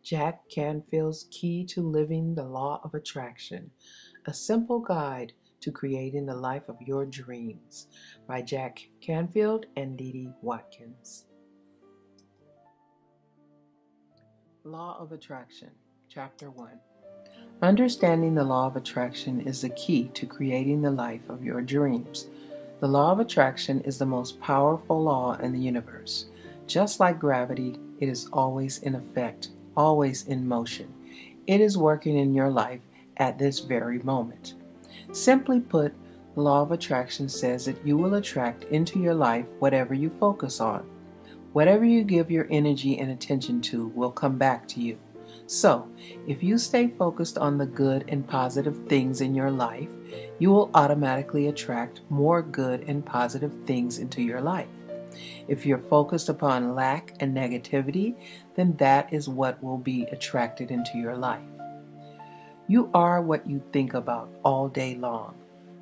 Jack Canfield's Key to Living the Law of Attraction, a simple guide to creating the life of your dreams by Jack Canfield and Dee Watkins. Law of Attraction, Chapter 1. Understanding the law of attraction is the key to creating the life of your dreams. The law of attraction is the most powerful law in the universe. Just like gravity, it is always in effect, always in motion. It is working in your life at this very moment. Simply put, the law of attraction says that you will attract into your life whatever you focus on. Whatever you give your energy and attention to will come back to you. So, if you stay focused on the good and positive things in your life, you will automatically attract more good and positive things into your life. If you're focused upon lack and negativity, then that is what will be attracted into your life. You are what you think about all day long.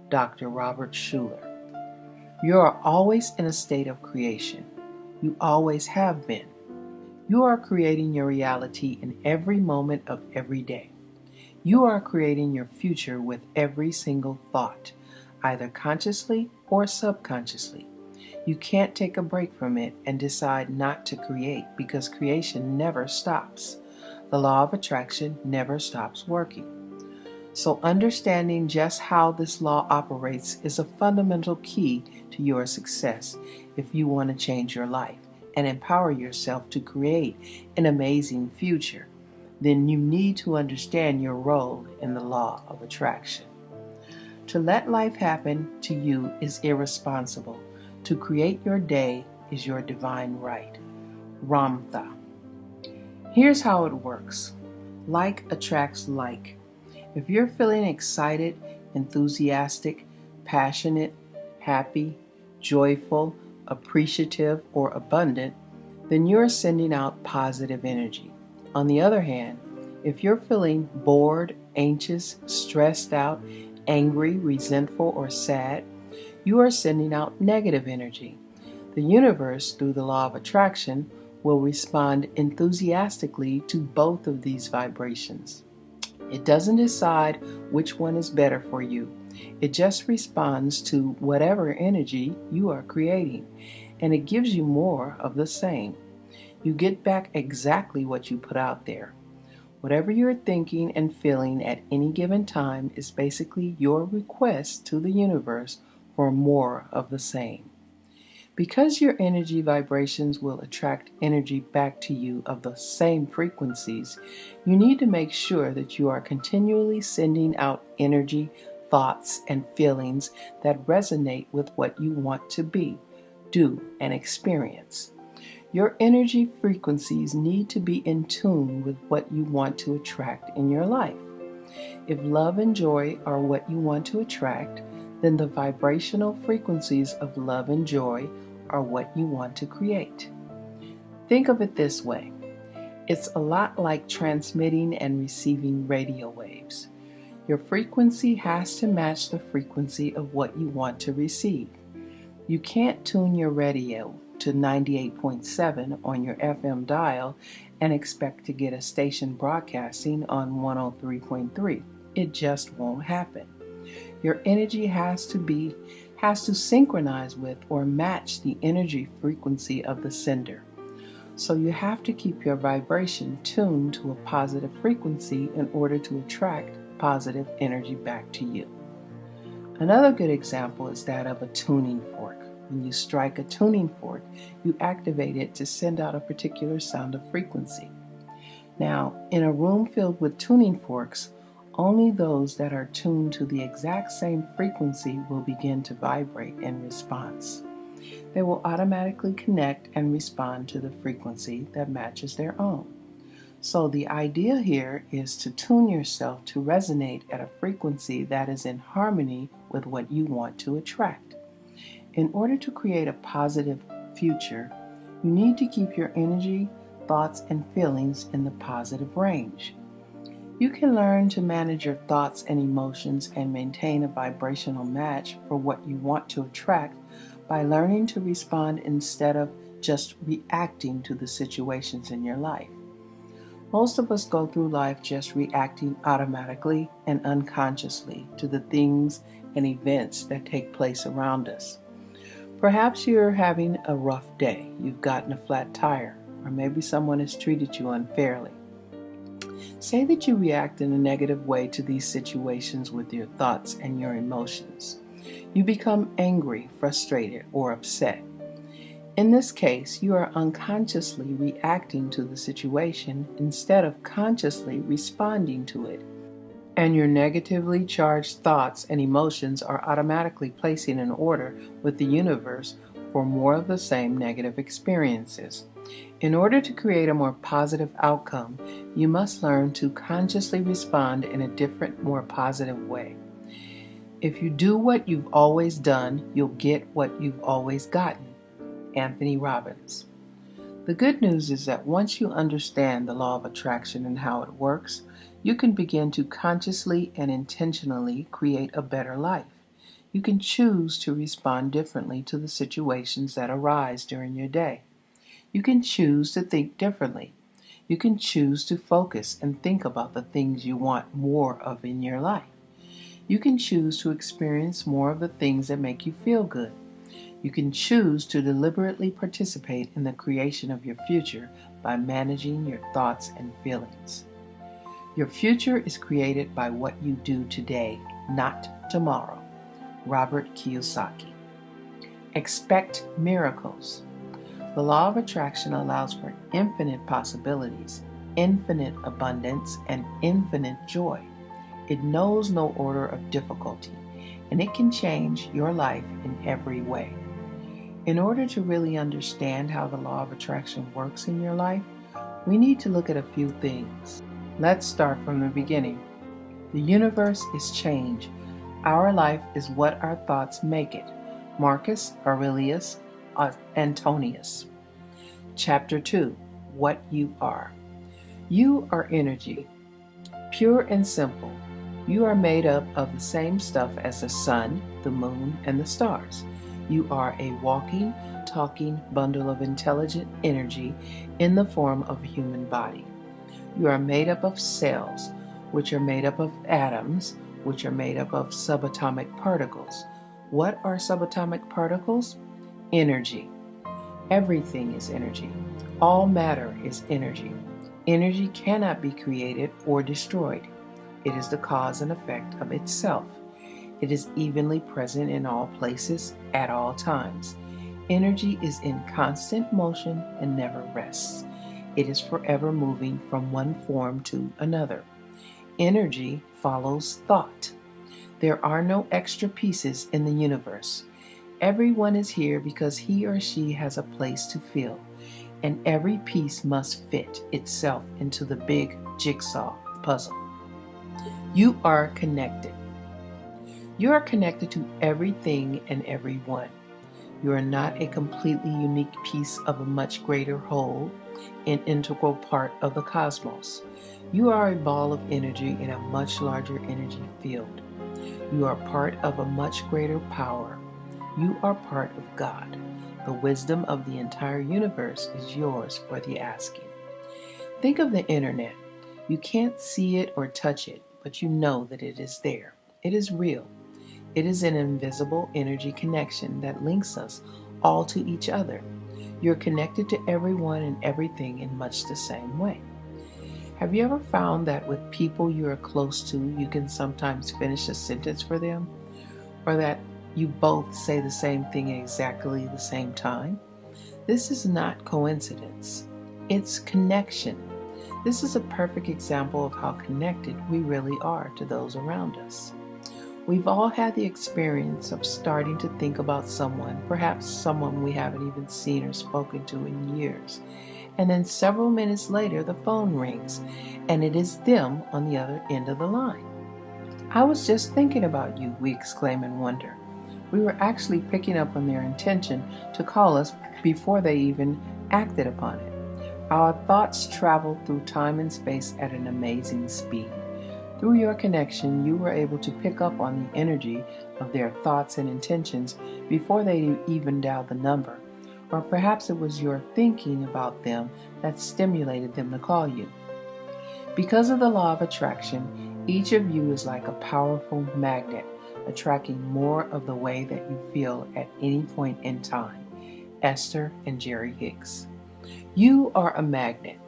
Dr. Robert Schuller. You are always in a state of creation. You always have been. You are creating your reality in every moment of every day. You are creating your future with every single thought, either consciously or subconsciously. You can't take a break from it and decide not to create because creation never stops. The law of attraction never stops working. So understanding just how this law operates is a fundamental key to your success if you want to change your life and empower yourself to create an amazing future. Then you need to understand your role in the law of attraction. To let life happen to you is irresponsible. To create your day is your divine right. Ramtha. Here's how it works. Like attracts like. If you're feeling excited, enthusiastic, passionate, happy, joyful, appreciative, or abundant, then you're sending out positive energy. On the other hand, if you're feeling bored, anxious, stressed out, angry, resentful, or sad, you are sending out negative energy. The universe, through the law of attraction, will respond enthusiastically to both of these vibrations. It doesn't decide which one is better for you. It just responds to whatever energy you are creating, and it gives you more of the same. You get back exactly what you put out there. Whatever you're thinking and feeling at any given time is basically your request to the universe for more of the same. Because your energy vibrations will attract energy back to you of the same frequencies, you need to make sure that you are continually sending out energy, thoughts, and feelings that resonate with what you want to be, do, and experience. Your energy frequencies need to be in tune with what you want to attract in your life. If love and joy are what you want to attract, then the vibrational frequencies of love and joy are what you want to create. Think of it this way. It's a lot like transmitting and receiving radio waves. Your frequency has to match the frequency of what you want to receive. You can't tune your radio to 98.7 on your FM dial and expect to get a station broadcasting on 103.3. It just won't happen. Your energy has to synchronize with or match the energy frequency of the sender. So you have to keep your vibration tuned to a positive frequency in order to attract positive energy back to you. Another good example is that of a tuning fork. When you strike a tuning fork, you activate it to send out a particular sound of frequency. Now, in a room filled with tuning forks, only those that are tuned to the exact same frequency will begin to vibrate in response. They will automatically connect and respond to the frequency that matches their own. So the idea here is to tune yourself to resonate at a frequency that is in harmony with what you want to attract. In order to create a positive future, you need to keep your energy, thoughts, and feelings in the positive range. You can learn to manage your thoughts and emotions and maintain a vibrational match for what you want to attract by learning to respond instead of just reacting to the situations in your life. Most of us go through life just reacting automatically and unconsciously to the things and events that take place around us. Perhaps you're having a rough day, you've gotten a flat tire, or maybe someone has treated you unfairly. Say that you react in a negative way to these situations with your thoughts and your emotions. You become angry, frustrated, or upset. In this case, you are unconsciously reacting to the situation instead of consciously responding to it. And your negatively charged thoughts and emotions are automatically placing an order with the universe for more of the same negative experiences. In order to create a more positive outcome, you must learn to consciously respond in a different, more positive way. If you do what you've always done, you'll get what you've always gotten. Anthony Robbins. The good news is that once you understand the law of attraction and how it works, you can begin to consciously and intentionally create a better life. You can choose to respond differently to the situations that arise during your day. You can choose to think differently. You can choose to focus and think about the things you want more of in your life. You can choose to experience more of the things that make you feel good. You can choose to deliberately participate in the creation of your future by managing your thoughts and feelings. Your future is created by what you do today, not tomorrow. Robert Kiyosaki. Expect miracles. The law of attraction allows for infinite possibilities, infinite abundance, and infinite joy. It knows no order of difficulty, and it can change your life in every way. In order to really understand how the law of attraction works in your life, we need to look at a few things. Let's start from the beginning. The universe is change. Our life is what our thoughts make it. Marcus Aurelius Antonius. Chapter 2. What you are. You are energy. Pure and simple. You are made up of the same stuff as the sun, the moon, and the stars. You are a walking, talking bundle of intelligent energy in the form of a human body. You are made up of cells, which are made up of atoms, which are made up of subatomic particles. What are subatomic particles? Energy. Everything is energy. All matter is energy. Energy cannot be created or destroyed. It is the cause and effect of itself. It is evenly present in all places at all times. Energy is in constant motion and never rests. It is forever moving from one form to another. Energy follows thought. There are no extra pieces in the universe. Everyone is here because he or she has a place to fill, and every piece must fit itself into the big jigsaw puzzle. You are connected. You are connected to everything and everyone. You are not a completely unique piece of a much greater whole, an integral part of the cosmos. You are a ball of energy in a much larger energy field. You are part of a much greater power. You are part of God. The wisdom of the entire universe is yours for the asking. Think of the internet. You can't see it or touch it, but you know that it is there. It is real. It is an invisible energy connection that links us all to each other. You're connected to everyone and everything in much the same way. Have you ever found that with people you are close to, you can sometimes finish a sentence for them? Or that you both say the same thing at exactly the same time? This is not coincidence. It's connection. This is a perfect example of how connected we really are to those around us. We've all had the experience of starting to think about someone, perhaps someone we haven't even seen or spoken to in years. And then several minutes later, the phone rings, and it is them on the other end of the line. "I was just thinking about you," we exclaim in wonder. We were actually picking up on their intention to call us before they even acted upon it. Our thoughts travel through time and space at an amazing speed. Through your connection, you were able to pick up on the energy of their thoughts and intentions before they even dialed the number. Or perhaps it was your thinking about them that stimulated them to call you. Because of the law of attraction, each of you is like a powerful magnet, attracting more of the way that you feel at any point in time. Esther and Jerry Hicks. You are a magnet.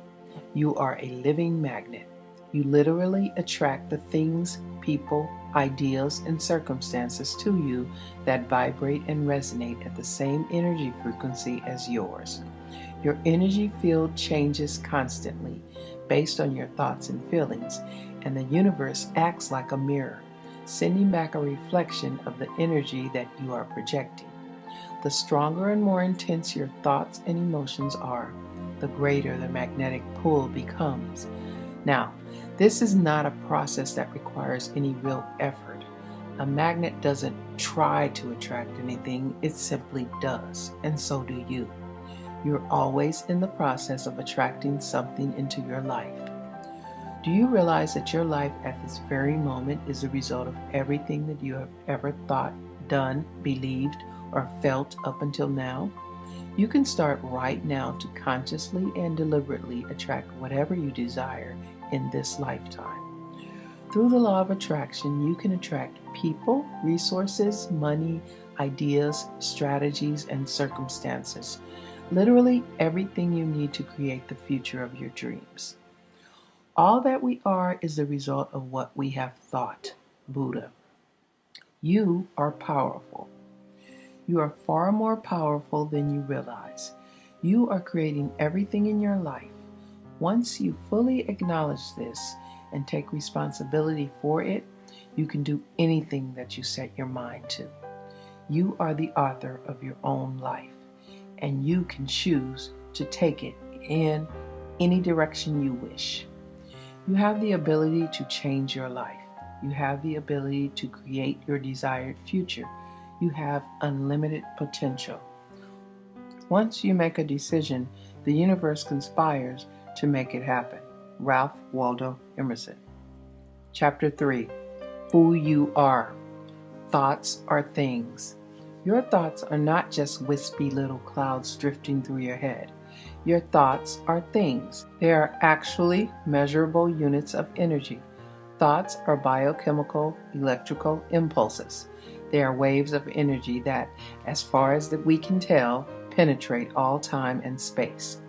You are a living magnet. You literally attract the things, people, ideas, and circumstances to you that vibrate and resonate at the same energy frequency as yours. Your energy field changes constantly based on your thoughts and feelings, and the universe acts like a mirror, sending back a reflection of the energy that you are projecting. The stronger and more intense your thoughts and emotions are, the greater the magnetic pull becomes. Now, this is not a process that requires any real effort. A magnet doesn't try to attract anything, it simply does, and so do you. You're always in the process of attracting something into your life. Do you realize that your life at this very moment is a result of everything that you have ever thought, done, believed, or felt up until now? You can start right now to consciously and deliberately attract whatever you desire in this lifetime. Through the law of attraction, you can attract people, resources, money, ideas, strategies, and circumstances. Literally everything you need to create the future of your dreams. All that we are is the result of what we have thought. Buddha. You are powerful. You are far more powerful than you realize. You are creating everything in your life. Once you fully acknowledge this and take responsibility for it, you can do anything that you set your mind to. You are the author of your own life, and you can choose to take it in any direction you wish. You have the ability to change your life. You have the ability to create your desired future. You have unlimited potential. Once you make a decision, the universe conspires to make it happen. Ralph Waldo Emerson. Chapter 3. Who you are. Thoughts are things. Your thoughts are not just wispy little clouds drifting through your head. Your thoughts are things. They are actually measurable units of energy. Thoughts are biochemical, electrical impulses. They are waves of energy that, as far as we can tell, penetrate all time and space.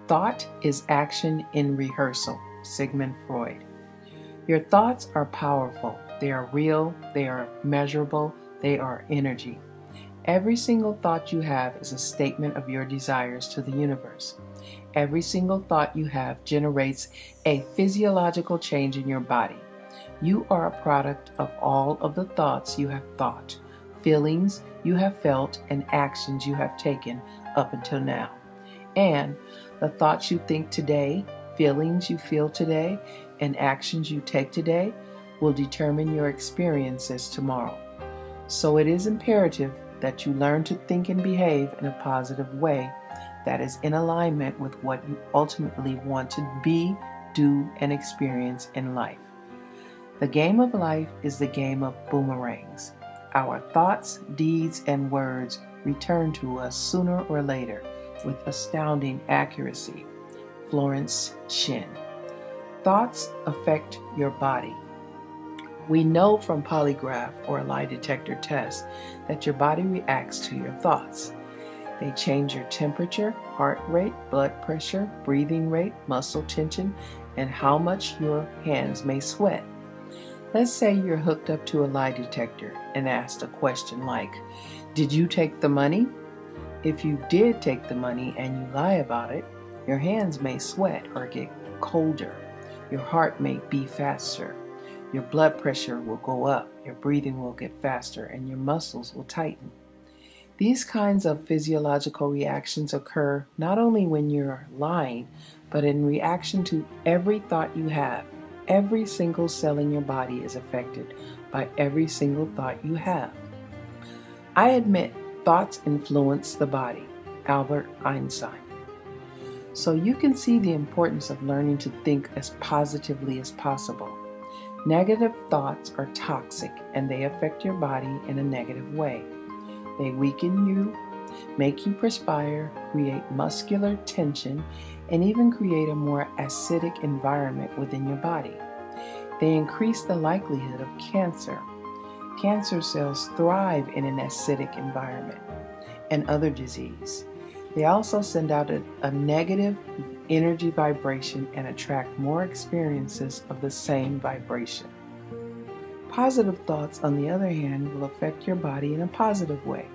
Thought is action in rehearsal. Sigmund Freud. Your thoughts are powerful. They are real. They are measurable. They are energy. Every single thought you have is a statement of your desires to the universe. Every single thought you have generates a physiological change in your body. You are a product of all of the thoughts you have thought, feelings you have felt, and actions you have taken up until now. And the thoughts you think today, feelings you feel today, and actions you take today will determine your experiences tomorrow. So it is imperative that you learn to think and behave in a positive way that is in alignment with what you ultimately want to be, do, and experience in life. The game of life is the game of boomerangs. Our thoughts, deeds, and words return to us sooner or later with astounding accuracy. Florence Shin. Thoughts affect your body. We know from polygraph or lie detector tests that your body reacts to your thoughts. They change your temperature, heart rate, blood pressure, breathing rate, muscle tension, and how much your hands may sweat. Let's say you're hooked up to a lie detector and asked a question like, "Did you take the money?" If you did take the money and you lie about it, your hands may sweat or get colder. Your heart may beat faster. Your blood pressure will go up, your breathing will get faster, and your muscles will tighten. These kinds of physiological reactions occur not only when you're lying, but in reaction to every thought you have. Every single cell in your body is affected by every single thought you have. I admit, thoughts influence the body. Albert Einstein. So you can see the importance of learning to think as positively as possible. Negative thoughts are toxic and they affect your body in a negative way. They weaken you, make you perspire, create muscular tension, and even create a more acidic environment within your body. They increase the likelihood of cancer. Cancer cells thrive in an acidic environment, and other disease. They also send out a negative energy vibration and attract more experiences of the same vibration. Positive thoughts, on the other hand, will affect your body in a positive way.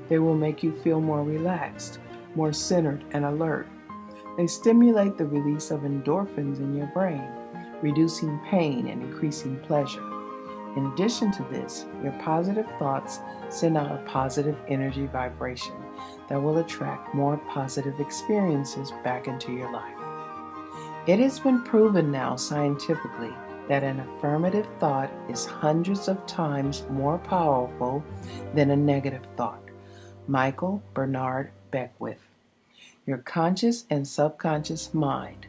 They will make you feel more relaxed, more centered, and alert. They stimulate the release of endorphins in your brain, reducing pain and increasing pleasure. In addition to this, your positive thoughts send out a positive energy vibration that will attract more positive experiences back into your life. It has been proven now scientifically that an affirmative thought is hundreds of times more powerful than a negative thought. Michael Bernard Beckwith. Your conscious and subconscious mind.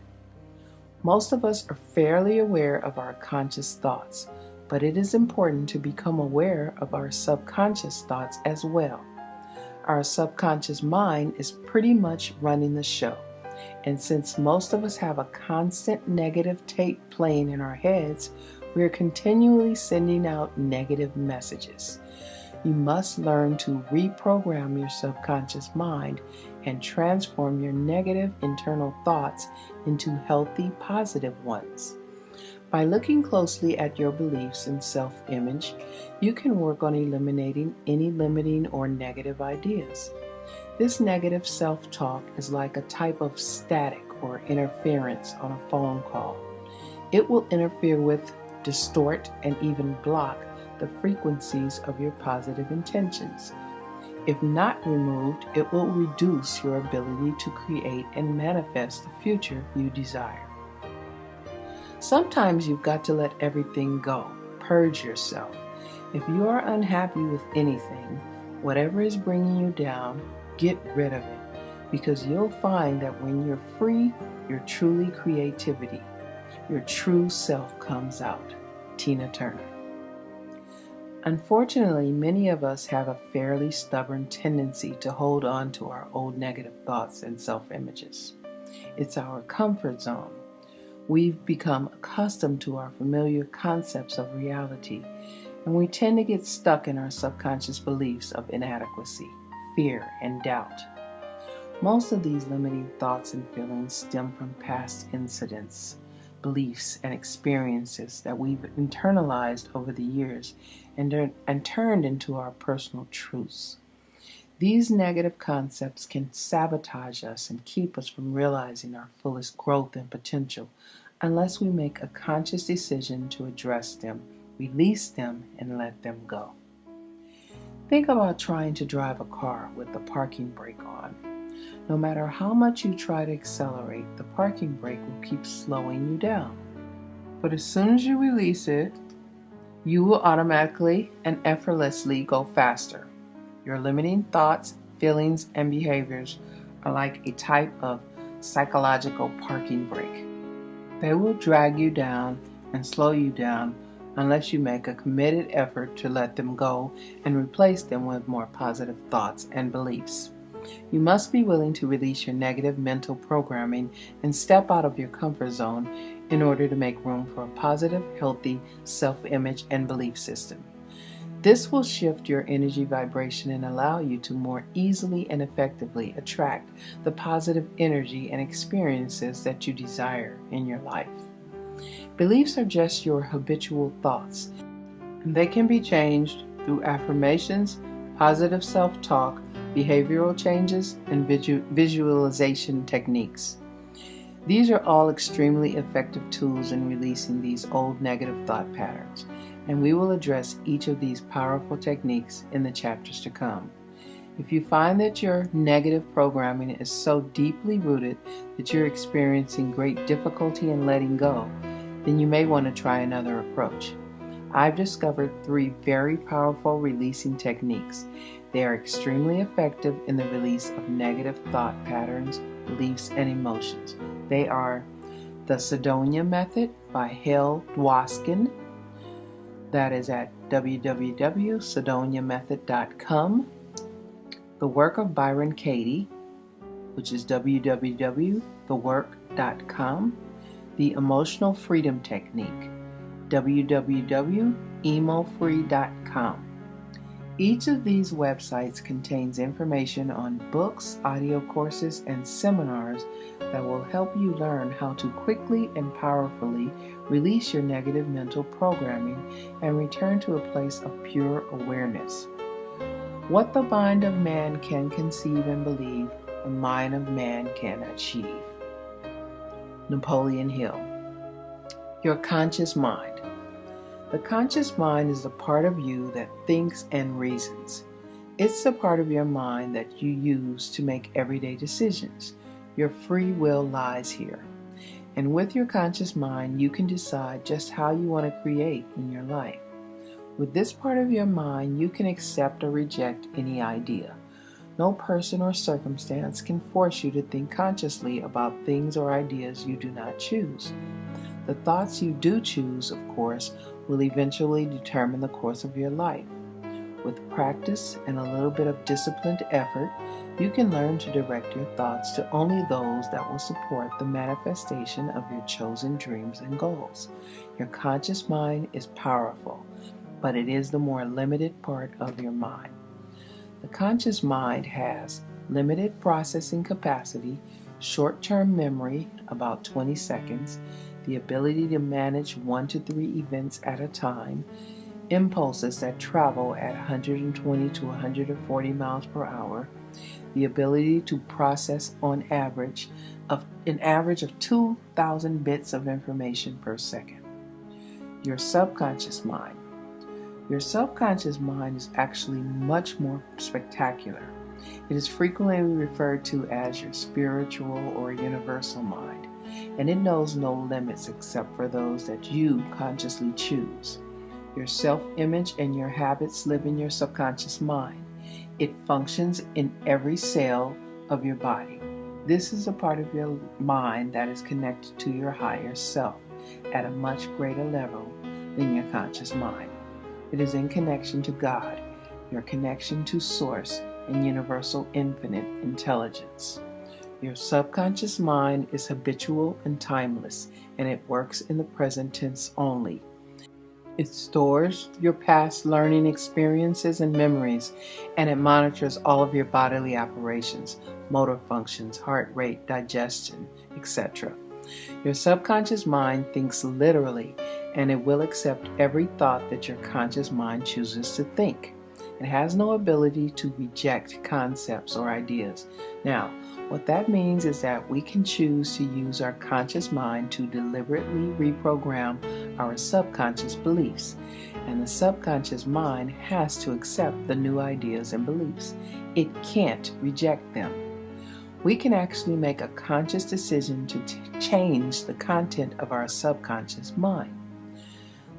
Most of us are fairly aware of our conscious thoughts, but it is important to become aware of our subconscious thoughts as well. Our subconscious mind is pretty much running the show, and since most of us have a constant negative tape playing in our heads, we are continually sending out negative messages. You must learn to reprogram your subconscious mind and transform your negative internal thoughts into healthy, positive ones. By looking closely at your beliefs and self-image, you can work on eliminating any limiting or negative ideas. This negative self-talk is like a type of static or interference on a phone call. It will interfere with, distort, and even block the frequencies of your positive intentions. If not removed, it will reduce your ability to create and manifest the future you desire. Sometimes you've got to let everything go. Purge yourself. If you are unhappy with anything, whatever is bringing you down, get rid of it, because you'll find that when you're free, your truly creativity, your true self comes out. Tina Turner. Unfortunately, many of us have a fairly stubborn tendency to hold on to our old negative thoughts and self-images. It's our comfort zone. We've become accustomed to our familiar concepts of reality, and we tend to get stuck in our subconscious beliefs of inadequacy, fear, and doubt. Most of these limiting thoughts and feelings stem from past incidents, beliefs, and experiences that we've internalized over the years and turned into our personal truths. These negative concepts can sabotage us and keep us from realizing our fullest growth and potential unless we make a conscious decision to address them, release them, and let them go. Think about trying to drive a car with the parking brake on. No matter how much you try to accelerate, the parking brake will keep slowing you down. But as soon as you release it, you will automatically and effortlessly go faster. Your limiting thoughts, feelings, and behaviors are like a type of psychological parking brake. They will drag you down and slow you down unless you make a committed effort to let them go and replace them with more positive thoughts and beliefs. You must be willing to release your negative mental programming and step out of your comfort zone in order to make room for a positive, healthy self-image and belief system. This will shift your energy vibration and allow you to more easily and effectively attract the positive energy and experiences that you desire in your life. Beliefs are just your habitual thoughts, and they can be changed through affirmations, positive self-talk, behavioral changes, and visualization techniques. These are all extremely effective tools in releasing these old negative thought patterns, and we will address each of these powerful techniques in the chapters to come. If you find that your negative programming is so deeply rooted that you're experiencing great difficulty in letting go, then you may want to try another approach. I've discovered 3 very powerful releasing techniques. They are extremely effective in the release of negative thought patterns, beliefs, and emotions. They are the Cydonia Method by Hale Dwoskin. That is at www.cydoniamethod.com. The Work of Byron Katie, which is www.thework.com, the Emotional Freedom Technique, www.emofree.com. Each of these websites contains information on books, audio courses, and seminars that will help you learn how to quickly and powerfully release your negative mental programming and return to a place of pure awareness. What the mind of man can conceive and believe, the mind of man can achieve. Napoleon Hill. Your conscious mind. The conscious mind is the part of you that thinks and reasons. It's the part of your mind that you use to make everyday decisions. Your free will lies here. And with your conscious mind, you can decide just how you want to create in your life. With this part of your mind, you can accept or reject any idea. No person or circumstance can force you to think consciously about things or ideas you do not choose. The thoughts you do choose, of course, will eventually determine the course of your life. With practice and a little bit of disciplined effort, you can learn to direct your thoughts to only those that will support the manifestation of your chosen dreams and goals. Your conscious mind is powerful, but it is the more limited part of your mind. The conscious mind has limited processing capacity, short-term memory, about 20 seconds, the ability to manage 1 to 3 events at a time, impulses that travel at 120 to 140 miles per hour, the ability to process an average of 2,000 bits of information per second. Your subconscious mind. Your subconscious mind is actually much more spectacular. It is frequently referred to as your spiritual or universal mind, and it knows no limits except for those that you consciously choose. Your self-image and your habits live in your subconscious mind. It functions in every cell of your body. This is a part of your mind that is connected to your higher self at a much greater level than your conscious mind. It is in connection to God, your connection to Source and universal infinite intelligence. Your subconscious mind is habitual and timeless, and it works in the present tense only. It stores your past learning experiences and memories, and it monitors all of your bodily operations, motor functions, heart rate, digestion, etc. Your subconscious mind thinks literally, and it will accept every thought that your conscious mind chooses to think. It has no ability to reject concepts or ideas. Now, what that means is that we can choose to use our conscious mind to deliberately reprogram our subconscious beliefs, and the subconscious mind has to accept the new ideas and beliefs. It can't reject them. We can actually make a conscious decision to change the content of our subconscious mind.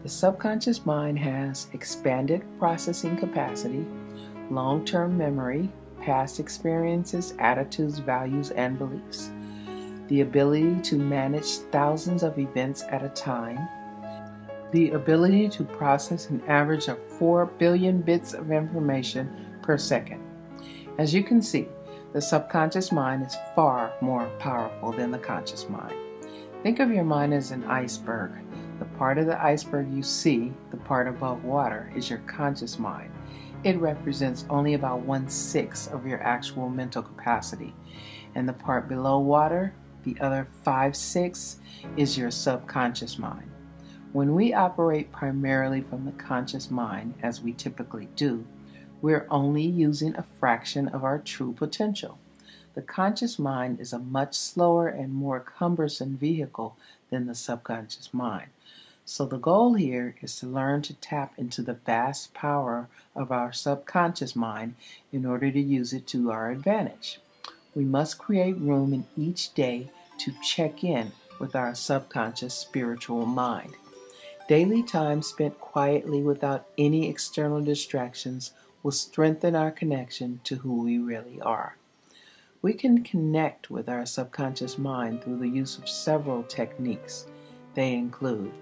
The subconscious mind has expanded processing capacity, long-term memory, past experiences, attitudes, values, and beliefs, the ability to manage thousands of events at a time, the ability to process an average of 4 billion bits of information per second. As you can see, the subconscious mind is far more powerful than the conscious mind. Think of your mind as an iceberg. The part of the iceberg you see, the part above water, is your conscious mind. It represents only about 1/6 of your actual mental capacity. And the part below water, the other 5/6, is your subconscious mind. When we operate primarily from the conscious mind, as we typically do, we're only using a fraction of our true potential. The conscious mind is a much slower and more cumbersome vehicle than the subconscious mind. So the goal here is to learn to tap into the vast power of our subconscious mind in order to use it to our advantage. We must create room in each day to check in with our subconscious spiritual mind. Daily time spent quietly without any external distractions will strengthen our connection to who we really are. We can connect with our subconscious mind through the use of several techniques. They include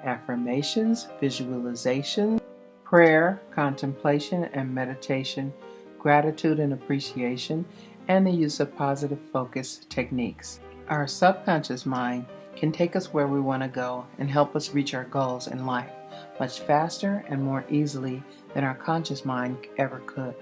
affirmations, visualization, prayer, contemplation and meditation, gratitude and appreciation, and the use of positive focus techniques. Our subconscious mind can take us where we want to go and help us reach our goals in life much faster and more easily than our conscious mind ever could.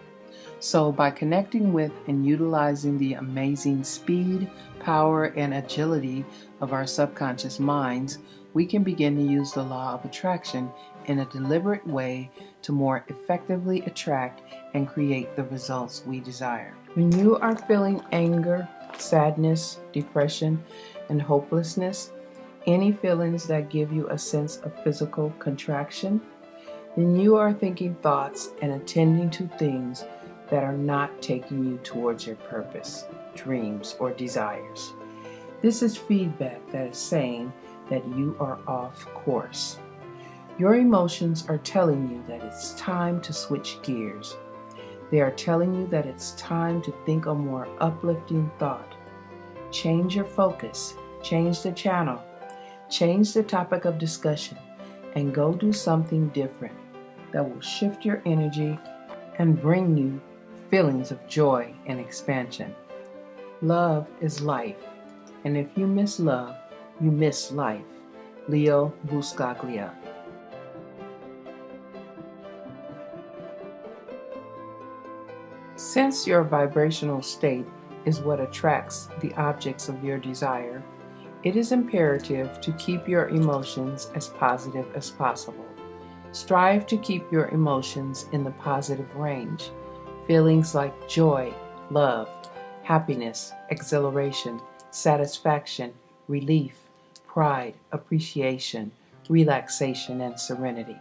So, by connecting with and utilizing the amazing speed, power, and agility of our subconscious minds, we can begin to use the law of attraction in a deliberate way to more effectively attract and create the results we desire. When you are feeling anger, sadness, depression, and hopelessness, any feelings that give you a sense of physical contraction, then you are thinking thoughts and attending to things that are not taking you towards your purpose, dreams, or desires. This is feedback that is saying that you are off course. Your emotions are telling you that it's time to switch gears. They are telling you that it's time to think a more uplifting thought. Change your focus, change the channel, change the topic of discussion, and go do something different that will shift your energy and bring you feelings of joy and expansion. Love is life, and if you miss love, you miss life. Leo Buscaglia. Since your vibrational state is what attracts the objects of your desire, it is imperative to keep your emotions as positive as possible. Strive to keep your emotions in the positive range. Feelings like joy, love, happiness, exhilaration, satisfaction, relief, pride, appreciation, relaxation, and serenity.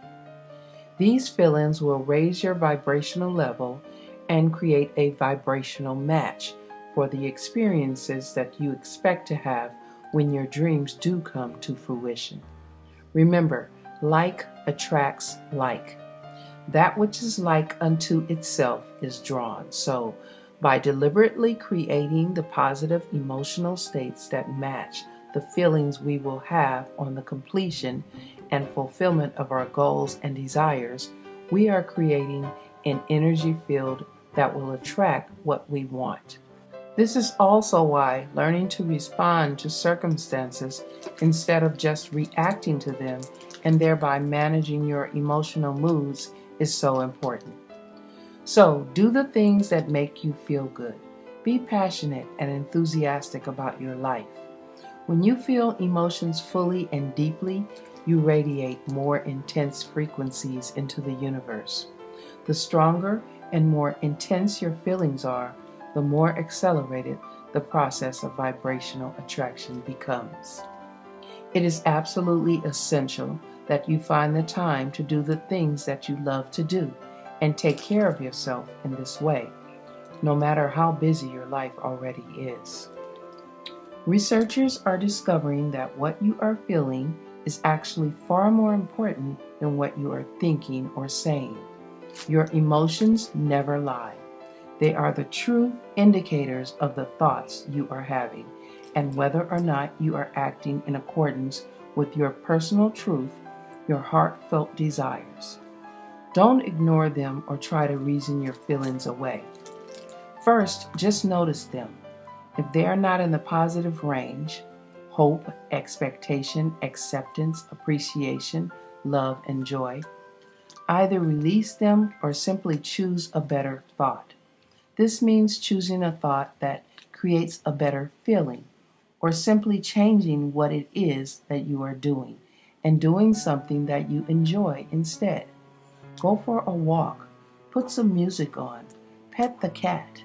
These feelings will raise your vibrational level and create a vibrational match for the experiences that you expect to have when your dreams do come to fruition. Remember, like attracts like. That which is like unto itself is drawn. So, by deliberately creating the positive emotional states that match the feelings we will have on the completion and fulfillment of our goals and desires, we are creating an energy field that will attract what we want. This is also why learning to respond to circumstances instead of just reacting to them and thereby managing your emotional moods is so important. So, do the things that make you feel good. Be passionate and enthusiastic about your life. When you feel emotions fully and deeply, you radiate more intense frequencies into the universe. The stronger and more intense your feelings are, the more accelerated the process of vibrational attraction becomes. It is absolutely essential that you find the time to do the things that you love to do and take care of yourself in this way, no matter how busy your life already is. Researchers are discovering that what you are feeling is actually far more important than what you are thinking or saying. Your emotions never lie. They are the true indicators of the thoughts you are having and whether or not you are acting in accordance with your personal truth, your heartfelt desires. Don't ignore them or try to reason your feelings away. First, just notice them. If they are not in the positive range, hope, expectation, acceptance, appreciation, love, and joy, either release them or simply choose a better thought. This means choosing a thought that creates a better feeling, or simply changing what it is that you are doing and doing something that you enjoy instead. Go for a walk, put some music on, pet the cat,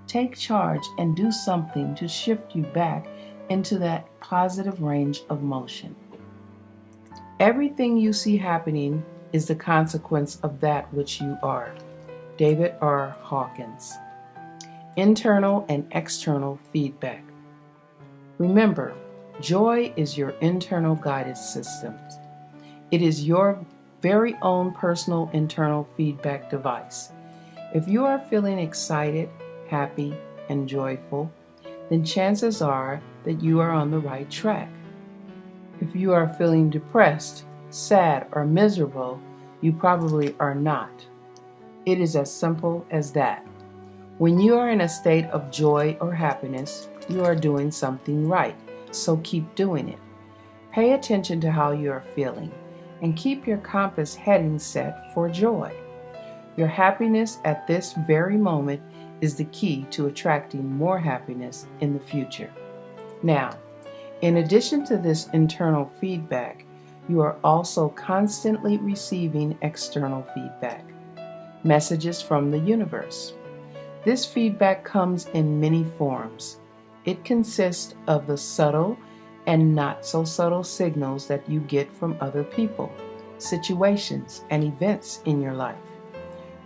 take charge and do something to shift you back into that positive range of motion. Everything you see happening is the consequence of that which you are. David R. Hawkins. Internal and external feedback. Remember, joy is your internal guidance system. It is your very own personal internal feedback device. If you are feeling excited, happy, and joyful, then chances are that you are on the right track. If you are feeling depressed, sad, or miserable, you probably are not. It is as simple as that. When you are in a state of joy or happiness, you are doing something right, so keep doing it. Pay attention to how you are feeling and keep your compass heading set for joy. Your happiness at this very moment is the key to attracting more happiness in the future. Now, in addition to this internal feedback, you are also constantly receiving external feedback, messages from the universe. This feedback comes in many forms. It consists of the subtle and not so subtle signals that you get from other people, situations, and events in your life.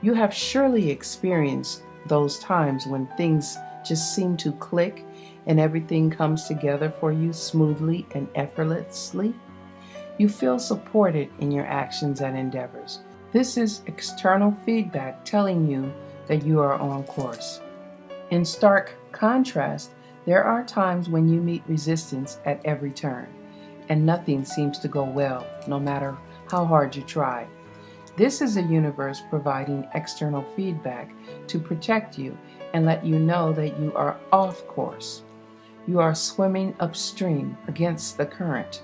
You have surely experienced those times when things just seem to click and everything comes together for you smoothly and effortlessly. You feel supported in your actions and endeavors. This is external feedback telling you that you are on course. In stark contrast, there are times when you meet resistance at every turn, and nothing seems to go well, no matter how hard you try. This is the universe providing external feedback to protect you and let you know that you are off course. You are swimming upstream against the current.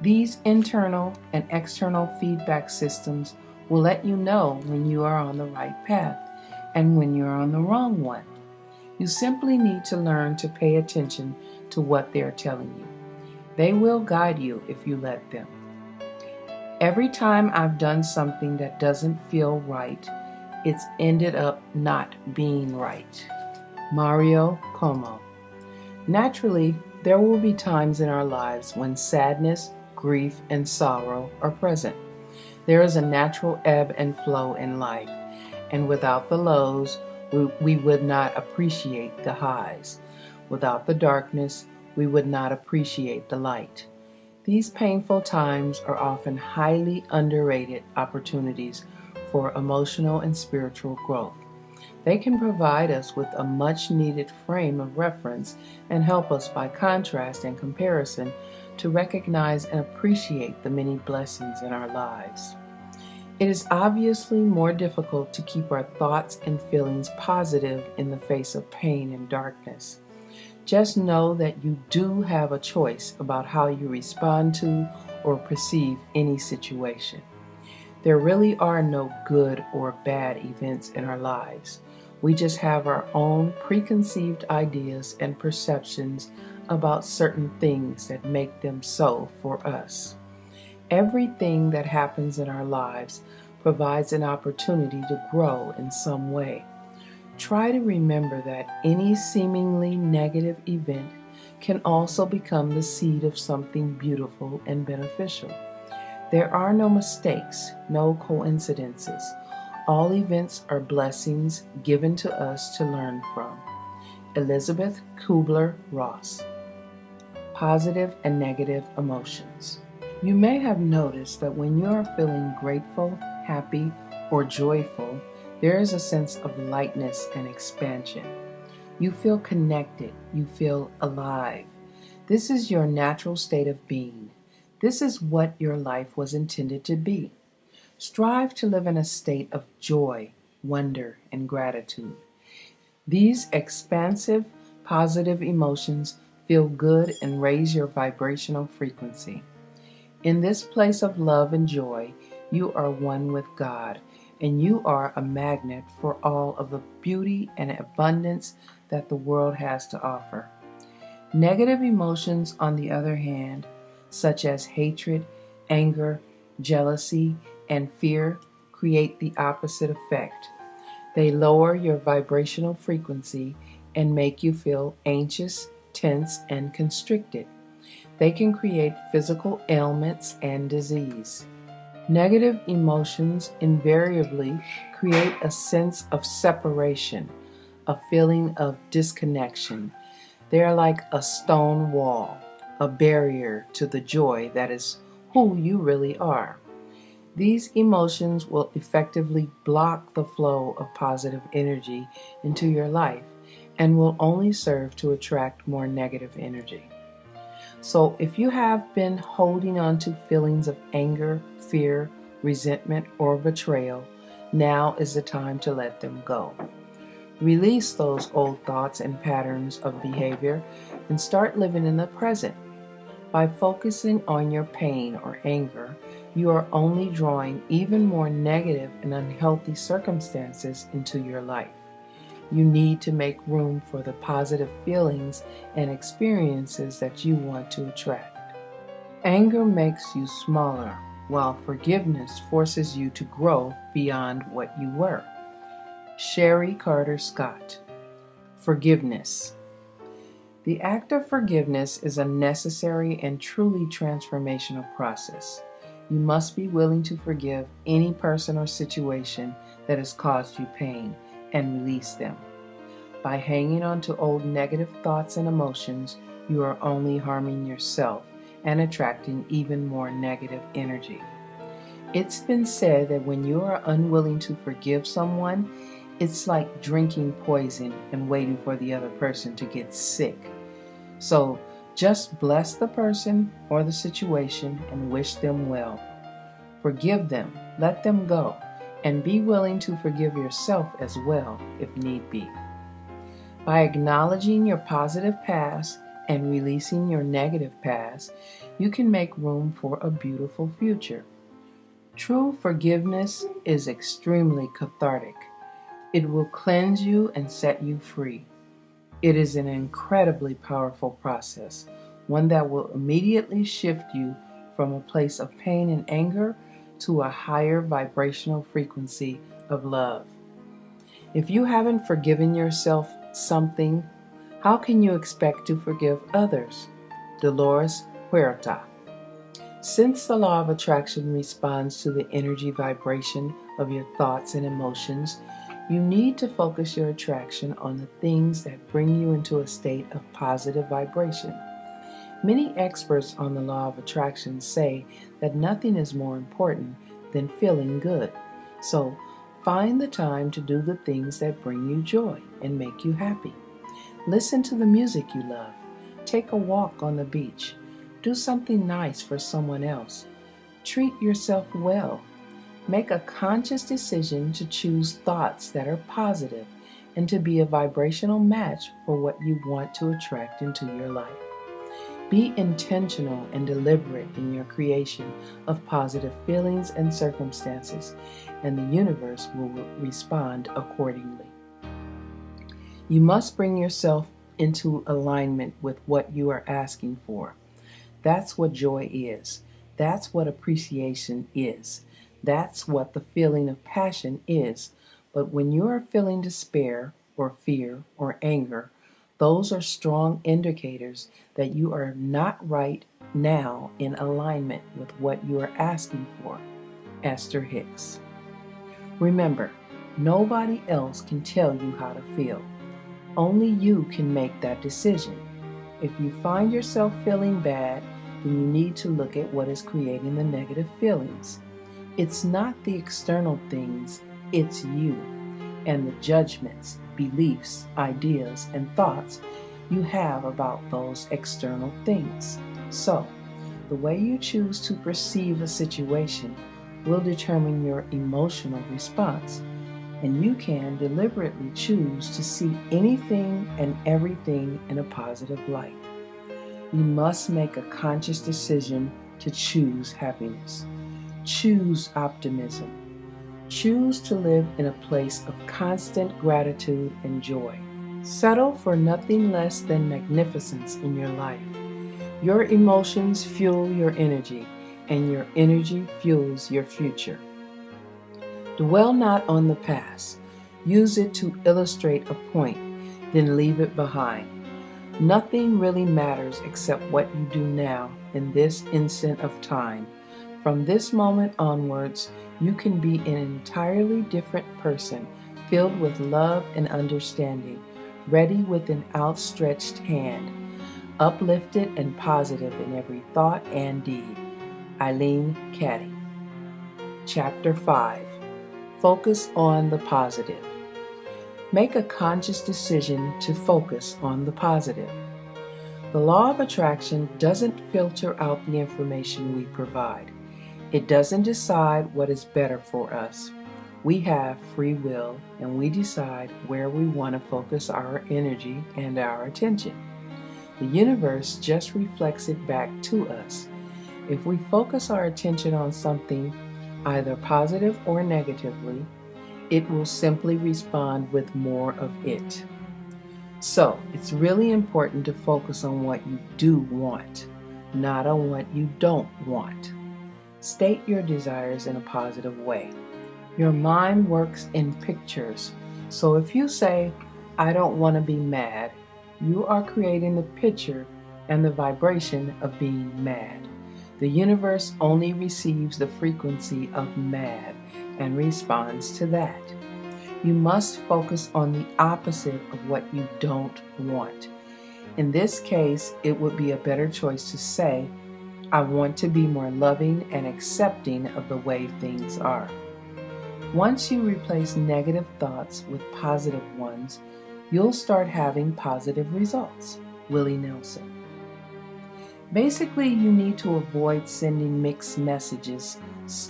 These internal and external feedback systems will let you know when you are on the right path and when you're on the wrong one. You simply need to learn to pay attention to what they're telling you. They will guide you if you let them. Every time I've done something that doesn't feel right, it's ended up not being right. Mario Como. Naturally, there will be times in our lives when sadness, grief, and sorrow are present. There is a natural ebb and flow in life, and without the lows, we would not appreciate the highs. Without the darkness, we would not appreciate the light. These painful times are often highly underrated opportunities for emotional and spiritual growth. They can provide us with a much-needed frame of reference and help us by contrast and comparison to recognize and appreciate the many blessings in our lives. It is obviously more difficult to keep our thoughts and feelings positive in the face of pain and darkness. Just know that you do have a choice about how you respond to or perceive any situation. There really are no good or bad events in our lives. We just have our own preconceived ideas and perceptions about certain things that make them so for us. Everything that happens in our lives provides an opportunity to grow in some way. Try to remember that any seemingly negative event can also become the seed of something beautiful and beneficial. There are no mistakes, no coincidences. All events are blessings given to us to learn from. Elizabeth Kubler-Ross. Positive and negative emotions. You may have noticed that when you are feeling grateful, happy, or joyful, there is a sense of lightness and expansion. You feel connected. You feel alive. This is your natural state of being. This is what your life was intended to be. Strive to live in a state of joy, wonder, and gratitude. These expansive, positive emotions feel good and raise your vibrational frequency. In this place of love and joy, you are one with God, and you are a magnet for all of the beauty and abundance that the world has to offer. Negative emotions, on the other hand, such as hatred, anger, jealousy, and fear, create the opposite effect. They lower your vibrational frequency and make you feel anxious, tense, and constricted. They can create physical ailments and disease. Negative emotions invariably create a sense of separation, a feeling of disconnection. They are like a stone wall, a barrier to the joy that is who you really are. These emotions will effectively block the flow of positive energy into your life and will only serve to attract more negative energy. So if you have been holding on to feelings of anger, fear, resentment, or betrayal, now is the time to let them go. Release those old thoughts and patterns of behavior and start living in the present. By focusing on your pain or anger, you are only drawing even more negative and unhealthy circumstances into your life. You need to make room for the positive feelings and experiences that you want to attract. Anger makes you smaller, while forgiveness forces you to grow beyond what you were. Sherry Carter Scott. Forgiveness. The act of forgiveness is a necessary and truly transformational process. You must be willing to forgive any person or situation that has caused you pain and release them. By hanging on to old negative thoughts and emotions, you are only harming yourself and attracting even more negative energy. It's been said that when you are unwilling to forgive someone, it's like drinking poison and waiting for the other person to get sick. So just bless the person or the situation and wish them well. Forgive them, let them go, and be willing to forgive yourself as well if need be. By acknowledging your positive past and releasing your negative past, you can make room for a beautiful future. True forgiveness is extremely cathartic. It will cleanse you and set you free. It is an incredibly powerful process, one that will immediately shift you from a place of pain and anger to a higher vibrational frequency of love. If you haven't forgiven yourself something, how can you expect to forgive others? Dolores Huerta. Since the law of attraction responds to the energy vibration of your thoughts and emotions, you need to focus your attraction on the things that bring you into a state of positive vibration. Many experts on the law of attraction say that nothing is more important than feeling good. So, find the time to do the things that bring you joy and make you happy. Listen to the music you love. Take a walk on the beach. Do something nice for someone else. Treat yourself well. Make a conscious decision to choose thoughts that are positive and to be a vibrational match for what you want to attract into your life. Be intentional and deliberate in your creation of positive feelings and circumstances, and the universe will respond accordingly. You must bring yourself into alignment with what you are asking for. That's what joy is. That's what appreciation is. That's what the feeling of passion is. But when you are feeling despair or fear or anger, those are strong indicators that you are not right now in alignment with what you are asking for. Esther Hicks. Remember, nobody else can tell you how to feel. Only you can make that decision. If you find yourself feeling bad, then you need to look at what is creating the negative feelings. It's not the external things, it's you and the judgments, beliefs, ideas, and thoughts you have about those external things. So, the way you choose to perceive a situation will determine your emotional response, and you can deliberately choose to see anything and everything in a positive light. You must make a conscious decision to choose happiness. Choose optimism. Choose to live in a place of constant gratitude and joy. Settle for nothing less than magnificence in your life. Your emotions fuel your energy, and your energy fuels your future. Dwell not on the past. Use it to illustrate a point, then leave it behind. Nothing really matters except what you do now in this instant of time. From this moment onwards, you can be an entirely different person, filled with love and understanding, ready with an outstretched hand, uplifted and positive in every thought and deed. Eileen Caddy. Chapter 5. Focus on the positive. Make a conscious decision to focus on the positive. The law of attraction doesn't filter out the information we provide. It doesn't decide what is better for us. We have free will, and we decide where we want to focus our energy and our attention. The universe just reflects it back to us. If we focus our attention on something, either positive or negatively, it will simply respond with more of it. So, it's really important to focus on what you do want, not on what you don't want. State your desires in a positive way. Your mind works in pictures, so if you say, "I don't want to be mad," you are creating the picture and the vibration of being mad. The universe only receives the frequency of mad and responds to that. You must focus on the opposite of what you don't want. In this case, it would be a better choice to say, "I want to be more loving and accepting of the way things are." Once you replace negative thoughts with positive ones, you'll start having positive results. Willie Nelson. Basically, you need to avoid sending mixed messages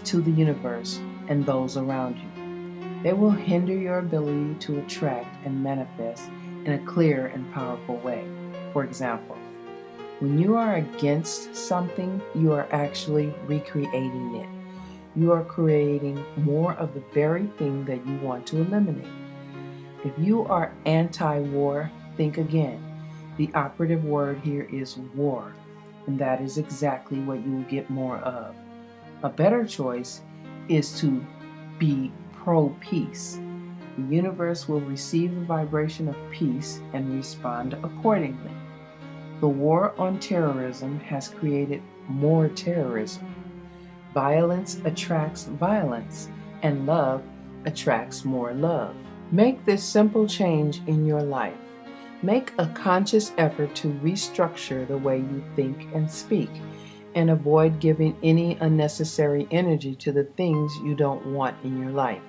to the universe and those around you. They will hinder your ability to attract and manifest in a clear and powerful way. For example, when you are against something, you are actually recreating it. You are creating more of the very thing that you want to eliminate. If you are anti-war, think again. The operative word here is war, and that is exactly what you will get more of. A better choice is to be pro-peace. The universe will receive the vibration of peace and respond accordingly. The war on terrorism has created more terrorism. Violence attracts violence, and love attracts more love. Make this simple change in your life. Make a conscious effort to restructure the way you think and speak, and avoid giving any unnecessary energy to the things you don't want in your life.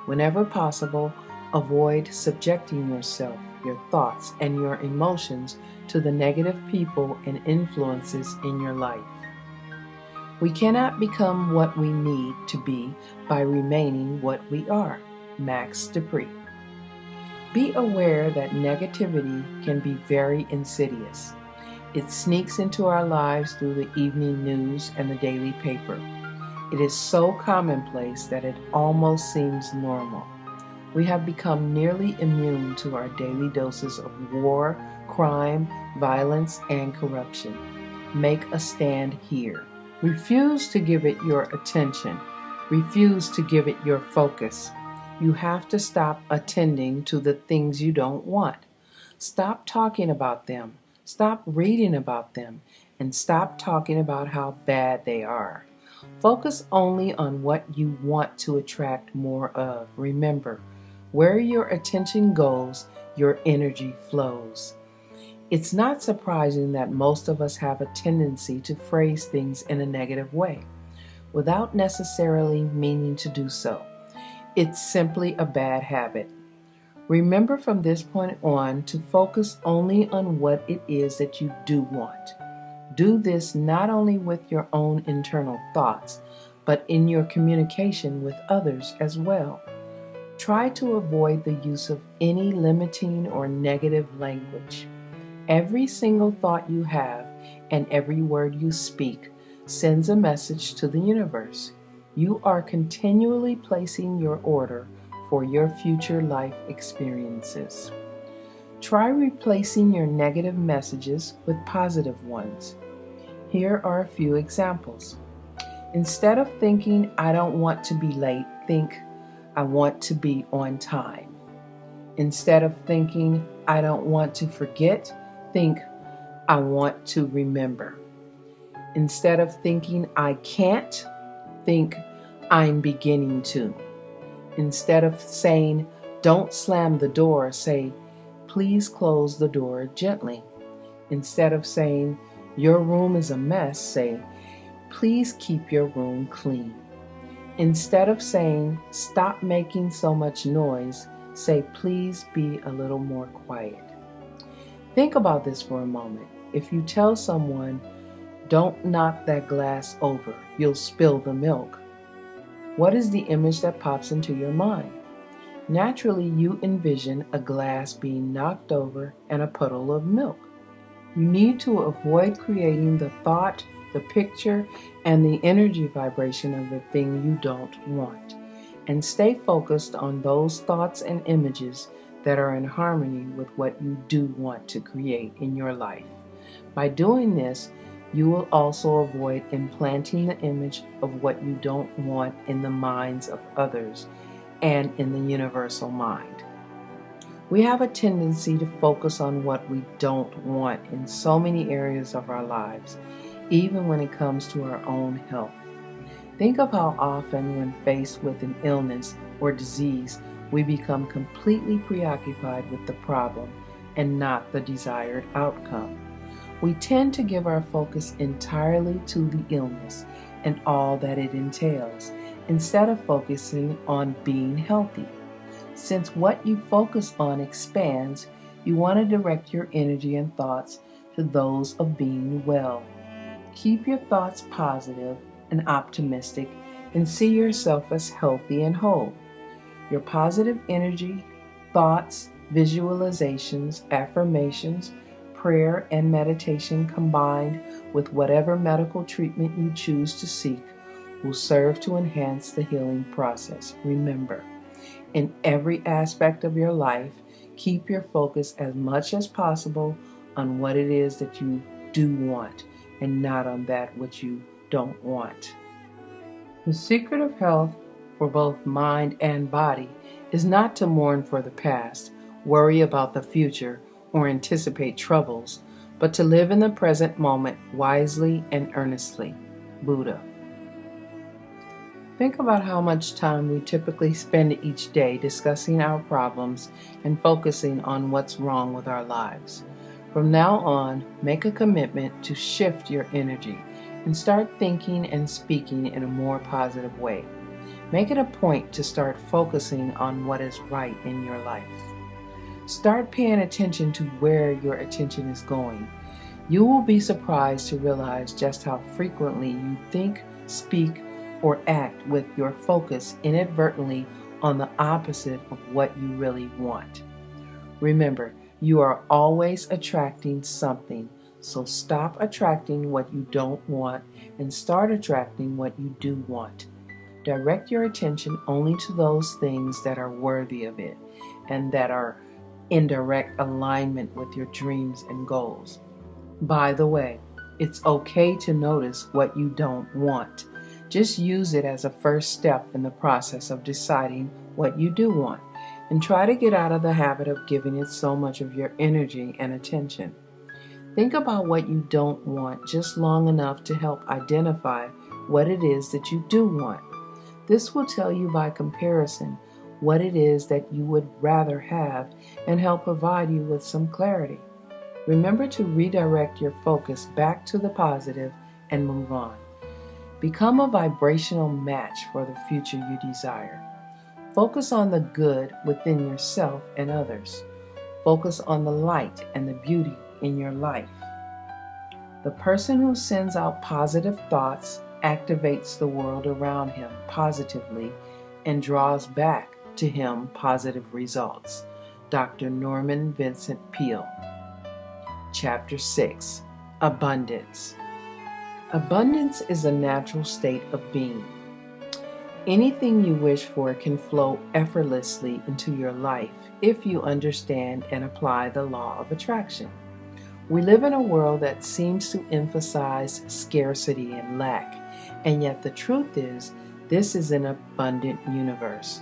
Whenever possible, avoid subjecting yourself, your thoughts, and your emotions to the negative people and influences in your life. We cannot become what we need to be by remaining what we are. Max Dupree. Be aware that negativity can be very insidious. It sneaks into our lives through the evening news and the daily paper. It is so commonplace that it almost seems normal. We have become nearly immune to our daily doses of war, crime, violence, and corruption. Make a stand here. Refuse to give it your attention. Refuse to give it your focus. You have to stop attending to the things you don't want. Stop talking about them. Stop reading about them. And stop talking about how bad they are. Focus only on what you want to attract more of. Remember, where your attention goes, your energy flows. It's not surprising that most of us have a tendency to phrase things in a negative way, without necessarily meaning to do so. It's simply a bad habit. Remember from this point on to focus only on what it is that you do want. Do this not only with your own internal thoughts, but in your communication with others as well. Try to avoid the use of any limiting or negative language. Every single thought you have and every word you speak sends a message to the universe. You are continually placing your order for your future life experiences. Try replacing your negative messages with positive ones. Here are a few examples. Instead of thinking, "I don't want to be late," think, "I want to be on time." Instead of thinking, "I don't want to forget," think, "I want to remember." Instead of thinking, "I can't," think, "I'm beginning to." Instead of saying, "Don't slam the door," say, "Please close the door gently." Instead of saying, "Your room is a mess," say, "Please keep your room clean." Instead of saying, "Stop making so much noise," say, "Please be a little more quiet." Think about this for a moment. If you tell someone, "Don't knock that glass over, you'll spill the milk," What is the image that pops into your mind? Naturally, you envision a glass being knocked over and a puddle of milk. You need to avoid creating the thought, the picture, and the energy vibration of the thing you don't want, and stay focused on those thoughts and images that are in harmony with what you do want to create in your life. By doing this, you will also avoid implanting the image of what you don't want in the minds of others and in the universal mind. We have a tendency to focus on what we don't want in so many areas of our lives, even when it comes to our own health. Think of how often, when faced with an illness or disease, we become completely preoccupied with the problem and not the desired outcome. We tend to give our focus entirely to the illness and all that it entails, instead of focusing on being healthy. Since what you focus on expands, you want to direct your energy and thoughts to those of being well. Keep your thoughts positive and optimistic and see yourself as healthy and whole. Your positive energy, thoughts, visualizations, affirmations, prayer, and meditation combined with whatever medical treatment you choose to seek will serve to enhance the healing process. Remember, in every aspect of your life, keep your focus as much as possible on what it is that you do want and not on that which you don't want. The secret of health for both mind and body is not to mourn for the past, worry about the future, or anticipate troubles, but to live in the present moment wisely and earnestly. Buddha. Think about how much time we typically spend each day discussing our problems and focusing on what's wrong with our lives. From now on, make a commitment to shift your energy and start thinking and speaking in a more positive way. Make it a point to start focusing on what is right in your life. Start paying attention to where your attention is going. You will be surprised to realize just how frequently you think, speak, or act with your focus inadvertently on the opposite of what you really want. Remember, you are always attracting something, so stop attracting what you don't want and start attracting what you do want. Direct your attention only to those things that are worthy of it and that are in direct alignment with your dreams and goals. By the way, it's okay to notice what you don't want. Just use it as a first step in the process of deciding what you do want, and try to get out of the habit of giving it so much of your energy and attention. Think about what you don't want just long enough to help identify what it is that you do want. This will tell you by comparison what it is that you would rather have and help provide you with some clarity. Remember to redirect your focus back to the positive and move on. Become a vibrational match for the future you desire. Focus on the good within yourself and others. Focus on the light and the beauty in your life. The person who sends out positive thoughts activates the world around him positively and draws back to him positive results. Dr. Norman Vincent Peale. Chapter 6. Abundance. Abundance is a natural state of being. Anything you wish for can flow effortlessly into your life if you understand and apply the law of attraction. We live in a world that seems to emphasize scarcity and lack, and yet the truth is, this is an abundant universe.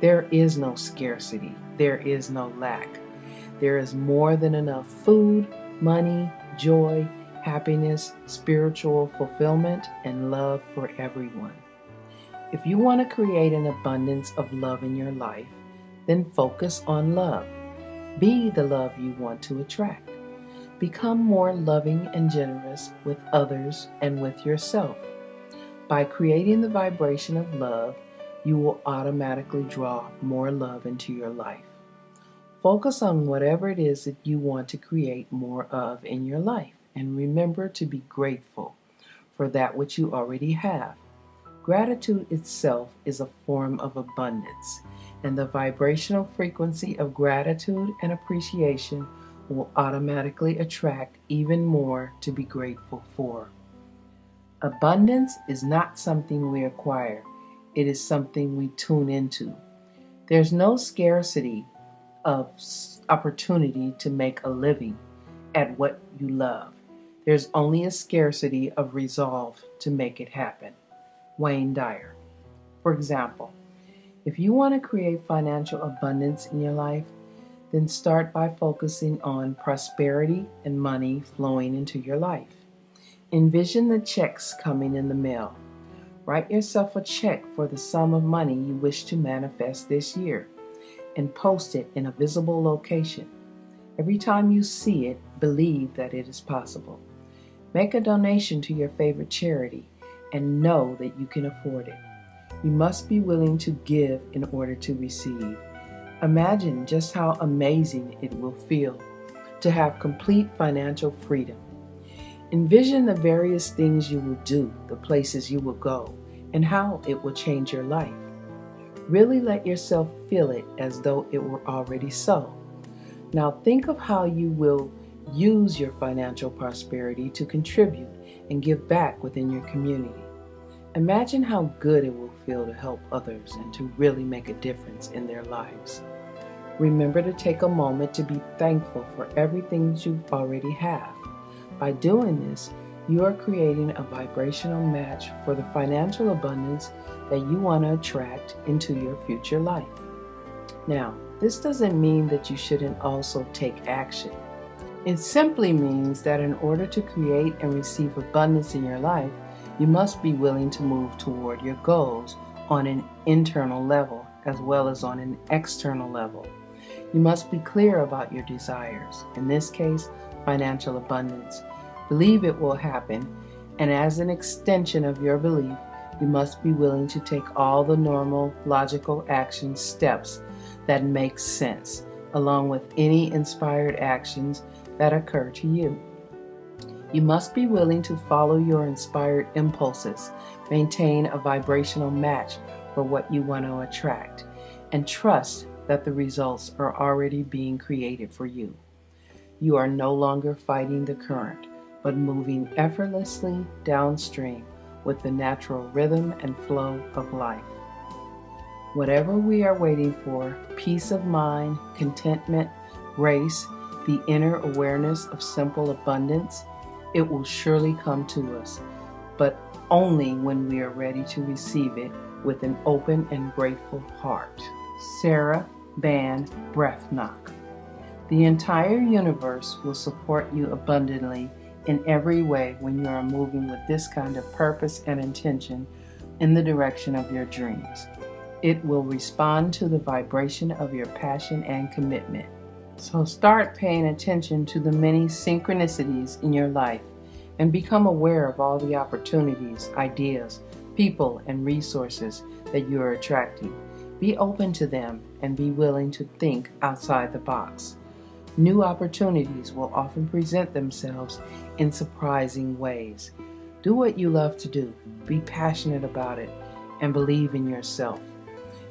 There is no scarcity. There is no lack. There is more than enough food, money, joy, happiness, spiritual fulfillment, and love for everyone. If you want to create an abundance of love in your life, then focus on love. Be the love you want to attract. Become more loving and generous with others and with yourself. By creating the vibration of love, you will automatically draw more love into your life. Focus on whatever it is that you want to create more of in your life, and remember to be grateful for that which you already have. Gratitude itself is a form of abundance, and the vibrational frequency of gratitude and appreciation will automatically attract even more to be grateful for. Abundance is not something we acquire, it is something we tune into. There's no scarcity of opportunity to make a living at what you love. There's only a scarcity of resolve to make it happen. Wayne Dyer. For example, if you want to create financial abundance in your life, then start by focusing on prosperity and money flowing into your life. Envision the checks coming in the mail. Write yourself a check for the sum of money you wish to manifest this year and post it in a visible location. Every time you see it, believe that it is possible. Make a donation to your favorite charity and know that you can afford it. You must be willing to give in order to receive. Imagine just how amazing it will feel to have complete financial freedom. Envision the various things you will do, the places you will go, and how it will change your life. Really let yourself feel it as though it were already so. Now think of how you will use your financial prosperity to contribute and give back within your community. Imagine how good it will feel to help others and to really make a difference in their lives. Remember to take a moment to be thankful for everything that you already have. By doing this, you are creating a vibrational match for the financial abundance that you want to attract into your future life. Now, this doesn't mean that you shouldn't also take action. It simply means that in order to create and receive abundance in your life, you must be willing to move toward your goals on an internal level as well as on an external level. You must be clear about your desires, in this case, financial abundance. Believe it will happen, and as an extension of your belief, you must be willing to take all the normal, logical action steps that make sense, along with any inspired actions that occur to you. You must be willing to follow your inspired impulses, maintain a vibrational match for what you want to attract, and trust that the results are already being created for you. You are no longer fighting the current, but moving effortlessly downstream with the natural rhythm and flow of life. Whatever we are waiting for, peace of mind, contentment, grace, the inner awareness of simple abundance, it will surely come to us, but only when we are ready to receive it with an open and grateful heart. Sarah Ban Breathnock. The entire universe will support you abundantly in every way when you are moving with this kind of purpose and intention in the direction of your dreams. It will respond to the vibration of your passion and commitment. So start paying attention to the many synchronicities in your life and become aware of all the opportunities, ideas, people, and resources that you are attracting. Be open to them and be willing to think outside the box. New opportunities will often present themselves in surprising ways. Do what you love to do, be passionate about it, and believe in yourself.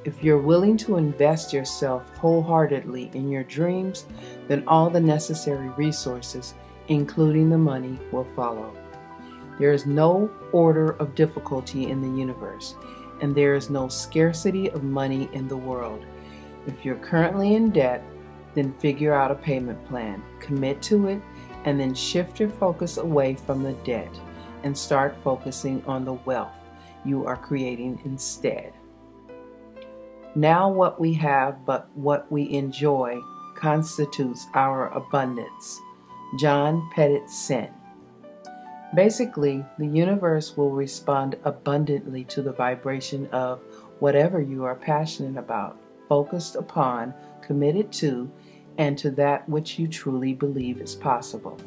If you're willing to invest yourself wholeheartedly in your dreams, then all the necessary resources, including the money, will follow. There is no order of difficulty in the universe, and there is no scarcity of money in the world. If you're currently in debt, then figure out a payment plan, commit to it, and then shift your focus away from the debt and start focusing on the wealth you are creating instead. Now what we have but what we enjoy constitutes our abundance. John Pettit-Sen. Basically, the universe will respond abundantly to the vibration of whatever you are passionate about, focused upon, committed to, and to that which you truly believe is possible.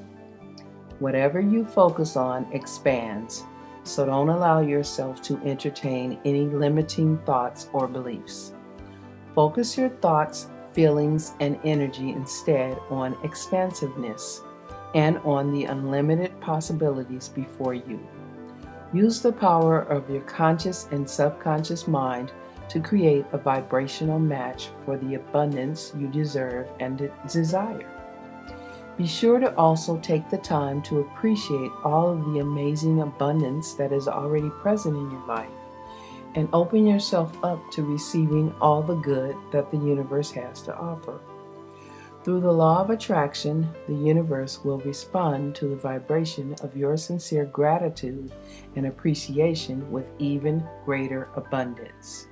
Whatever you focus on expands, so don't allow yourself to entertain any limiting thoughts or beliefs. Focus your thoughts, feelings, and energy instead on expansiveness and on the unlimited possibilities before you. Use the power of your conscious and subconscious mind to create a vibrational match for the abundance you deserve and desire. Be sure to also take the time to appreciate all of the amazing abundance that is already present in your life and open yourself up to receiving all the good that the universe has to offer. Through the law of attraction, the universe will respond to the vibration of your sincere gratitude and appreciation with even greater abundance.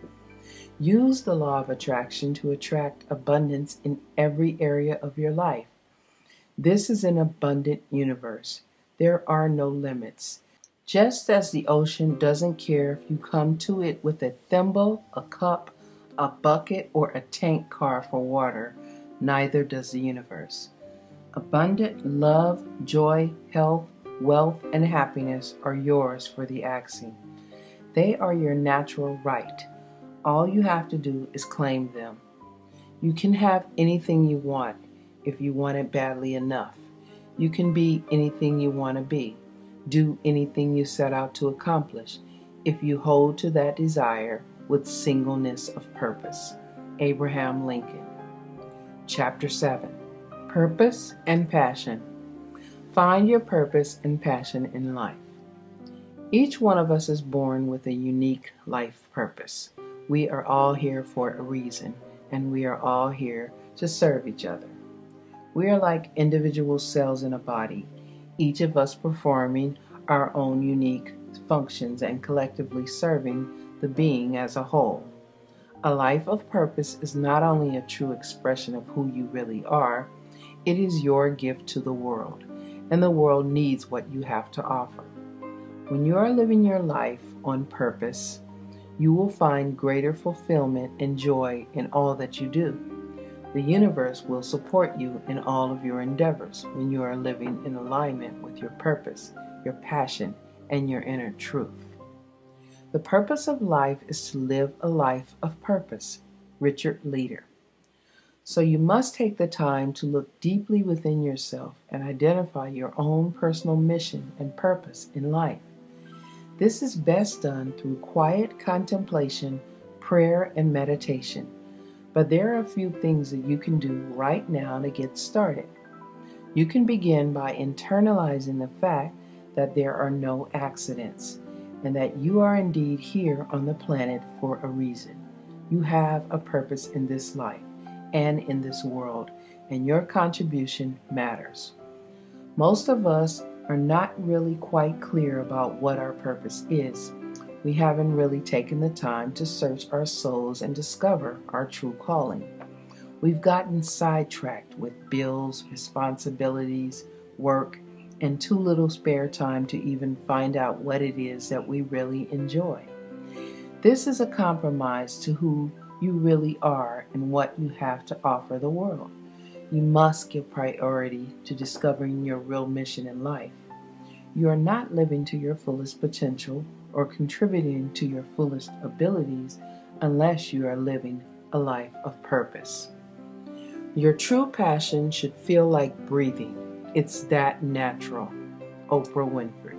Use the law of attraction to attract abundance in every area of your life. This is an abundant universe. There are no limits. Just as the ocean doesn't care if you come to it with a thimble, a cup, a bucket, or a tank car for water, neither does the universe. Abundant love, joy, health, wealth, and happiness are yours for the asking. They are your natural right. All you have to do is claim them. You can have anything you want if you want it badly enough. You can be anything you want to be. Do anything you set out to accomplish if you hold to that desire with singleness of purpose. Abraham Lincoln. Chapter 7. Purpose and Passion. Find your purpose and passion in life. Each one of us is born with a unique life purpose. We are all here for a reason, and we are all here to serve each other. We are like individual cells in a body, each of us performing our own unique functions and collectively serving the being as a whole. A life of purpose is not only a true expression of who you really are, it is your gift to the world, and the world needs what you have to offer. When you are living your life on purpose, you will find greater fulfillment and joy in all that you do. The universe will support you in all of your endeavors when you are living in alignment with your purpose, your passion, and your inner truth. The purpose of life is to live a life of purpose. Richard Leader. So you must take the time to look deeply within yourself and identify your own personal mission and purpose in life. This is best done through quiet contemplation, prayer, and meditation. But there are a few things that you can do right now to get started. You can begin by internalizing the fact that there are no accidents and that you are indeed here on the planet for a reason. You have a purpose in this life and in this world, and your contribution matters. Most of us are not really quite clear about what our purpose is. We haven't really taken the time to search our souls and discover our true calling. We've gotten sidetracked with bills, responsibilities, work, and too little spare time to even find out what it is that we really enjoy. This is a compromise to who you really are and what you have to offer the world. You must give priority to discovering your real mission in life. You are not living to your fullest potential or contributing to your fullest abilities unless you are living a life of purpose. Your true passion should feel like breathing. It's that natural. Oprah Winfrey.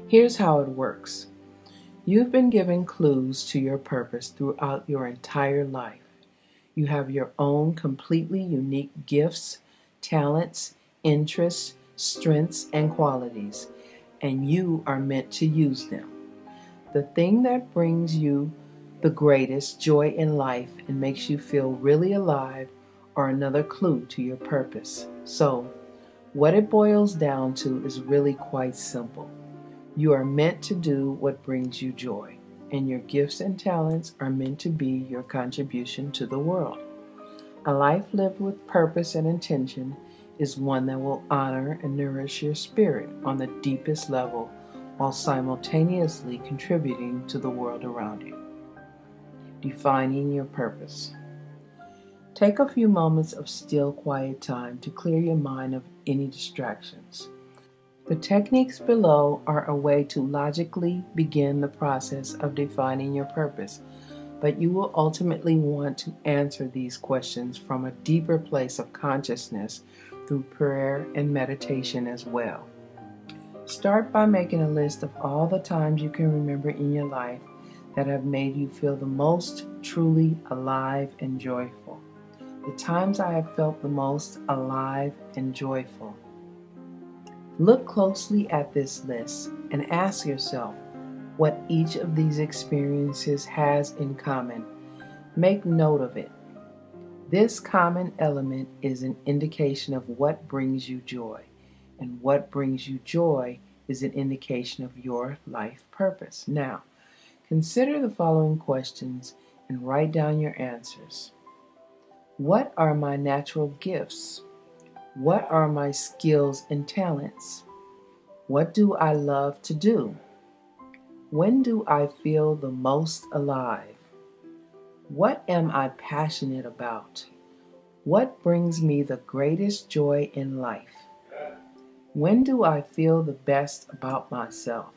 Here's how it works. You've been given clues to your purpose throughout your entire life. You have your own completely unique gifts, talents, interests, strengths, and qualities, and you are meant to use them. The thing that brings you the greatest joy in life and makes you feel really alive are another clue to your purpose. So, what it boils down to is really quite simple. You are meant to do what brings you joy, and your gifts and talents are meant to be your contribution to the world. A life lived with purpose and intention is one that will honor and nourish your spirit on the deepest level while simultaneously contributing to the world around you. Defining your purpose. Take a few moments of still, quiet time to clear your mind of any distractions. The techniques below are a way to logically begin the process of defining your purpose, but you will ultimately want to answer these questions from a deeper place of consciousness through prayer and meditation as well. Start by making a list of all the times you can remember in your life that have made you feel the most truly alive and joyful. The times I have felt the most alive and joyful. Look closely at this list and ask yourself what each of these experiences has in common. Make note of it. This common element is an indication of what brings you joy, and what brings you joy is an indication of your life purpose. Now, consider the following questions and write down your answers. What are my natural gifts? What are my skills and talents? What do I love to do? When do I feel the most alive? What am I passionate about? What brings me the greatest joy in life? When do I feel the best about myself?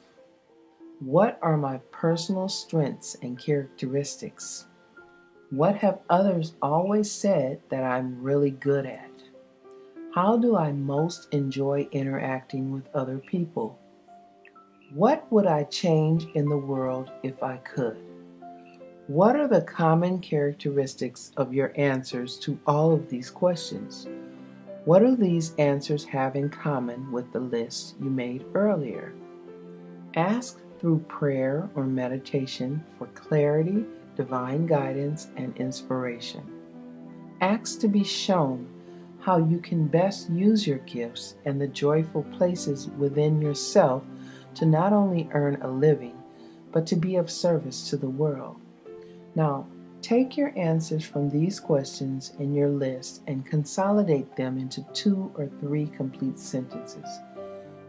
What are my personal strengths and characteristics? What have others always said that I'm really good at? How do I most enjoy interacting with other people? What would I change in the world if I could? What are the common characteristics of your answers to all of these questions? What do these answers have in common with the list you made earlier? Ask through prayer or meditation for clarity, divine guidance, and inspiration. Ask to be shown how you can best use your gifts and the joyful places within yourself to not only earn a living, but to be of service to the world. Now, take your answers from these questions in your list and consolidate them into 2 or 3 complete sentences.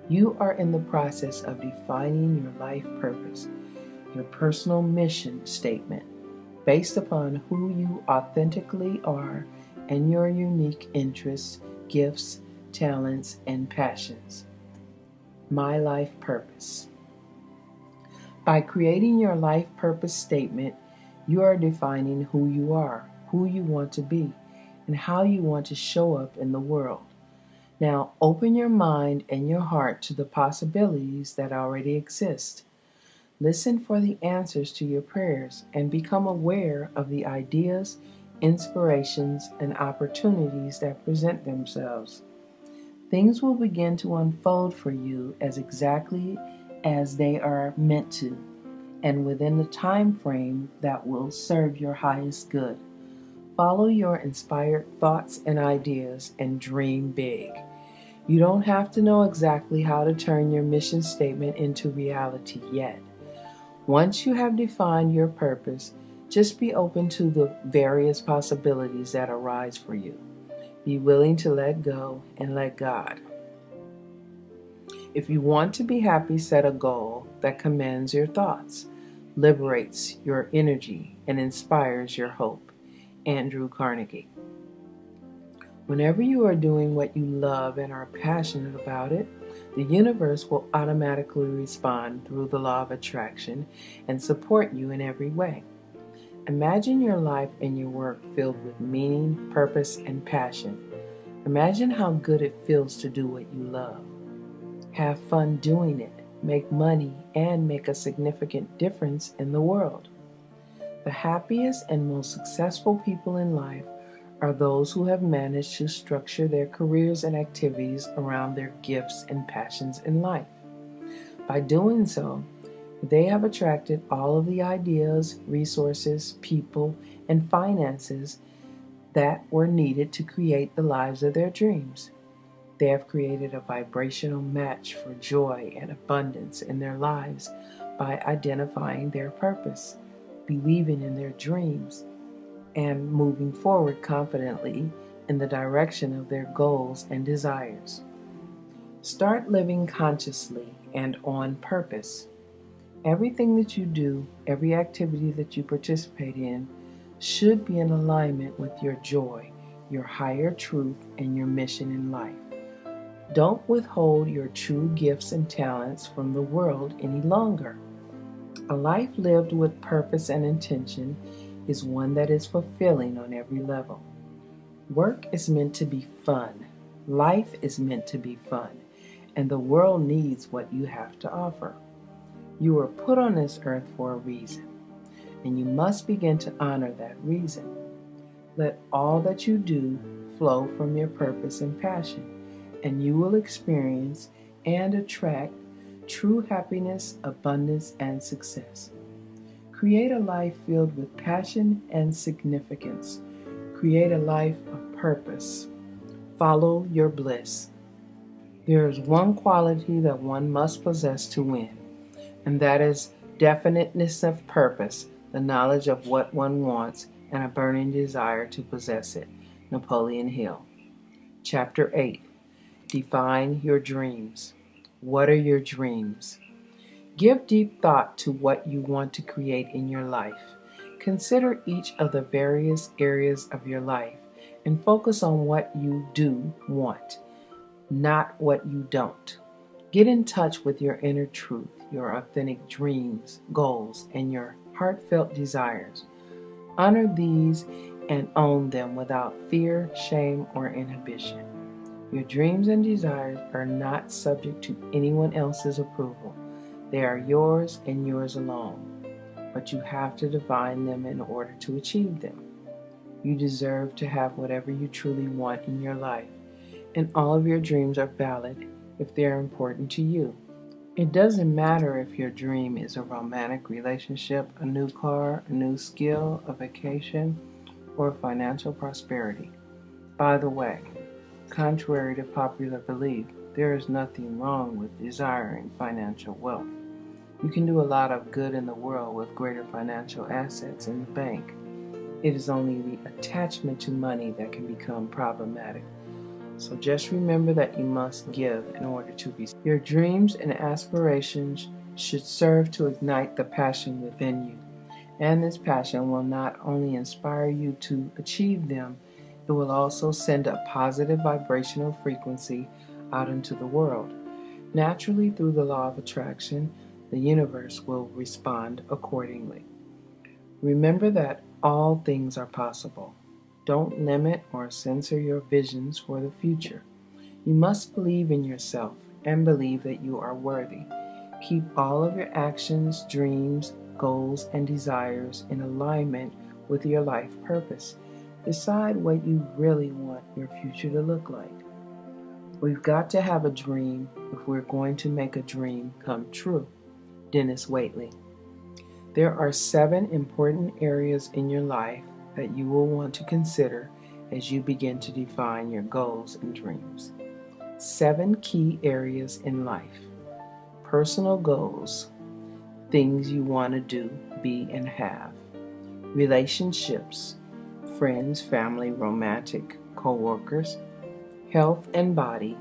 You are in the process of defining your life purpose, your personal mission statement, based upon who you authentically are and your unique interests, gifts, talents, and passions. My life purpose. By creating your life purpose statement, you are defining who you are, who you want to be, and how you want to show up in the world. Now, open your mind and your heart to the possibilities that already exist. Listen for the answers to your prayers and become aware of the ideas, inspirations, and opportunities that present themselves. Things will begin to unfold for you as exactly as they are meant to, and within the time frame that will serve your highest good. Follow your inspired thoughts and ideas and dream big. You don't have to know exactly how to turn your mission statement into reality yet. Once you have defined your purpose, just be open to the various possibilities that arise for you. Be willing to let go and let God. If you want to be happy, set a goal that commands your thoughts, liberates your energy, and inspires your hope. Andrew Carnegie. Whenever you are doing what you love and are passionate about it, the universe will automatically respond through the law of attraction and support you in every way. Imagine your life and your work filled with meaning, purpose, and passion. Imagine how good it feels to do what you love. Have fun doing it, make money, and make a significant difference in the world. The happiest and most successful people in life are those who have managed to structure their careers and activities around their gifts and passions in life. By doing so, they have attracted all of the ideas, resources, people, and finances that were needed to create the lives of their dreams. They have created a vibrational match for joy and abundance in their lives by identifying their purpose, believing in their dreams, and moving forward confidently in the direction of their goals and desires. Start living consciously and on purpose. Everything that you do, every activity that you participate in, should be in alignment with your joy, your higher truth, and your mission in life. Don't withhold your true gifts and talents from the world any longer. A life lived with purpose and intention is one that is fulfilling on every level. Work is meant to be fun. Life is meant to be fun. and the world needs what you have to offer. You were put on this earth for a reason, and you must begin to honor that reason. Let all that you do flow from your purpose and passion, and you will experience and attract true happiness, abundance, and success. Create a life filled with passion and significance. Create a life of purpose. Follow your bliss. There is one quality that one must possess to win, and that is definiteness of purpose, the knowledge of what one wants, and a burning desire to possess it. Napoleon Hill. Chapter 8. Define your dreams. What are your dreams? Give deep thought to what you want to create in your life. Consider each of the various areas of your life and focus on what you do want, not what you don't. Get in touch with your inner truth, your authentic dreams, goals, and your heartfelt desires. Honor these and own them without fear, shame, or inhibition. Your dreams and desires are not subject to anyone else's approval. They are yours and yours alone, but you have to define them in order to achieve them. You deserve to have whatever you truly want in your life, and all of your dreams are valid if they are important to you. It doesn't matter if your dream is a romantic relationship, a new car, a new skill, a vacation, or financial prosperity. By the way, contrary to popular belief, there is nothing wrong with desiring financial wealth. You can do a lot of good in the world with greater financial assets in the bank. It is only the attachment to money that can become problematic. So just remember that you must give in order to receive. Your dreams and aspirations should serve to ignite the passion within you. And this passion will not only inspire you to achieve them, it will also send a positive vibrational frequency out into the world. Naturally, through the law of attraction, the universe will respond accordingly. Remember that all things are possible. Don't limit or censor your visions for the future. You must believe in yourself and believe that you are worthy. Keep all of your actions, dreams, goals, and desires in alignment with your life purpose. Decide what you really want your future to look like. We've got to have a dream if we're going to make a dream come true. Dennis Waitley. There are 7 important areas in your life that you will want to consider as you begin to define your goals and dreams. 7 key areas in life. Personal goals, things you want to do, be, and have. Relationships, friends, family, romantic, co-workers. Health and body,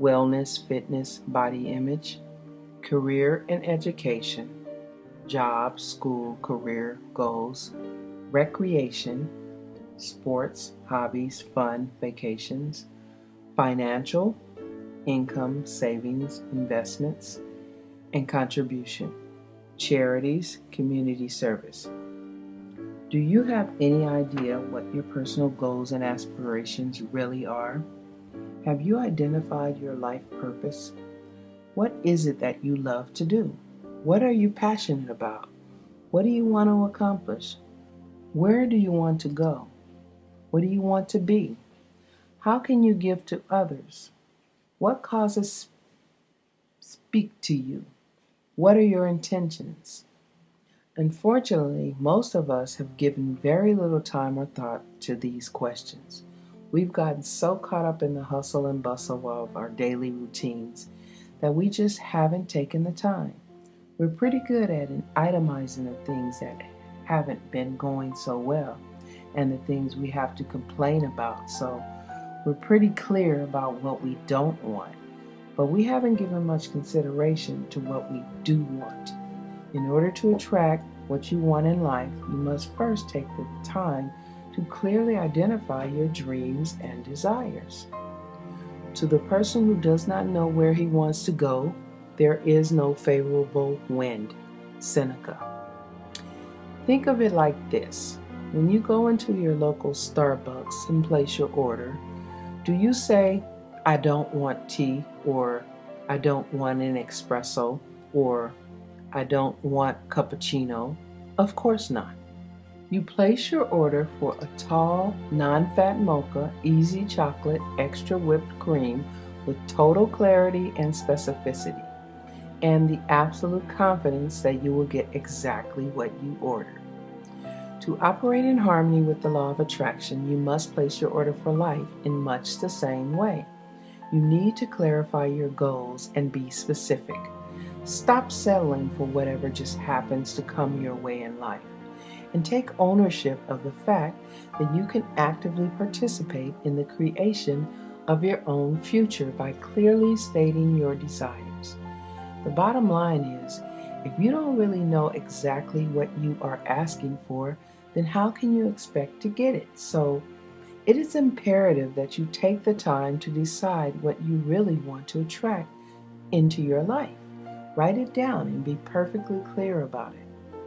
wellness, fitness, body image. Career and education, job, school, career, goals. Recreation, sports, hobbies, fun, vacations. Financial, income, savings, investments, and contribution. Charities, community service. Do you have any idea what your personal goals and aspirations really are? Have you identified your life purpose? What is it that you love to do? What are you passionate about? What do you want to accomplish? Where do you want to go? What do you want to be? How can you give to others? What causes speak to you? What are your intentions? Unfortunately, most of us have given very little time or thought to these questions. We've gotten so caught up in the hustle and bustle of our daily routines that we just haven't taken the time. We're pretty good at itemizing the things that haven't been going so well and the things we have to complain about. So we're pretty clear about what we don't want, but we haven't given much consideration to what we do want. In order to attract what you want in life, you must first take the time to clearly identify your dreams and desires. To the person who does not know where he wants to go, there is no favorable wind. Seneca. Think of it like this. When you go into your local Starbucks and place your order, do you say, "I don't want tea," or I don't want an espresso, or I don't want cappuccino. Of course not. You place your order for a tall, non-fat mocha, easy chocolate, extra whipped cream with total clarity and specificity, and the absolute confidence that you will get exactly what you ordered. To operate in harmony with the law of attraction, you must place your order for life in much the same way. You need to clarify your goals and be specific. Stop settling for whatever just happens to come your way in life, and take ownership of the fact that you can actively participate in the creation of your own future by clearly stating your desires. The bottom line is, if you don't really know exactly what you are asking for, then how can you expect to get it? So, it is imperative that you take the time to decide what you really want to attract into your life. Write it down and be perfectly clear about it.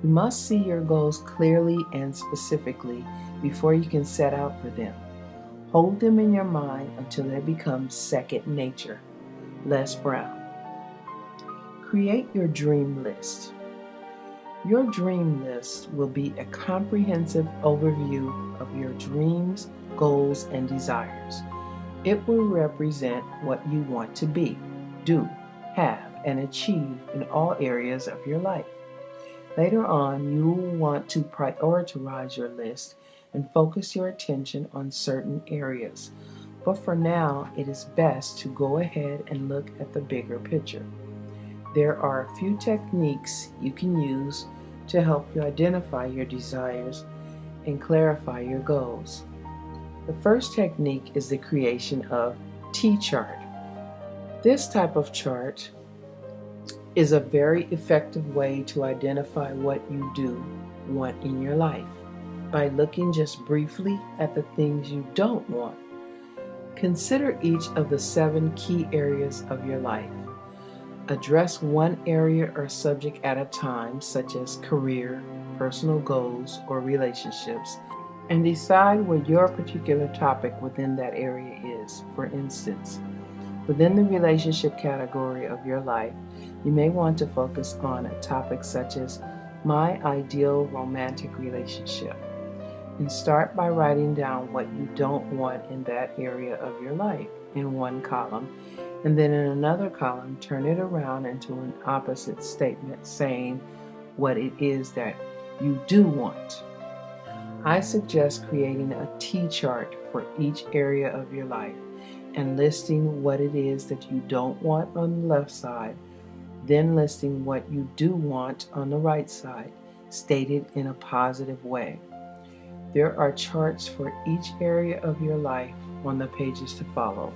You must see your goals clearly and specifically before you can set out for them. Hold them in your mind until they become second nature. Les Brown. Create your dream list. Your dream list will be a comprehensive overview of your dreams, goals, and desires. It will represent what you want to be, do, have, and achieve in all areas of your life. Later on, you will want to prioritize your list and focus your attention on certain areas. But for now, it is best to go ahead and look at the bigger picture. There are a few techniques you can use to help you identify your desires and clarify your goals. The first technique is the creation of T-chart. This type of chart is a very effective way to identify what you do want in your life by looking just briefly at the things you don't want. Consider each of the 7 key areas of your life. Address one area or subject at a time, such as career, personal goals, or relationships, and decide what your particular topic within that area is. For instance, within the relationship category of your life, you may want to focus on a topic such as my ideal romantic relationship, and start by writing down what you don't want in that area of your life in one column, and then in another column turn it around into an opposite statement saying what it is that you do want. I suggest creating a T-chart for each area of your life and listing what it is that you don't want on the left side, then listing what you do want on the right side, stated in a positive way. There are charts for each area of your life on the pages to follow.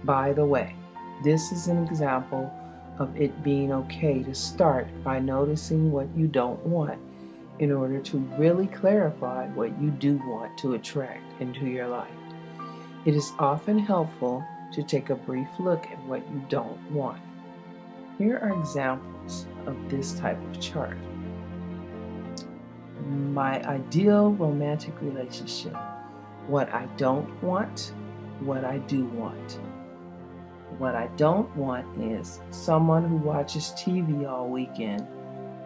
By the way, this is an example of it being okay to start by noticing what you don't want in order to really clarify what you do want to attract into your life. It is often helpful to take a brief look at what you don't want. Here are examples of this type of chart. My ideal romantic relationship. What I don't want, what I do want. What I don't want is someone who watches TV all weekend,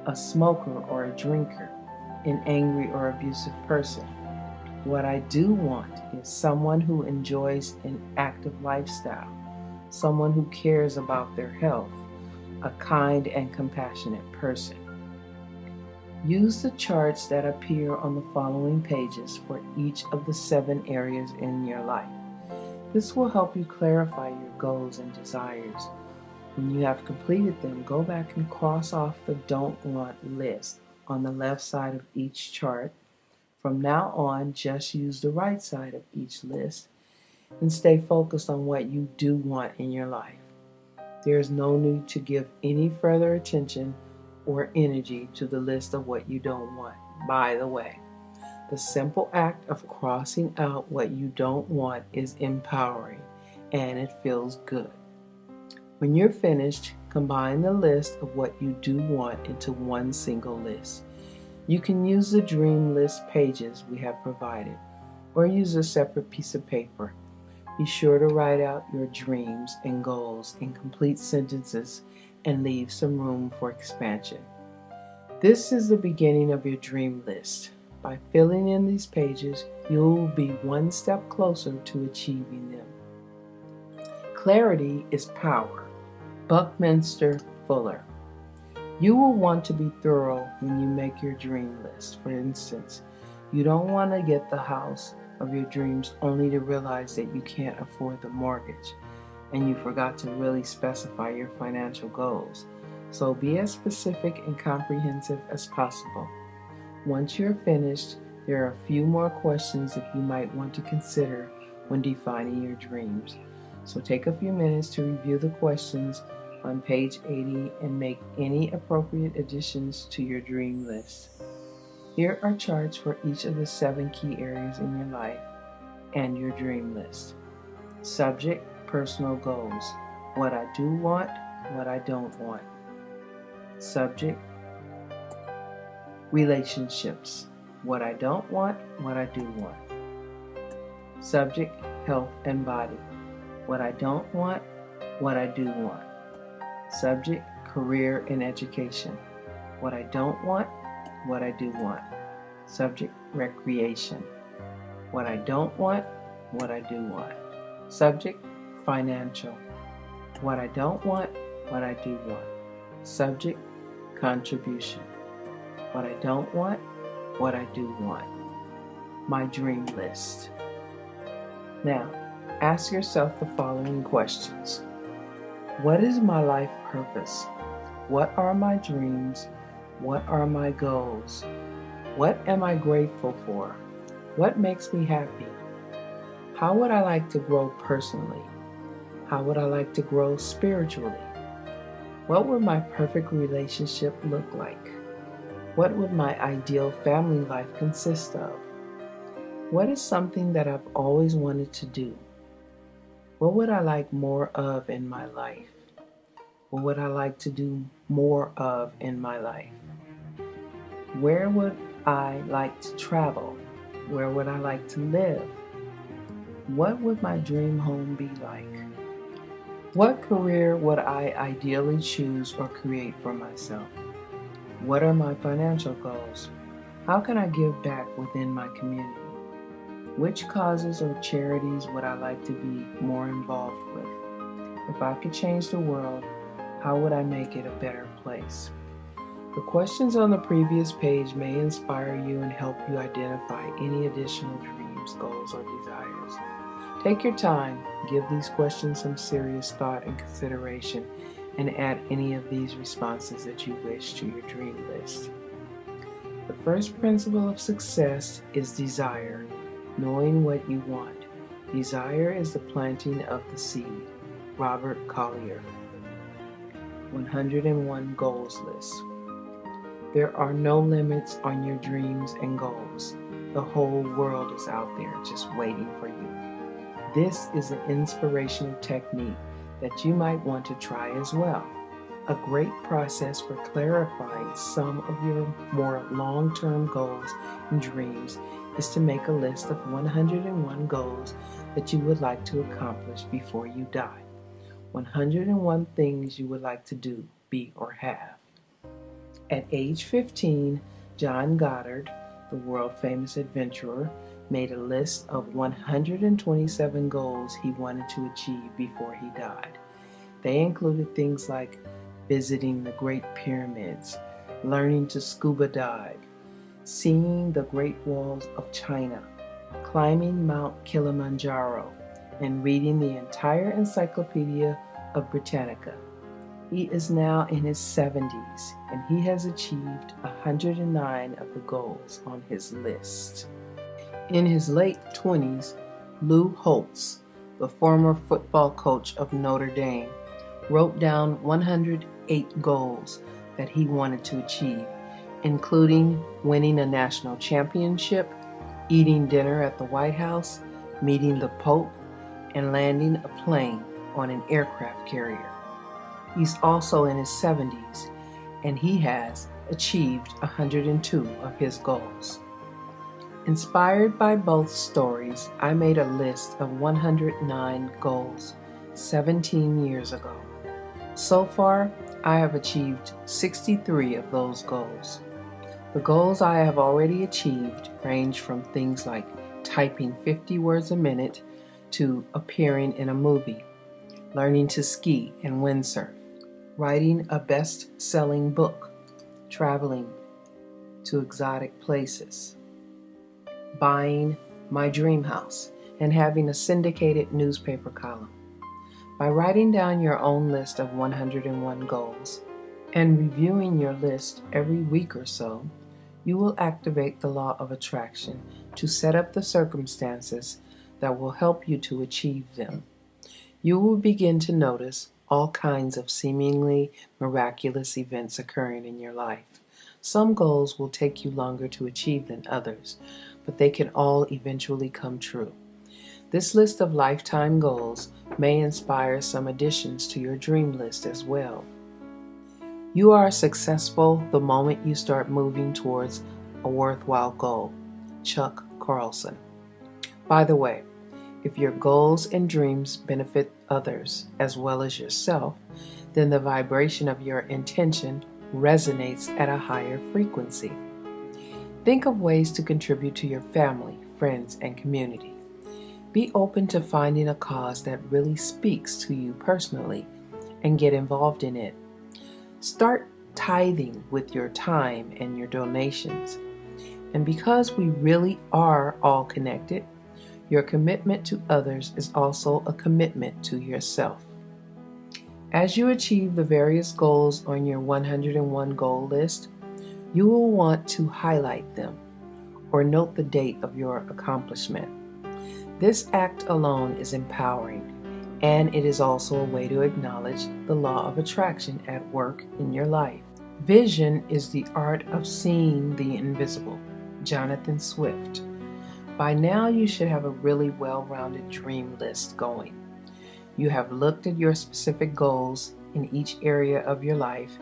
a smoker or a drinker, an angry or abusive person. What I do want is someone who enjoys an active lifestyle, someone who cares about their health, a kind and compassionate person. Use the charts that appear on the following pages for each of the 7 areas in your life. This will help you clarify your goals and desires. When you have completed them, go back and cross off the don't want list on the left side of each chart. From now on, just use the right side of each list and stay focused on what you do want in your life. There is no need to give any further attention or energy to the list of what you don't want. By the way, the simple act of crossing out what you don't want is empowering, and it feels good. When you're finished, combine the list of what you do want into one single list. You can use the dream list pages we have provided, or use a separate piece of paper. Be sure to write out your dreams and goals in complete sentences and leave some room for expansion. This is the beginning of your dream list. By filling in these pages, you'll be one step closer to achieving them. Clarity is power. Buckminster Fuller. You will want to be thorough when you make your dream list. For instance, you don't want to get the house of your dreams only to realize that you can't afford the mortgage and you forgot to really specify your financial goals. So be as specific and comprehensive as possible. Once you're finished, there are a few more questions that you might want to consider when defining your dreams. So take a few minutes to review the questions on page 80 and make any appropriate additions to your dream list. Here are charts for each of the 7 key areas in your life and your dream list. Subject, personal goals. What I do want, what I don't want. Subject, relationships. What I don't want, what I do want. Subject, health and body. What I don't want, what I do want. Subject, career and education. What I don't want, what I do want. Subject, recreation. What I don't want, what I do want. Subject, financial. What I don't want, what I do want. Subject, contribution. What I don't want, what I do want. My dream list. Now, ask yourself the following questions. What is my life purpose? What are my dreams? What are my goals? What am I grateful for? What makes me happy? How would I like to grow personally? How would I like to grow spiritually? What would my perfect relationship look like? What would my ideal family life consist of? What is something that I've always wanted to do? What would I like more of in my life? What would I like to do more of in my life? Where would I like to travel? Where would I like to live? What would my dream home be like? What career would I ideally choose or create for myself? What are my financial goals? How can I give back within my community? Which causes or charities would I like to be more involved with? If I could change the world, how would I make it a better place? The questions on the previous page may inspire you and help you identify any additional dreams, goals, or desires. Take your time, give these questions some serious thought and consideration, and add any of these responses that you wish to your dream list. The first principle of success is desire, knowing what you want. Desire is the planting of the seed. Robert Collier. 101 Goals List. There are no limits on your dreams and goals. The whole world is out there just waiting for you. This is an inspirational technique that you might want to try as well. A great process for clarifying some of your more long-term goals and dreams is to make a list of 101 goals that you would like to accomplish before you die. 101 things you would like to do, be, or have. At age 15, John Goddard, the world-famous adventurer, made a list of 127 goals he wanted to achieve before he died. They included things like visiting the Great Pyramids, learning to scuba dive, seeing the Great Walls of China, climbing Mount Kilimanjaro, and reading the entire Encyclopedia of Britannica. He is now in his 70s, and he has achieved 109 of the goals on his list. In his late 20s, Lou Holtz, the former football coach of Notre Dame, wrote down 108 goals that he wanted to achieve, including winning a national championship, eating dinner at the White House, meeting the Pope, and landing a plane on an aircraft carrier. He's also in his 70s, and he has achieved 102 of his goals. Inspired by both stories, I made a list of 109 goals 17 years ago. So far, I have achieved 63 of those goals. The goals I have already achieved range from things like typing 50 words a minute to appearing in a movie, learning to ski and windsurf, writing a best-selling book, traveling to exotic places, buying my dream house, and having a syndicated newspaper column. By writing down your own list of 101 goals and reviewing your list every week or so, you will activate the law of attraction to set up the circumstances that will help you to achieve them. You will begin to notice all kinds of seemingly miraculous events occurring in your life. Some goals will take you longer to achieve than others, but they can all eventually come true. This list of lifetime goals may inspire some additions to your dream list as well. You are successful the moment you start moving towards a worthwhile goal. Chuck Carlson. By the way, if your goals and dreams benefit others as well as yourself, then the vibration of your intention resonates at a higher frequency. Think of ways to contribute to your family, friends, and community. Be open to finding a cause that really speaks to you personally and get involved in it. Start tithing with your time and your donations. And because we really are all connected, your commitment to others is also a commitment to yourself. As you achieve the various goals on your 101 goal list, you will want to highlight them or note the date of your accomplishment. This act alone is empowering, and it is also a way to acknowledge the law of attraction at work in your life. Vision is the art of seeing the invisible. Jonathan Swift. By now, you should have a really well-rounded dream list going. You have looked at your specific goals in each area of your life,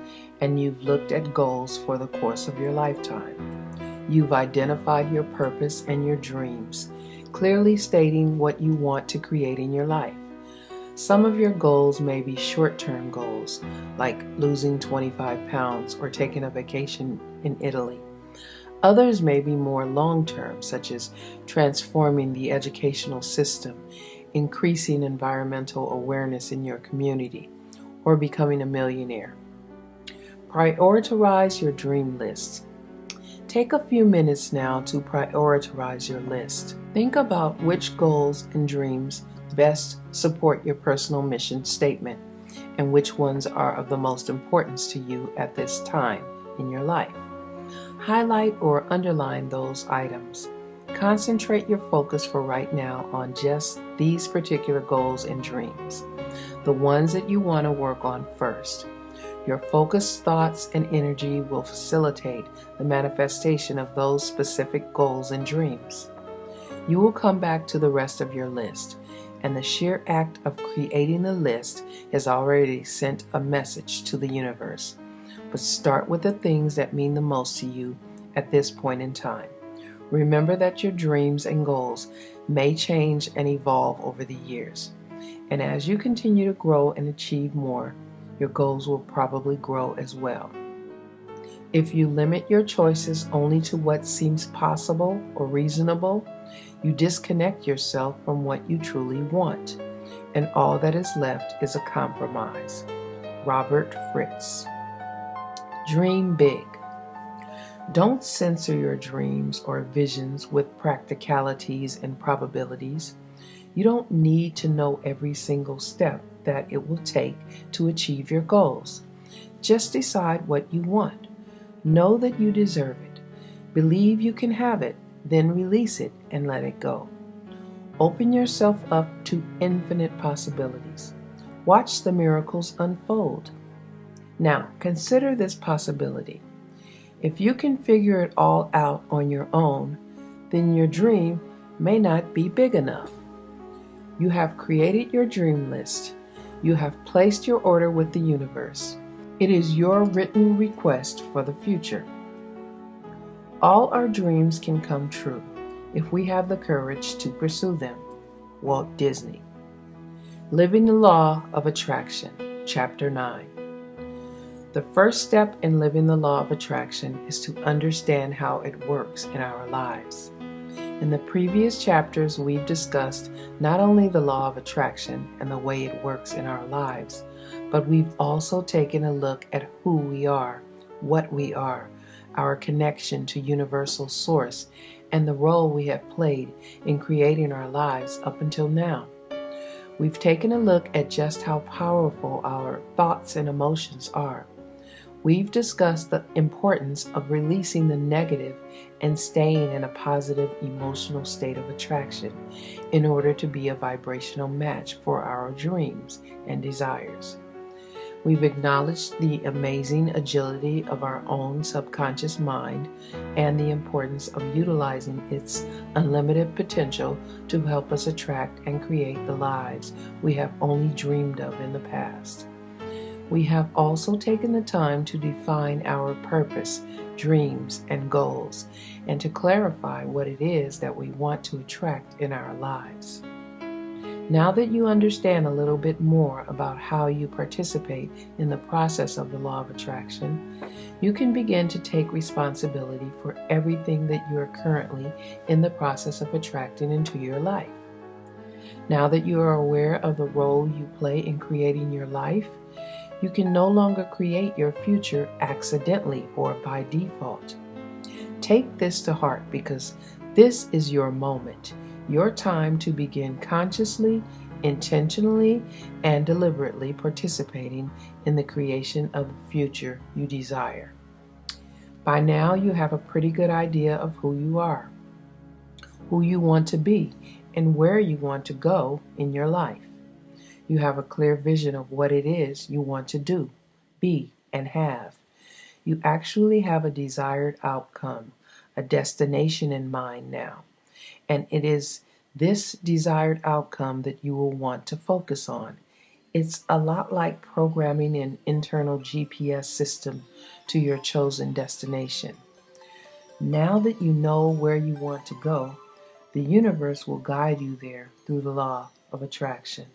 and you've looked at goals for the course of your lifetime. You've identified your purpose and your dreams, clearly stating what you want to create in your life. Some of your goals may be short-term goals, like losing 25 pounds or taking a vacation in Italy. Others may be more long-term, such as transforming the educational system, increasing environmental awareness in your community, or becoming a millionaire. Prioritize your dream list. Take a few minutes now to prioritize your list. Think about which goals and dreams best support your personal mission statement and which ones are of the most importance to you at this time in your life. Highlight or underline those items. Concentrate your focus for right now on just these particular goals and dreams, the ones that you want to work on first. Your focused thoughts and energy will facilitate the manifestation of those specific goals and dreams. You will come back to the rest of your list, and the sheer act of creating the list has already sent a message to the universe. But start with the things that mean the most to you at this point in time. Remember that your dreams and goals may change and evolve over the years. And as you continue to grow and achieve more, your goals will probably grow as well. If you limit your choices only to what seems possible or reasonable, you disconnect yourself from what you truly want, and all that is left is a compromise. Robert Fritz. Dream big. Don't censor your dreams or visions with practicalities and probabilities. You don't need to know every single step that it will take to achieve your goals. Just decide what you want. Know that you deserve it. Believe you can have it, then release it and let it go. Open yourself up to infinite possibilities. Watch the miracles unfold. Now, consider this possibility. If you can figure it all out on your own, then your dream may not be big enough. You have created your dream list. You have placed your order with the universe. It is your written request for the future. All our dreams can come true. if we have the courage to pursue them. Walt Disney. Living the Law of Attraction, Chapter 9. The first step in living the law of attraction is to understand how it works in our lives. In the previous chapters, we've discussed not only the law of attraction and the way it works in our lives, but we've also taken a look at who we are, what we are, our connection to universal source, and the role we have played in creating our lives up until now. We've taken a look at just how powerful our thoughts and emotions are. We've discussed the importance of releasing the negative and staying in a positive emotional state of attraction in order to be a vibrational match for our dreams and desires. We've acknowledged the amazing agility of our own subconscious mind and the importance of utilizing its unlimited potential to help us attract and create the lives we have only dreamed of in the past. We have also taken the time to define our purpose, dreams, and goals, and to clarify what it is that we want to attract in our lives. Now that you understand a little bit more about how you participate in the process of the law of attraction, you can begin to take responsibility for everything that you are currently in the process of attracting into your life. Now that you are aware of the role you play in creating your life, you can no longer create your future accidentally or by default. Take this to heart because this is your moment, your time to begin consciously, intentionally, and deliberately participating in the creation of the future you desire. By now, you have a pretty good idea of who you are, who you want to be, and where you want to go in your life. You have a clear vision of what it is you want to do, be, and have. You actually have a desired outcome, a destination in mind now. And it is this desired outcome that you will want to focus on. It's a lot like programming an internal GPS system to your chosen destination. Now that you know where you want to go, the universe will guide you there through the law of attraction.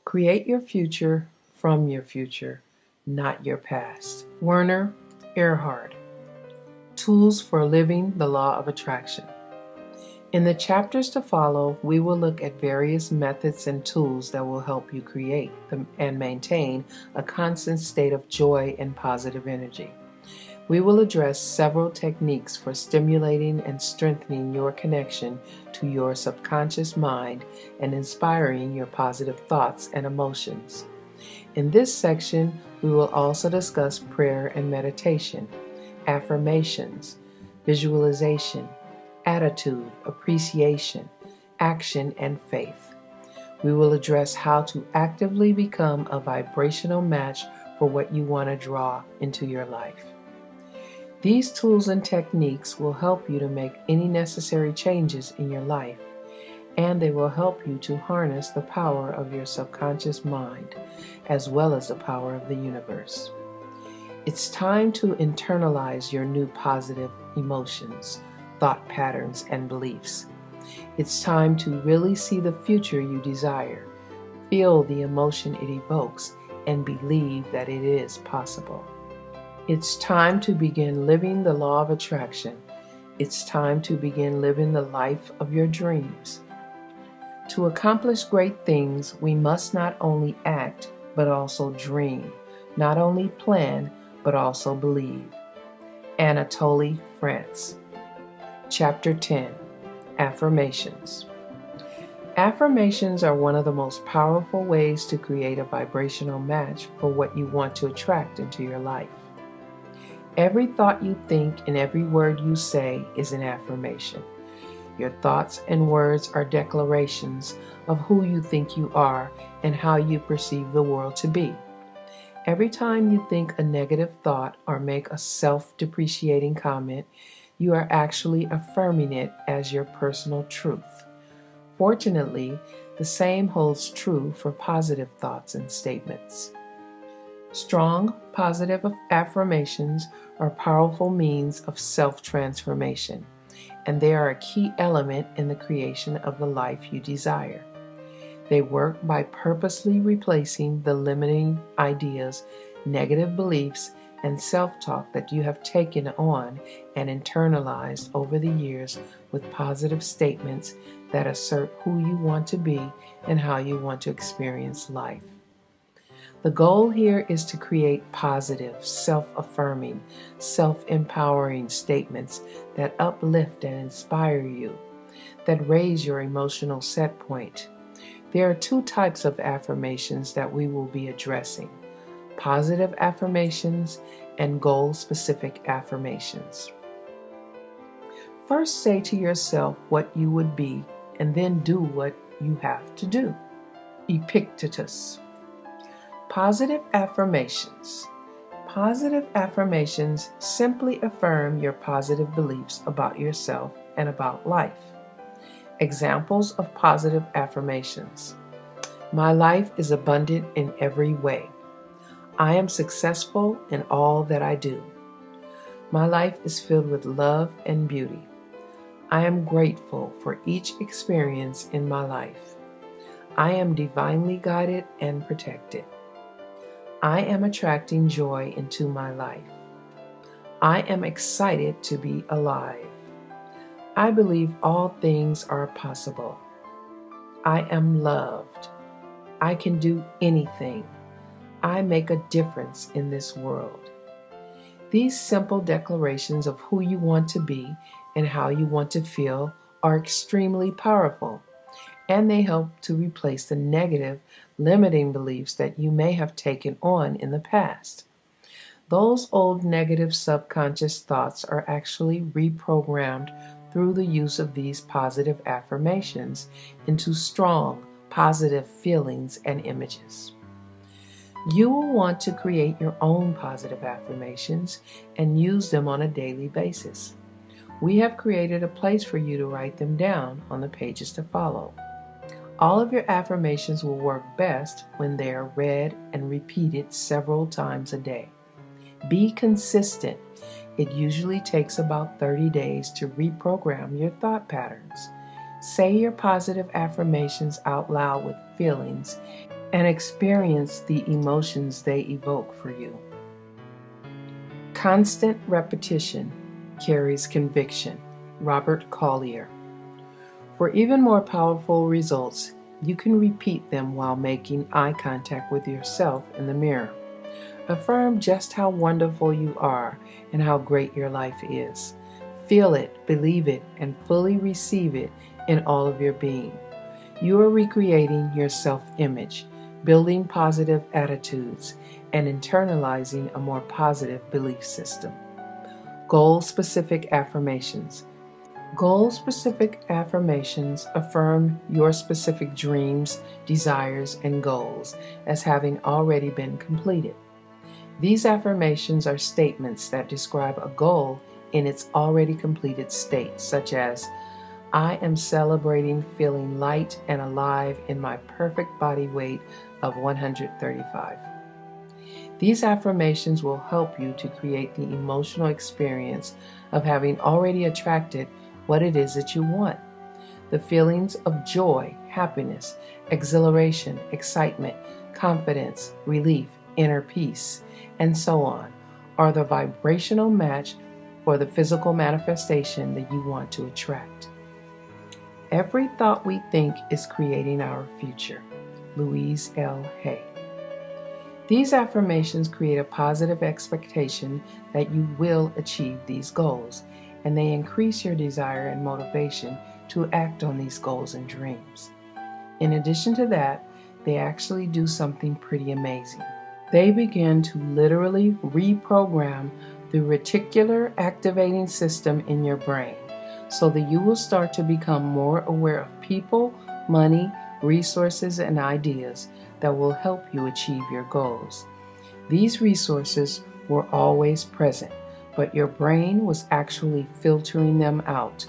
Create your future from your future, not your past. Werner Erhard. Tools for Living the Law of Attraction. In the chapters to follow, we will look at various methods and tools that will help you create and maintain a constant state of joy and positive energy. We will address several techniques for stimulating and strengthening your connection to your subconscious mind and inspiring your positive thoughts and emotions. In this section, we will also discuss prayer and meditation, affirmations, visualization, attitude, appreciation, action, and faith. We will address how to actively become a vibrational match for what you want to draw into your life. These tools and techniques will help you to make any necessary changes in your life, and they will help you to harness the power of your subconscious mind, as well as the power of the universe. It's time to internalize your new positive emotions, thought patterns, and beliefs. It's time to really see the future you desire, feel the emotion it evokes, and believe that it is possible. It's time to begin living the law of attraction. It's time to begin living the life of your dreams. To accomplish great things, we must not only act, but also dream. Not only plan, but also believe. Anatole France. Chapter 10. Affirmations. Affirmations are one of the most powerful ways to create a vibrational match for what you want to attract into your life. Every thought you think and every word you say is an affirmation. Your thoughts and words are declarations of who you think you are and how you perceive the world to be. Every time you think a negative thought or make a self-depreciating comment, you are actually affirming it as your personal truth. Fortunately, the same holds true for positive thoughts and statements. Strong, positive affirmations are powerful means of self-transformation. and they are a key element in the creation of the life you desire. They work by purposely replacing the limiting ideas, negative beliefs, and self-talk that you have taken on and internalized over the years with positive statements that assert who you want to be and how you want to experience life. The goal here is to create positive, self-affirming, self-empowering statements that uplift and inspire you, that raise your emotional set point. There are two types of affirmations that we will be addressing: positive affirmations and goal-specific affirmations. First, say to yourself what you would be, and then do what you have to do. Epictetus. Positive affirmations. Positive affirmations simply affirm your positive beliefs about yourself and about life. Examples of positive affirmations. My life is abundant in every way. I am successful in all that I do. My life is filled with love and beauty. I am grateful for each experience in my life. I am divinely guided and protected. I am attracting joy into my life. I am excited to be alive. I believe all things are possible. I am loved. I can do anything. I make a difference in this world. These simple declarations of who you want to be and how you want to feel are extremely powerful, and they help to replace the negative, limiting beliefs that you may have taken on in the past. Those old negative subconscious thoughts are actually reprogrammed through the use of these positive affirmations into strong, positive feelings and images. You will want to create your own positive affirmations and use them on a daily basis. We have created a place for you to write them down on the pages to follow. All of your affirmations will work best when they are read and repeated several times a day. Be consistent. It usually takes about 30 days to reprogram your thought patterns. Say your positive affirmations out loud with feelings and experience the emotions they evoke for you. Constant repetition carries conviction. Robert Collier. For even more powerful results, you can repeat them while making eye contact with yourself in the mirror. Affirm just how wonderful you are and how great your life is. Feel it, believe it, and fully receive it in all of your being. You are recreating your self-image, building positive attitudes, and internalizing a more positive belief system. Goal-specific affirmations. Goal-specific affirmations affirm your specific dreams, desires, and goals as having already been completed. These affirmations are statements that describe a goal in its already completed state, such as, I am celebrating feeling light and alive in my perfect body weight of 135. These affirmations will help you to create the emotional experience of having already attracted what it is that you want. The feelings of joy, happiness, exhilaration, excitement, confidence, relief, inner peace, and so on are the vibrational match for the physical manifestation that you want to attract. Every thought we think is creating our future. Louise L. Hay. These affirmations create a positive expectation that you will achieve these goals, and they increase your desire and motivation to act on these goals and dreams. In addition to that, they actually do something pretty amazing. They begin to literally reprogram the reticular activating system in your brain so that you will start to become more aware of people, money, resources, and ideas that will help you achieve your goals. These resources were always present, but your brain was actually filtering them out.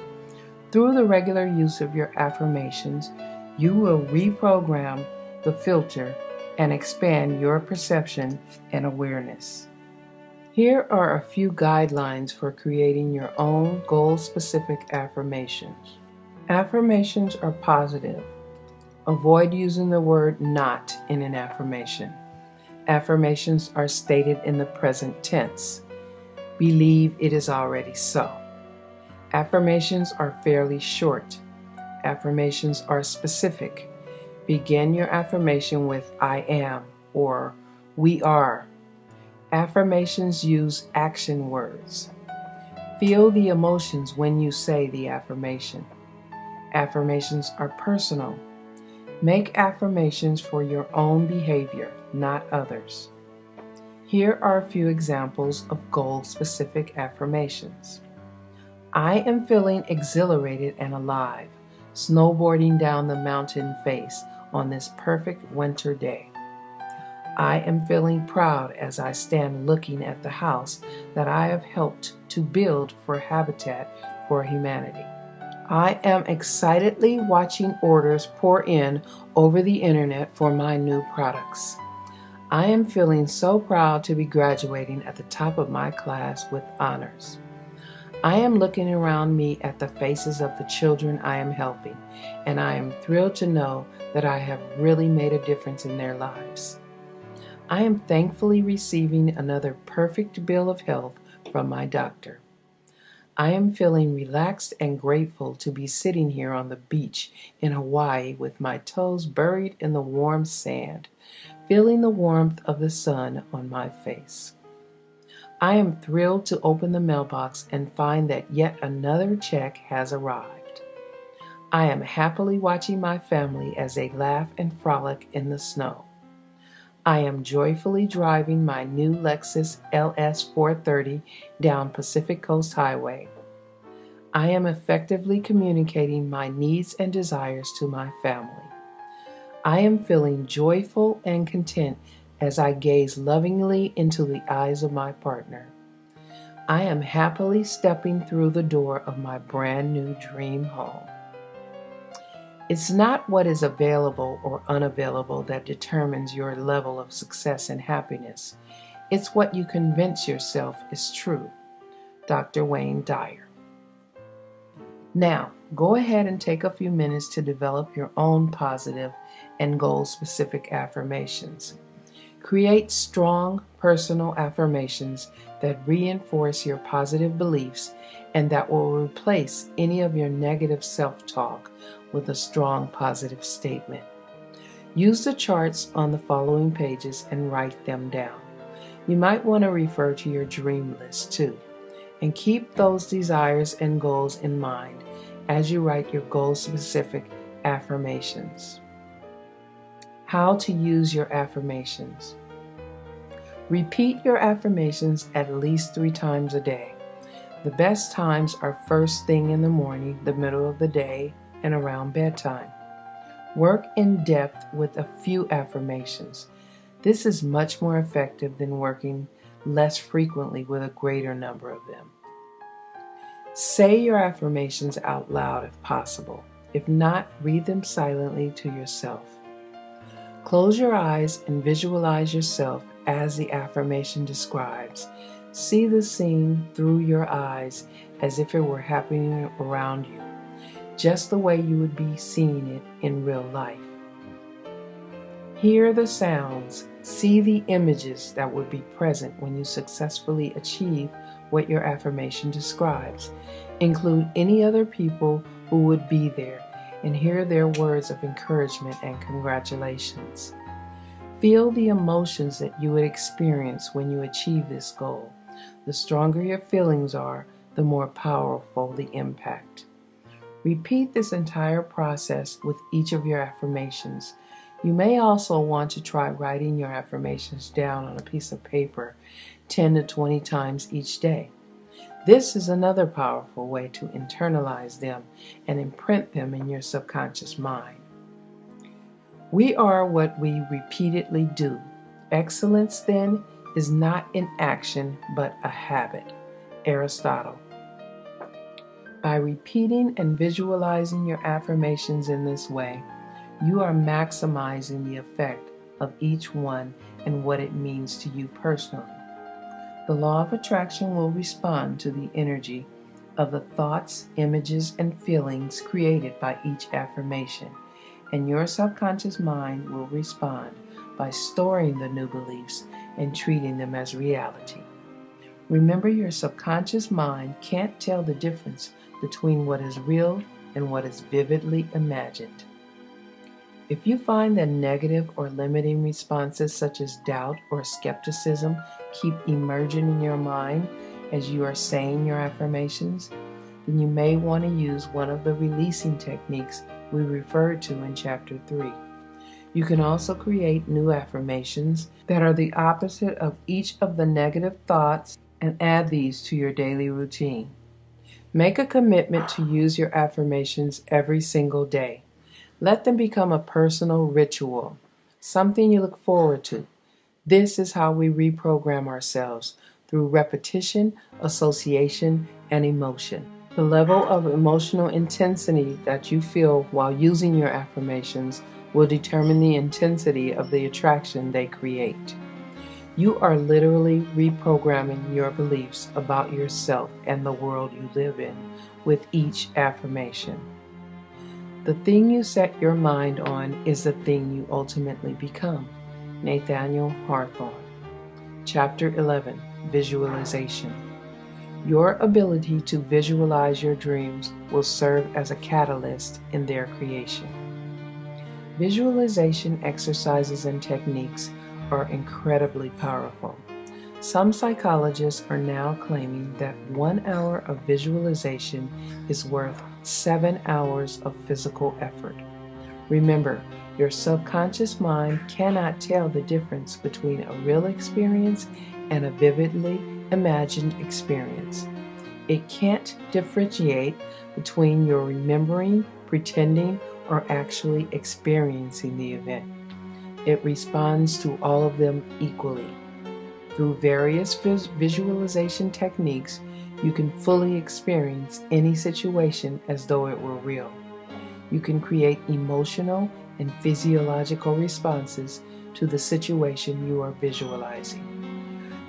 Through the regular use of your affirmations, you will reprogram the filter and expand your perception and awareness. Here are a few guidelines for creating your own goal-specific affirmations. Affirmations are positive. Avoid using the word not in an affirmation. Affirmations are stated in the present tense. Believe it is already so. Affirmations are fairly short. Affirmations are specific. Begin your affirmation with I am or we are. Affirmations use action words. Feel the emotions when you say the affirmation. Affirmations are personal. Make affirmations for your own behavior, not others. Here are a few examples of goal-specific affirmations. I am feeling exhilarated and alive, snowboarding down the mountain face on this perfect winter day. I am feeling proud as I stand looking at the house that I have helped to build for Habitat for Humanity. I am excitedly watching orders pour in over the internet for my new products. I am feeling so proud to be graduating at the top of my class with honors. I am looking around me at the faces of the children I am helping, and I am thrilled to know that I have really made a difference in their lives. I am thankfully receiving another perfect bill of health from my doctor. I am feeling relaxed and grateful to be sitting here on the beach in Hawaii with my toes buried in the warm sand, feeling the warmth of the sun on my face. I am thrilled to open the mailbox and find that yet another check has arrived. I am happily watching my family as they laugh and frolic in the snow. I am joyfully driving my new Lexus LS 430 down Pacific Coast Highway. I am effectively communicating my needs and desires to my family. I am feeling joyful and content as I gaze lovingly into the eyes of my partner. I am happily stepping through the door of my brand new dream home. It's not what is available or unavailable that determines your level of success and happiness. It's what you convince yourself is true. Dr. Wayne Dyer. Now, go ahead and take a few minutes to develop your own positive and goal-specific affirmations. Create strong personal affirmations that reinforce your positive beliefs and that will replace any of your negative self-talk with a strong positive statement. Use the charts on the following pages and write them down. You might want to refer to your dream list too, and keep those desires and goals in mind as you write your goal-specific affirmations. How to use your affirmations. Repeat your affirmations at least 3 times a day. The best times are first thing in the morning, the middle of the day, and around bedtime. Work in depth with a few affirmations. This is much more effective than working less frequently with a greater number of them. Say your affirmations out loud if possible. If not, read them silently to yourself. Close your eyes and visualize yourself as the affirmation describes. See the scene through your eyes as if it were happening around you, just the way you would be seeing it in real life. Hear the sounds, see the images that would be present when you successfully achieve what your affirmation describes. Include any other people who would be there and hear their words of encouragement and congratulations. Feel the emotions that you would experience when you achieve this goal. The stronger your feelings are, the more powerful the impact. Repeat this entire process with each of your affirmations. You may also want to try writing your affirmations down on a piece of paper 10 to 20 times each day. This is another powerful way to internalize them and imprint them in your subconscious mind. We are what we repeatedly do. Excellence, then, is not an action but a habit. Aristotle. By repeating and visualizing your affirmations in this way, you are maximizing the effect of each one and what it means to you personally. The law of attraction will respond to the energy of the thoughts, images, and feelings created by each affirmation, and your subconscious mind will respond by storing the new beliefs and treating them as reality. Remember, your subconscious mind can't tell the difference between what is real and what is vividly imagined. If you find that negative or limiting responses such as doubt or skepticism keep emerging in your mind as you are saying your affirmations, then you may want to use one of the releasing techniques we referred to in Chapter 3. You can also create new affirmations that are the opposite of each of the negative thoughts and add these to your daily routine. Make a commitment to use your affirmations every single day. Let them become a personal ritual, something you look forward to. This is how we reprogram ourselves, through repetition, association, and emotion. The level of emotional intensity that you feel while using your affirmations will determine the intensity of the attraction they create. You are literally reprogramming your beliefs about yourself and the world you live in with each affirmation. The thing you set your mind on is the thing you ultimately become. Nathaniel Hawthorne. Chapter 11. Visualization. Your ability to visualize your dreams will serve as a catalyst in their creation. Visualization exercises and techniques are incredibly powerful. Some psychologists are now claiming that 1 hour of visualization is worth 7 hours of physical effort. Remember, your subconscious mind cannot tell the difference between a real experience and a vividly imagined experience. It can't differentiate between your remembering, pretending, or actually experiencing the event. It responds to all of them equally. Through various visualization techniques, you can fully experience any situation as though it were real. You can create emotional and physiological responses to the situation you are visualizing.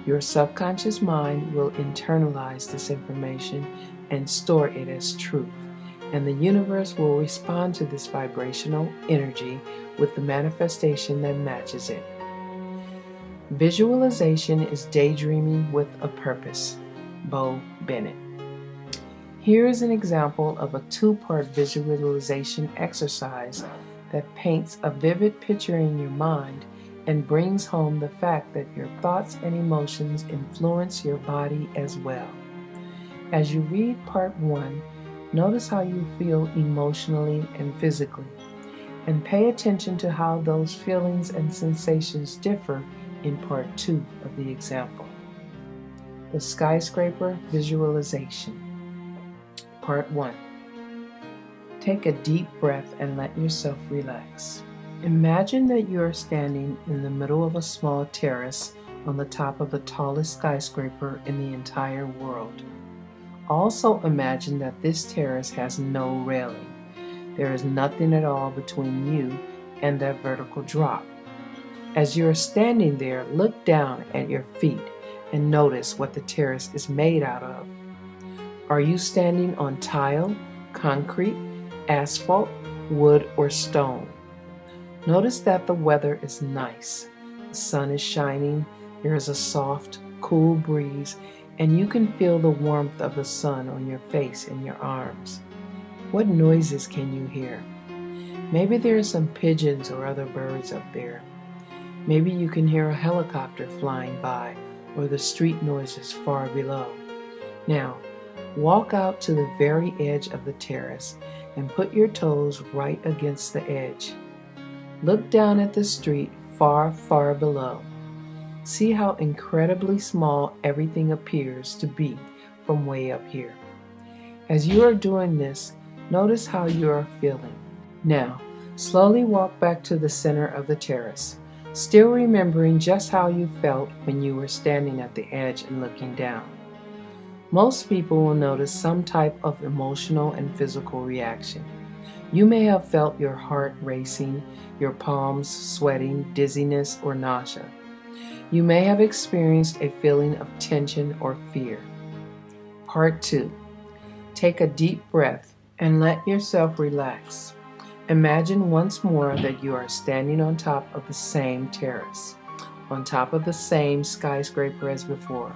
Your subconscious mind will internalize this information and store it as truth, and the universe will respond to this vibrational energy with the manifestation that matches it. Visualization is daydreaming with a purpose. Bo Bennett. Here is an example of a 2-part visualization exercise that paints a vivid picture in your mind and brings home the fact that your thoughts and emotions influence your body as well. As you read Part 1, notice how you feel emotionally and physically, and pay attention to how those feelings and sensations differ in Part 2 of the example. The skyscraper visualization. Part 1. Take a deep breath and let yourself relax. Imagine that you are standing in the middle of a small terrace on the top of the tallest skyscraper in the entire world. Also imagine that this terrace has no railing. There is nothing at all between you and that vertical drop. As you are standing there, look down at your feet and notice what the terrace is made out of. Are you standing on tile, concrete, asphalt, wood, or stone? Notice that the weather is nice. The sun is shining, there is a soft, cool breeze, and you can feel the warmth of the sun on your face and your arms. What noises can you hear? Maybe there are some pigeons or other birds up there. Maybe you can hear a helicopter flying by or the street noises far below. Now, walk out to the very edge of the terrace and put your toes right against the edge. Look down at the street far, far below. See how incredibly small everything appears to be from way up here. As you are doing this, notice how you are feeling. Now, slowly walk back to the center of the terrace, still remembering just how you felt when you were standing at the edge and looking down. Most people will notice some type of emotional and physical reaction. You may have felt your heart racing, your palms sweating, dizziness, or nausea. You may have experienced a feeling of tension or fear. Part 2. Take a deep breath and let yourself relax. Imagine once more that you are standing on top of the same terrace, on top of the same skyscraper as before.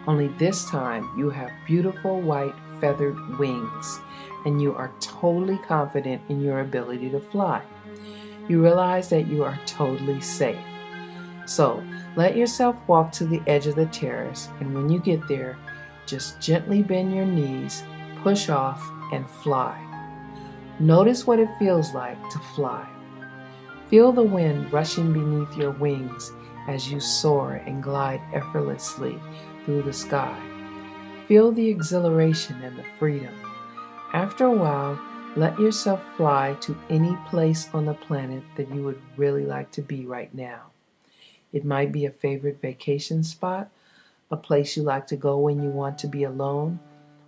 Only this time you have beautiful white feathered wings, and you are totally confident in your ability to fly. You realize that you are totally safe. So let yourself walk to the edge of the terrace, and when you get there, just gently bend your knees, push off, and fly. Notice what it feels like to fly. Feel the wind rushing beneath your wings as you soar and glide effortlessly through the sky. Feel the exhilaration and the freedom. After a while, let yourself fly to any place on the planet that you would really like to be right now. It might be a favorite vacation spot, a place you like to go when you want to be alone,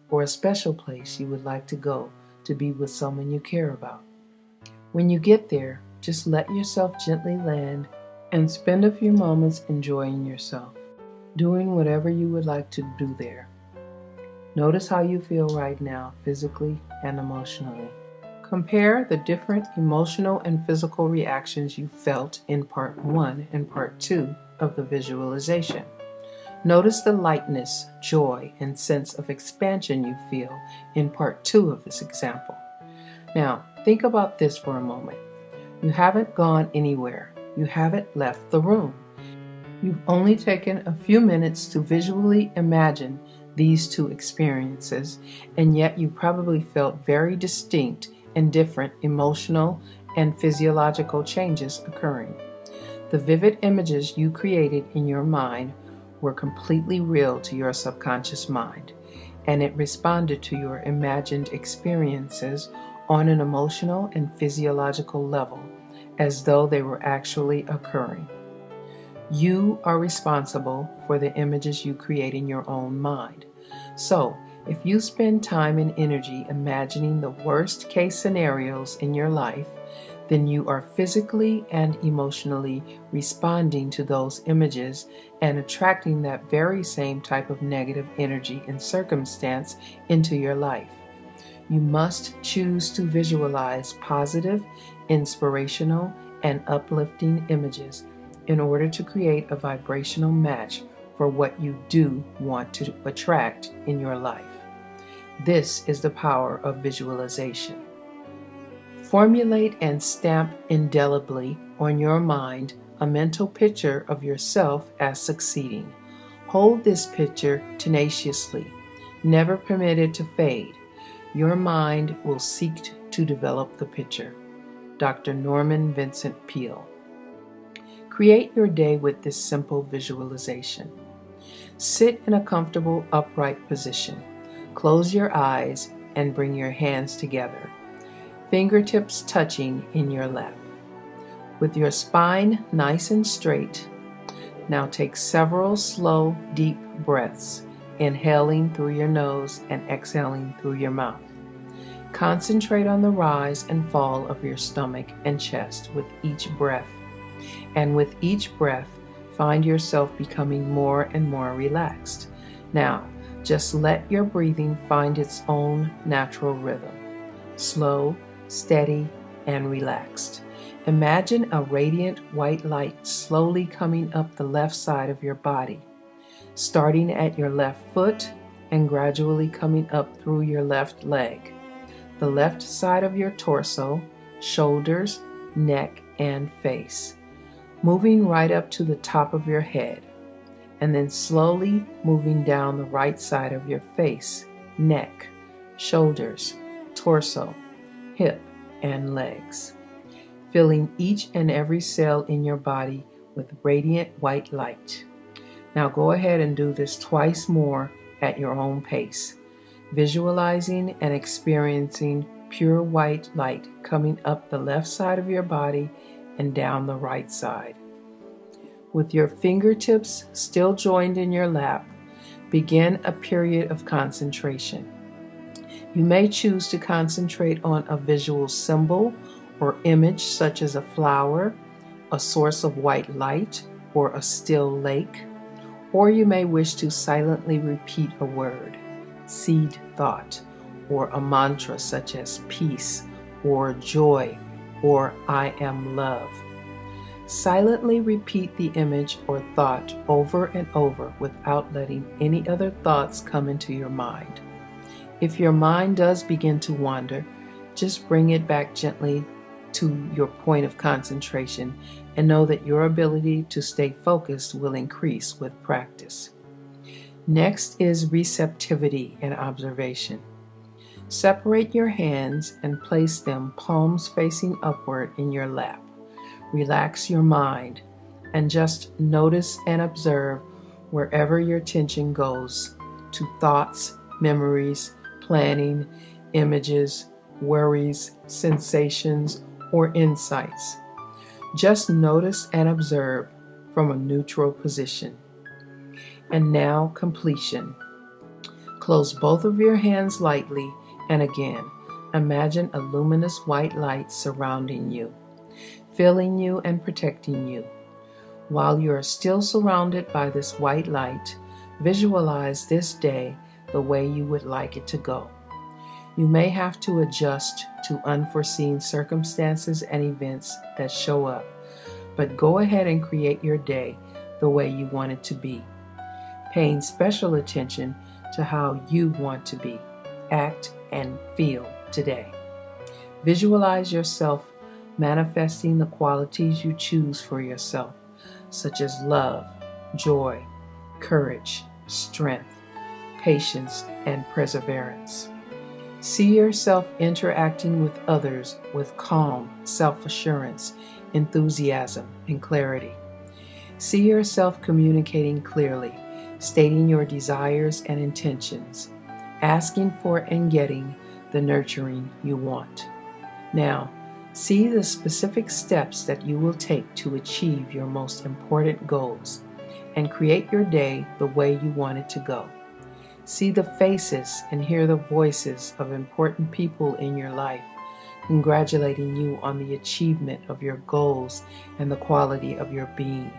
or a special place you would like to go to be with someone you care about. When you get there, just let yourself gently land and spend a few moments enjoying yourself, doing whatever you would like to do there. Notice how you feel right now, physically and emotionally. Compare the different emotional and physical reactions you felt in Part 1 and Part 2 of the visualization. Notice the lightness, joy, and sense of expansion you feel in Part 2 of this example. Now, think about this for a moment. You haven't gone anywhere. You haven't left the room. You've only taken a few minutes to visually imagine these two experiences, and yet you probably felt very distinct and different emotional and physiological changes occurring. The vivid images you created in your mind were completely real to your subconscious mind, and it responded to your imagined experiences on an emotional and physiological level, as though they were actually occurring. You are responsible for the images you create in your own mind. So, if you spend time and energy imagining the worst case scenarios in your life, then you are physically and emotionally responding to those images and attracting that very same type of negative energy and circumstance into your life. You must choose to visualize positive, inspirational, and uplifting images in order to create a vibrational match for what you do want to attract in your life. This is the power of visualization. Formulate and stamp indelibly on your mind a mental picture of yourself as succeeding. Hold this picture tenaciously. Never permit it to fade. Your mind will seek to develop the picture. Dr. Norman Vincent Peale. Create your day with this simple visualization. Sit in a comfortable upright position. Close your eyes and bring your hands together, fingertips touching in your lap. With your spine nice and straight, now take several slow, deep breaths, inhaling through your nose and exhaling through your mouth. Concentrate on the rise and fall of your stomach and chest with each breath. And with each breath, find yourself becoming more and more relaxed. Now, just let your breathing find its own natural rhythm. Slow, steady, and relaxed. Imagine a radiant white light slowly coming up the left side of your body, starting at your left foot and gradually coming up through your left leg, the left side of your torso, shoulders, neck, and face, moving right up to the top of your head, and then slowly moving down the right side of your face, neck, shoulders, torso, hip, and legs, filling each and every cell in your body with radiant white light. Now go ahead and do this twice more at your own pace, visualizing and experiencing pure white light coming up the left side of your body and down the right side. With your fingertips still joined in your lap, begin a period of concentration. You may choose to concentrate on a visual symbol or image such as a flower, a source of white light, or a still lake, or you may wish to silently repeat a word, seed thought, or a mantra such as peace, or joy, or I am love. Silently repeat the image or thought over and over without letting any other thoughts come into your mind. If your mind does begin to wander, just bring it back gently to your point of concentration and know that your ability to stay focused will increase with practice. Next is receptivity and observation. Separate your hands and place them palms facing upward in your lap. Relax your mind and just notice and observe wherever your attention goes to thoughts, memories, planning, images, worries, sensations, or insights. Just notice and observe from a neutral position. And now completion. Close both of your hands lightly and again, imagine a luminous white light surrounding you, filling you and protecting you. While you are still surrounded by this white light, visualize this day the way you would like it to go. You may have to adjust to unforeseen circumstances and events that show up, but go ahead and create your day the way you want it to be, paying special attention to how you want to be, act, and feel today. Visualize yourself manifesting the qualities you choose for yourself, such as love, joy, courage, strength, patience, and perseverance. See yourself interacting with others with calm, self-assurance, enthusiasm, and clarity. See yourself communicating clearly, stating your desires and intentions, asking for and getting the nurturing you want. Now, see the specific steps that you will take to achieve your most important goals and create your day the way you want it to go. See the faces and hear the voices of important people in your life, congratulating you on the achievement of your goals and the quality of your being.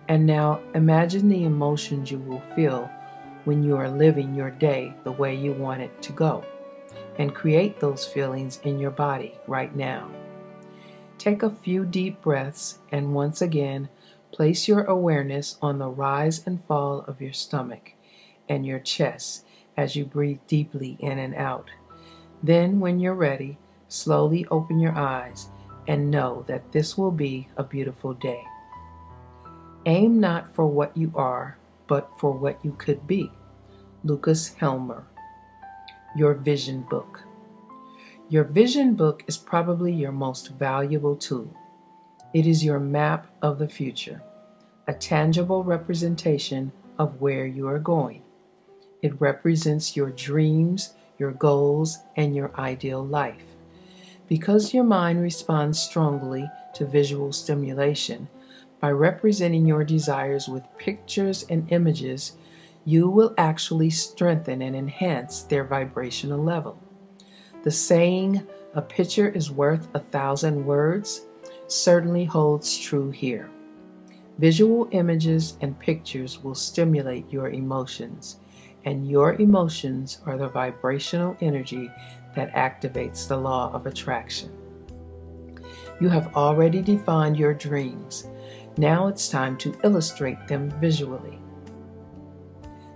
And now imagine the emotions you will feel when you are living your day the way you want it to go, and create those feelings in your body right now. Take a few deep breaths and once again, place your awareness on the rise and fall of your stomach and your chest as you breathe deeply in and out. Then, when you're ready, slowly open your eyes and know that this will be a beautiful day. Aim not for what you are, but for what you could be. Lucas Helmer. Your vision book. Your vision book is probably your most valuable tool. It is your map of the future, a tangible representation of where you are going. It represents your dreams, your goals, and your ideal life. Because your mind responds strongly to visual stimulation, by representing your desires with pictures and images, you will actually strengthen and enhance their vibrational level. The saying, "A picture is worth 1,000 words," certainly holds true here. Visual images and pictures will stimulate your emotions, and your emotions are the vibrational energy that activates the law of attraction. You have already defined your dreams. Now it's time to illustrate them visually.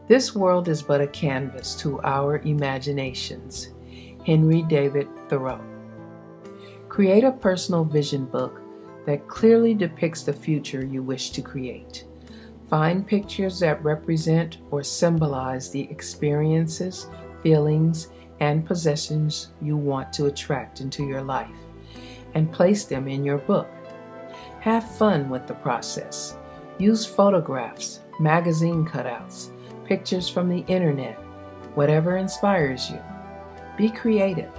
This world is but a canvas to our imaginations. Henry David Thoreau. Create a personal vision book that clearly depicts the future you wish to create. Find pictures that represent or symbolize the experiences, feelings, and possessions you want to attract into your life, and place them in your book. Have fun with the process. Use photographs, magazine cutouts, pictures from the internet, whatever inspires you. Be creative.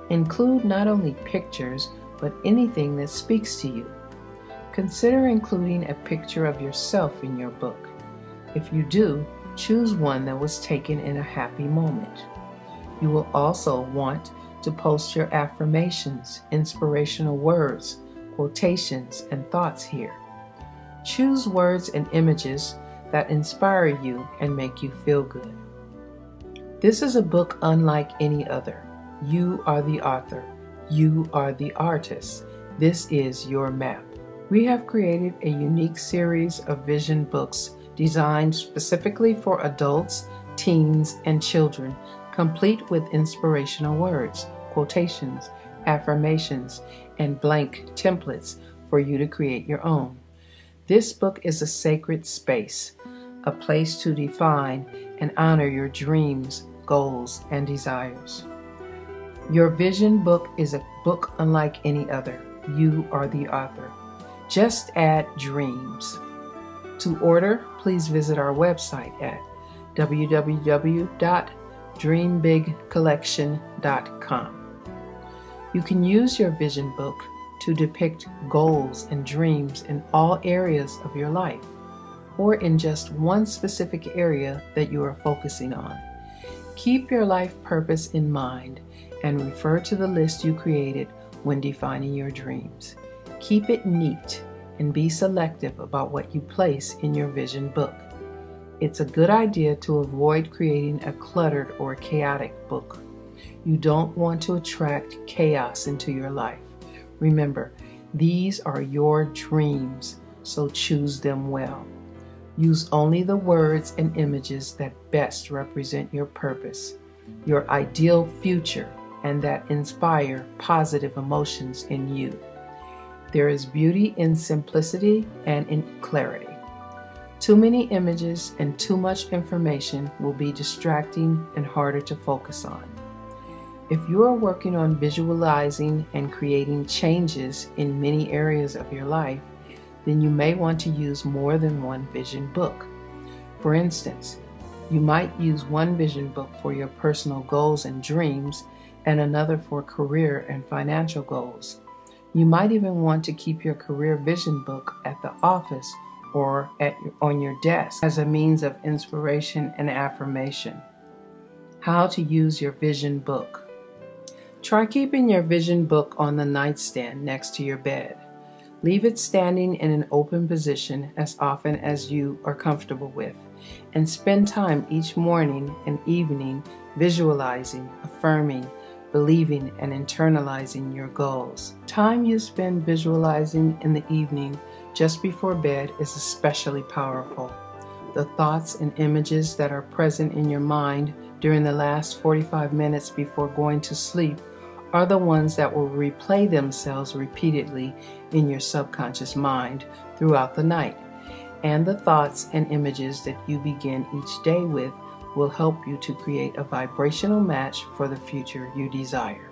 Include not only pictures, but anything that speaks to you. Consider including a picture of yourself in your book. If you do, choose one that was taken in a happy moment. You will also want to post your affirmations, inspirational words, quotations, and thoughts here. Choose words and images that inspire you and make you feel good. This is a book unlike any other. You are the author. You are the artist. This is your map. We have created a unique series of vision books designed specifically for adults, teens, and children, complete with inspirational words, quotations, affirmations, and blank templates for you to create your own. This book is a sacred space, a place to define and honor your dreams, goals, and desires. Your vision book is a book unlike any other. You are the author. Just add dreams. To order, please visit our website at www.dreambigcollection.com. You can use your vision book to depict goals and dreams in all areas of your life, or in just one specific area that you are focusing on. Keep your life purpose in mind and refer to the list you created when defining your dreams. Keep it neat and be selective about what you place in your vision book. It's a good idea to avoid creating a cluttered or chaotic book. You don't want to attract chaos into your life. Remember, these are your dreams, so choose them well. Use only the words and images that best represent your purpose, your ideal future, and that inspire positive emotions in you. There is beauty in simplicity and in clarity. Too many images and too much information will be distracting and harder to focus on. If you are working on visualizing and creating changes in many areas of your life, then you may want to use more than one vision book. For instance, you might use one vision book for your personal goals and dreams and another for career and financial goals. You might even want to keep your career vision book at the office or on your desk as a means of inspiration and affirmation. How to use your vision book. Try keeping your vision book on the nightstand next to your bed. Leave it standing in an open position as often as you are comfortable with, and spend time each morning and evening visualizing, affirming, believing, and internalizing your goals. Time you spend visualizing in the evening just before bed is especially powerful. The thoughts and images that are present in your mind during the last 45 minutes before going to sleep are the ones that will replay themselves repeatedly in your subconscious mind throughout the night. And the thoughts and images that you begin each day with will help you to create a vibrational match for the future you desire.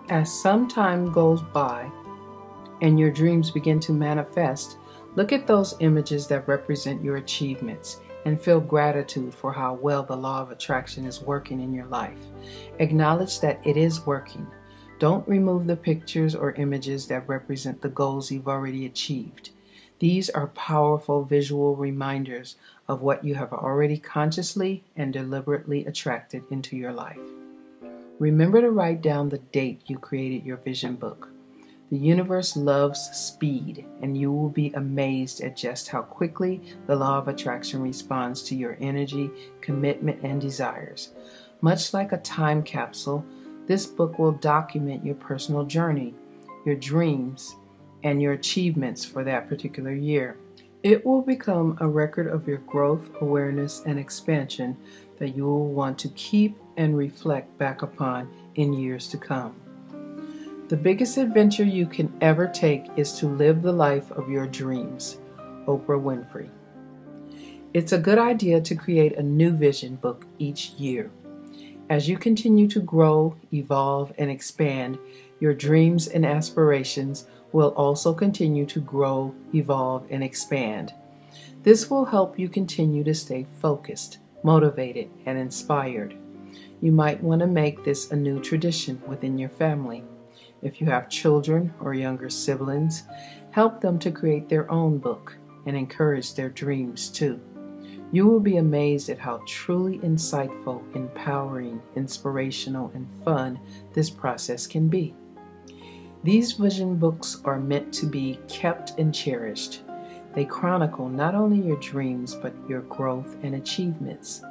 As some time goes by and your dreams begin to manifest, look at those images that represent your achievements and feel gratitude for how well the law of attraction is working in your life. Acknowledge that it is working. Don't remove the pictures or images that represent the goals you've already achieved. These are powerful visual reminders of what you have already consciously and deliberately attracted into your life. Remember to write down the date you created your vision book. The universe loves speed, and you will be amazed at just how quickly the law of attraction responds to your energy, commitment, and desires. Much like a time capsule, this book will document your personal journey, your dreams, and your achievements for that particular year. It will become a record of your growth, awareness, and expansion that you will want to keep and reflect back upon in years to come. The biggest adventure you can ever take is to live the life of your dreams. Oprah Winfrey. It's a good idea to create a new vision book each year. As you continue to grow, evolve, and expand, your dreams and aspirations will also continue to grow, evolve, and expand. This will help you continue to stay focused, motivated, and inspired. You might want to make this a new tradition within your family. If you have children or younger siblings, help them to create their own book and encourage their dreams too. You will be amazed at how truly insightful, empowering, inspirational, and fun this process can be. These vision books are meant to be kept and cherished. They chronicle not only your dreams, but your growth and achievements.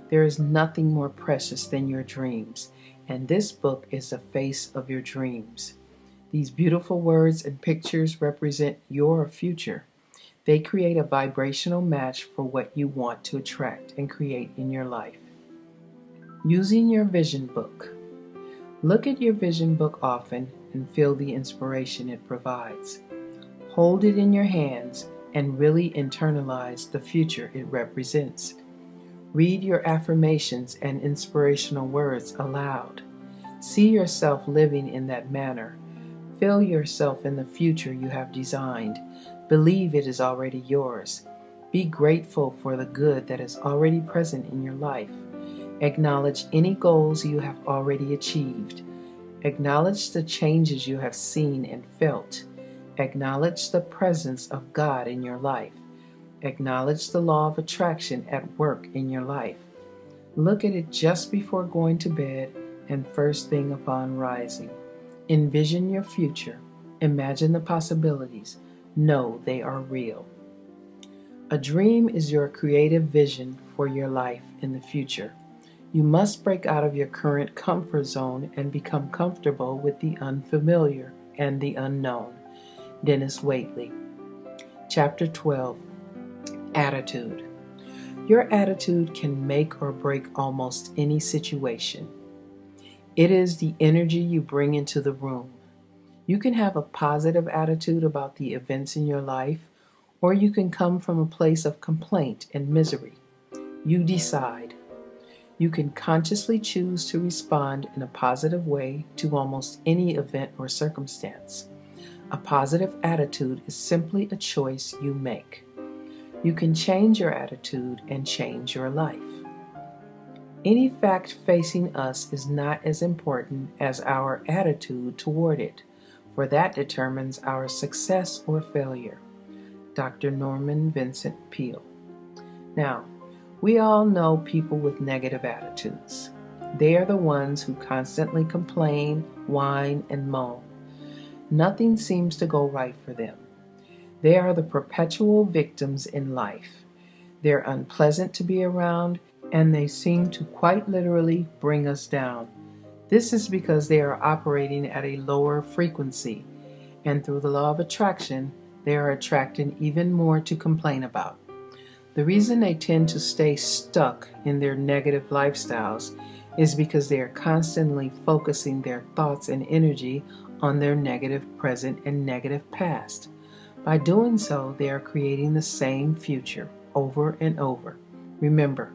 There is nothing more precious than your dreams, and this book is the face of your dreams. These beautiful words and pictures represent your future. They create a vibrational match for what you want to attract and create in your life. Using your vision book. Look at your vision book often and feel the inspiration it provides. Hold it in your hands and really internalize the future it represents. Read your affirmations and inspirational words aloud. See yourself living in that manner. Feel yourself in the future you have designed. Believe it is already yours. Be grateful for the good that is already present in your life. Acknowledge any goals you have already achieved. Acknowledge the changes you have seen and felt. Acknowledge the presence of God in your life. Acknowledge the law of attraction at work in your life. Look at it just before going to bed and first thing upon rising. Envision your future. Imagine the possibilities. Know they are real. A dream is your creative vision for your life in the future. You must break out of your current comfort zone and become comfortable with the unfamiliar and the unknown. Dennis Waitley. Chapter 12. Attitude. Your attitude can make or break almost any situation. It is the energy you bring into the room. You can have a positive attitude about the events in your life, or you can come from a place of complaint and misery. You decide. You can consciously choose to respond in a positive way to almost any event or circumstance. A positive attitude is simply a choice you make. You can change your attitude and change your life. Any fact facing us is not as important as our attitude toward it, for that determines our success or failure. Dr. Norman Vincent Peale. Now, we all know people with negative attitudes. They are the ones who constantly complain, whine, and moan. Nothing seems to go right for them. They are the perpetual victims in life. They're unpleasant to be around, and they seem to quite literally bring us down. This is because they are operating at a lower frequency, and through the law of attraction, they are attracting even more to complain about. The reason they tend to stay stuck in their negative lifestyles is because they are constantly focusing their thoughts and energy on their negative present and negative past. By doing so, they are creating the same future over and over. Remember,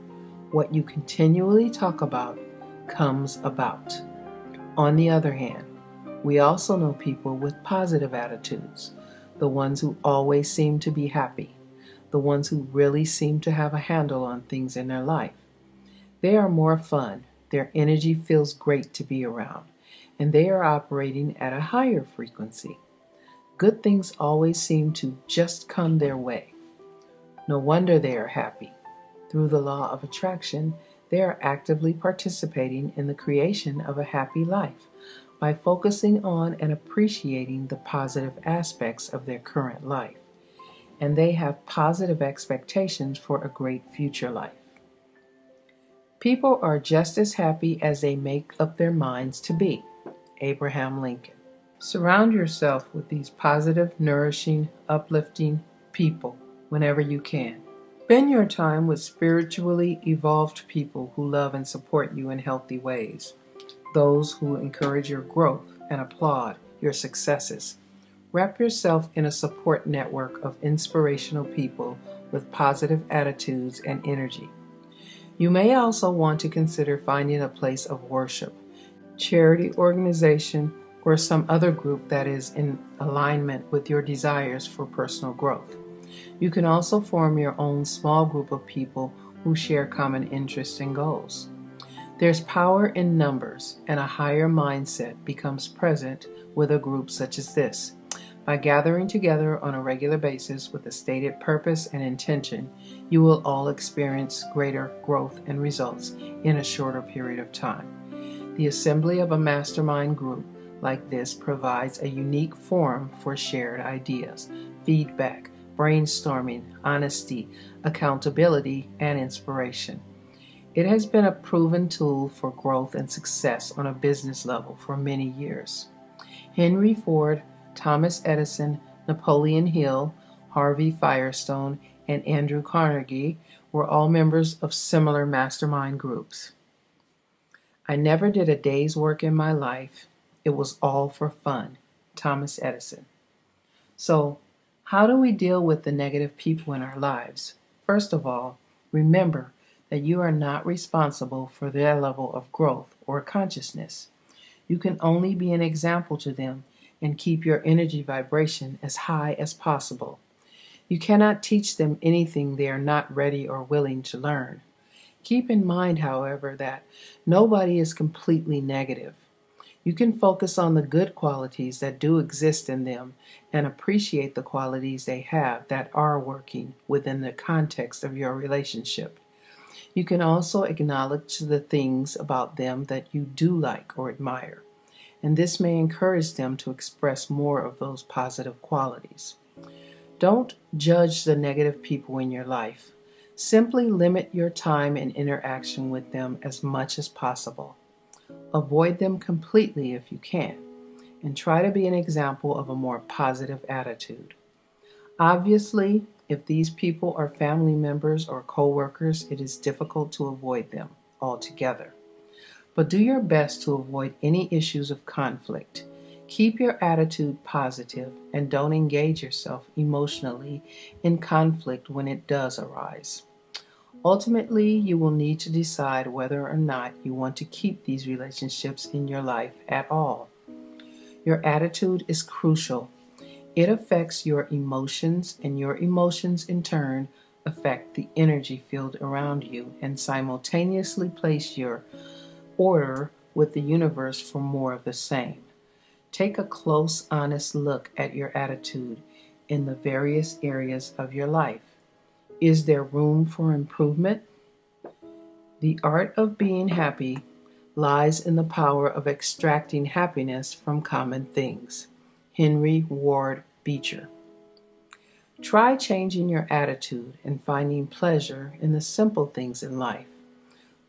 what you continually talk about comes about. On the other hand, we also know people with positive attitudes, the ones who always seem to be happy, the ones who really seem to have a handle on things in their life. They are more fun, their energy feels great to be around, and they are operating at a higher frequency. Good things always seem to just come their way. No wonder they are happy. Through the law of attraction, they are actively participating in the creation of a happy life by focusing on and appreciating the positive aspects of their current life. And they have positive expectations for a great future life. People are just as happy as they make up their minds to be. Abraham Lincoln. Surround yourself with these positive, nourishing, uplifting people whenever you can. Spend your time with spiritually evolved people who love and support you in healthy ways, those who encourage your growth and applaud your successes. Wrap yourself in a support network of inspirational people with positive attitudes and energy. You may also want to consider finding a place of worship, charity organization, or some other group that is in alignment with your desires for personal growth. You can also form your own small group of people who share common interests and goals. There's power in numbers, and a higher mindset becomes present with a group such as this. By gathering together on a regular basis with a stated purpose and intention, you will all experience greater growth and results in a shorter period of time. The assembly of a mastermind group like this provides a unique forum for shared ideas, feedback, brainstorming, honesty, accountability, and inspiration. It has been a proven tool for growth and success on a business level for many years. Henry Ford, Thomas Edison, Napoleon Hill, Harvey Firestone, and Andrew Carnegie were all members of similar mastermind groups. I never did a day's work in my life. It was all for fun. Thomas Edison. So, how do we deal with the negative people in our lives? First of all, remember that you are not responsible for their level of growth or consciousness. You can only be an example to them and keep your energy vibration as high as possible. You cannot teach them anything they are not ready or willing to learn. Keep in mind, however, that nobody is completely negative. You can focus on the good qualities that do exist in them and appreciate the qualities they have that are working within the context of your relationship. You can also acknowledge the things about them that you do like or admire, and this may encourage them to express more of those positive qualities. Don't judge the negative people in your life. Simply limit your time and interaction with them as much as possible. Avoid them completely if you can, and try to be an example of a more positive attitude. Obviously, if these people are family members or co-workers, it is difficult to avoid them altogether. But do your best to avoid any issues of conflict. Keep your attitude positive and don't engage yourself emotionally in conflict when it does arise. Ultimately, you will need to decide whether or not you want to keep these relationships in your life at all. Your attitude is crucial. It affects your emotions, and your emotions in turn affect the energy field around you and simultaneously place your order with the universe for more of the same. Take a close, honest look at your attitude in the various areas of your life. Is there room for improvement? The art of being happy lies in the power of extracting happiness from common things. Henry Ward Beecher. Try changing your attitude and finding pleasure in the simple things in life.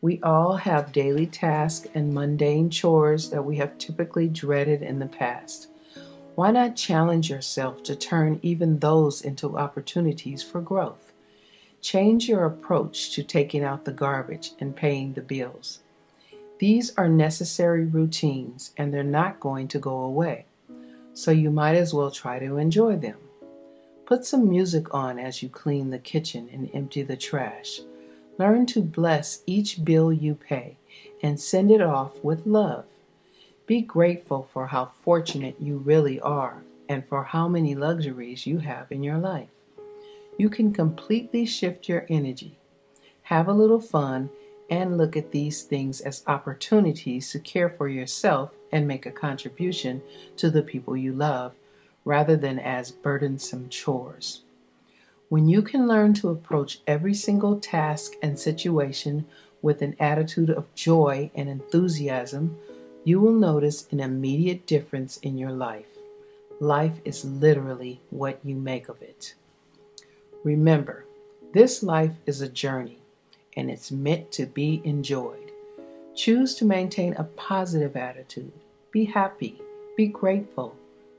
We all have daily tasks and mundane chores that we have typically dreaded in the past. Why not challenge yourself to turn even those into opportunities for growth? Change your approach to taking out the garbage and paying the bills. These are necessary routines and they're not going to go away, so you might as well try to enjoy them. Put some music on as you clean the kitchen and empty the trash. Learn to bless each bill you pay and send it off with love. Be grateful for how fortunate you really are and for how many luxuries you have in your life. You can completely shift your energy. Have a little fun and look at these things as opportunities to care for yourself and make a contribution to the people you love, rather than as burdensome chores. When you can learn to approach every single task and situation with an attitude of joy and enthusiasm, you will notice an immediate difference in your life. Life is literally what you make of it. Remember, this life is a journey, and it's meant to be enjoyed. Choose to maintain a positive attitude. Be happy. Be grateful.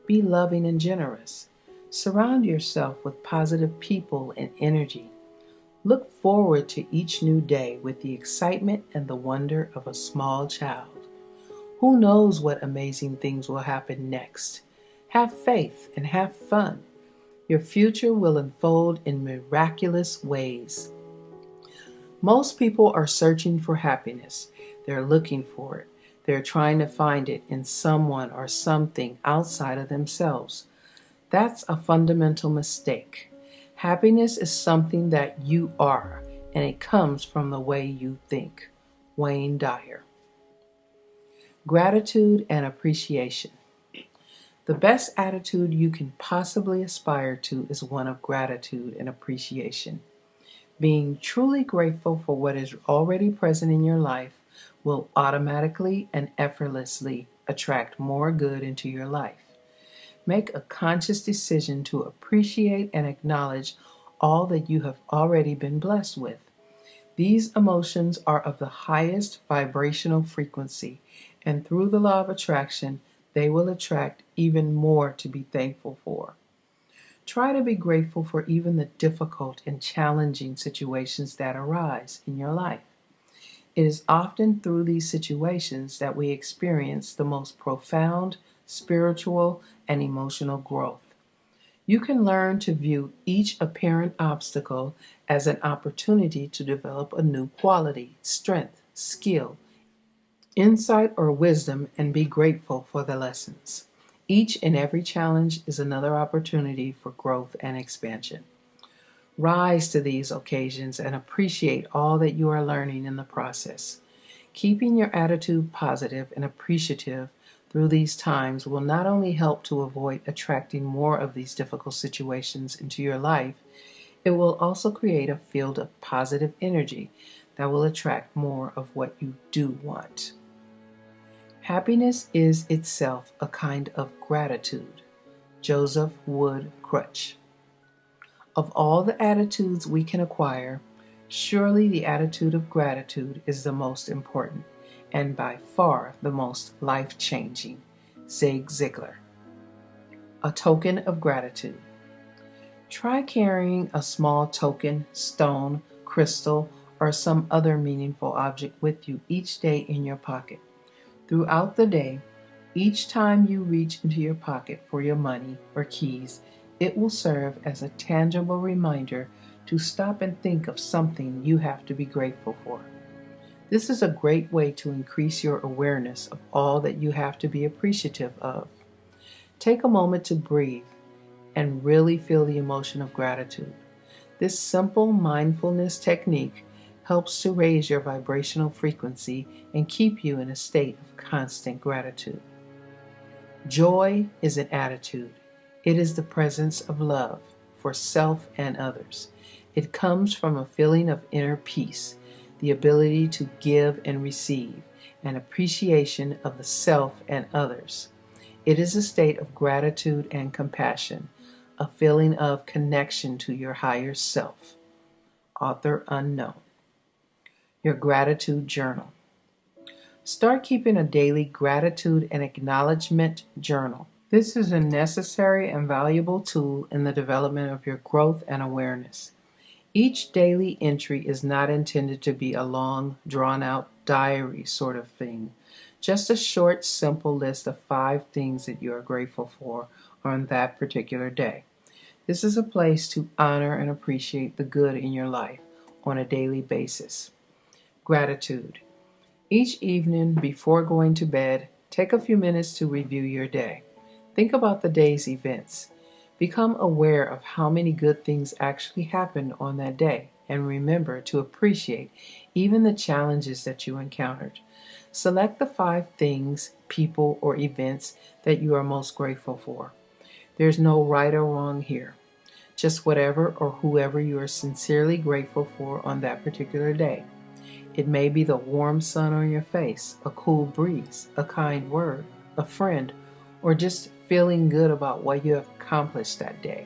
Be loving and generous. Surround yourself with positive people and energy. Look forward to each new day with the excitement and the wonder of a small child. Who knows what amazing things will happen next? Have faith and have fun. Your future will unfold in miraculous ways. Most people are searching for happiness. They're looking for it. They're trying to find it in someone or something outside of themselves. That's a fundamental mistake. Happiness is something that you are, and it comes from the way you think. Wayne Dyer. Gratitude and appreciation. The best attitude you can possibly aspire to is one of gratitude and appreciation. Being truly grateful for what is already present in your life will automatically and effortlessly attract more good into your life. Make a conscious decision to appreciate and acknowledge all that you have already been blessed with. These emotions are of the highest vibrational frequency, and through the law of attraction, they will attract even more to be thankful for. Try to be grateful for even the difficult and challenging situations that arise in your life. It is often through these situations that we experience the most profound spiritual and emotional growth. You can learn to view each apparent obstacle as an opportunity to develop a new quality, strength, skill, insight, or wisdom, and be grateful for the lessons. Each and every challenge is another opportunity for growth and expansion. Rise to these occasions and appreciate all that you are learning in the process. Keeping your attitude positive and appreciative through these times will not only help to avoid attracting more of these difficult situations into your life, it will also create a field of positive energy that will attract more of what you do want. Happiness is itself a kind of gratitude. Joseph Wood Crutch. Of all the attitudes we can acquire, surely the attitude of gratitude is the most important and by far the most life-changing. Zig Ziglar. A token of gratitude. Try carrying a small token, stone, crystal, or some other meaningful object with you each day in your pocket. Throughout the day, each time you reach into your pocket for your money or keys, it will serve as a tangible reminder to stop and think of something you have to be grateful for. This is a great way to increase your awareness of all that you have to be appreciative of. Take a moment to breathe and really feel the emotion of gratitude. This simple mindfulness technique helps to raise your vibrational frequency and keep you in a state of constant gratitude. Joy is an attitude. It is the presence of love for self and others. It comes from a feeling of inner peace, the ability to give and receive, and appreciation of the self and others. It is a state of gratitude and compassion, a feeling of connection to your higher self. Author unknown. Your gratitude journal. Start keeping a daily gratitude and acknowledgement journal. This is a necessary and valuable tool in the development of your growth and awareness. Each daily entry is not intended to be a long, drawn-out diary sort of thing. Just a short, simple list of 5 things that you are grateful for on that particular day. This is a place to honor and appreciate the good in your life on a daily basis. Gratitude. Each evening before going to bed, take a few minutes to review your day. Think about the day's events. Become aware of how many good things actually happened on that day, and remember to appreciate even the challenges that you encountered. Select the 5 things, people, or events that you are most grateful for. There's no right or wrong here. Just whatever or whoever you are sincerely grateful for on that particular day. It may be the warm sun on your face, a cool breeze, a kind word, a friend, or just feeling good about what you have accomplished that day.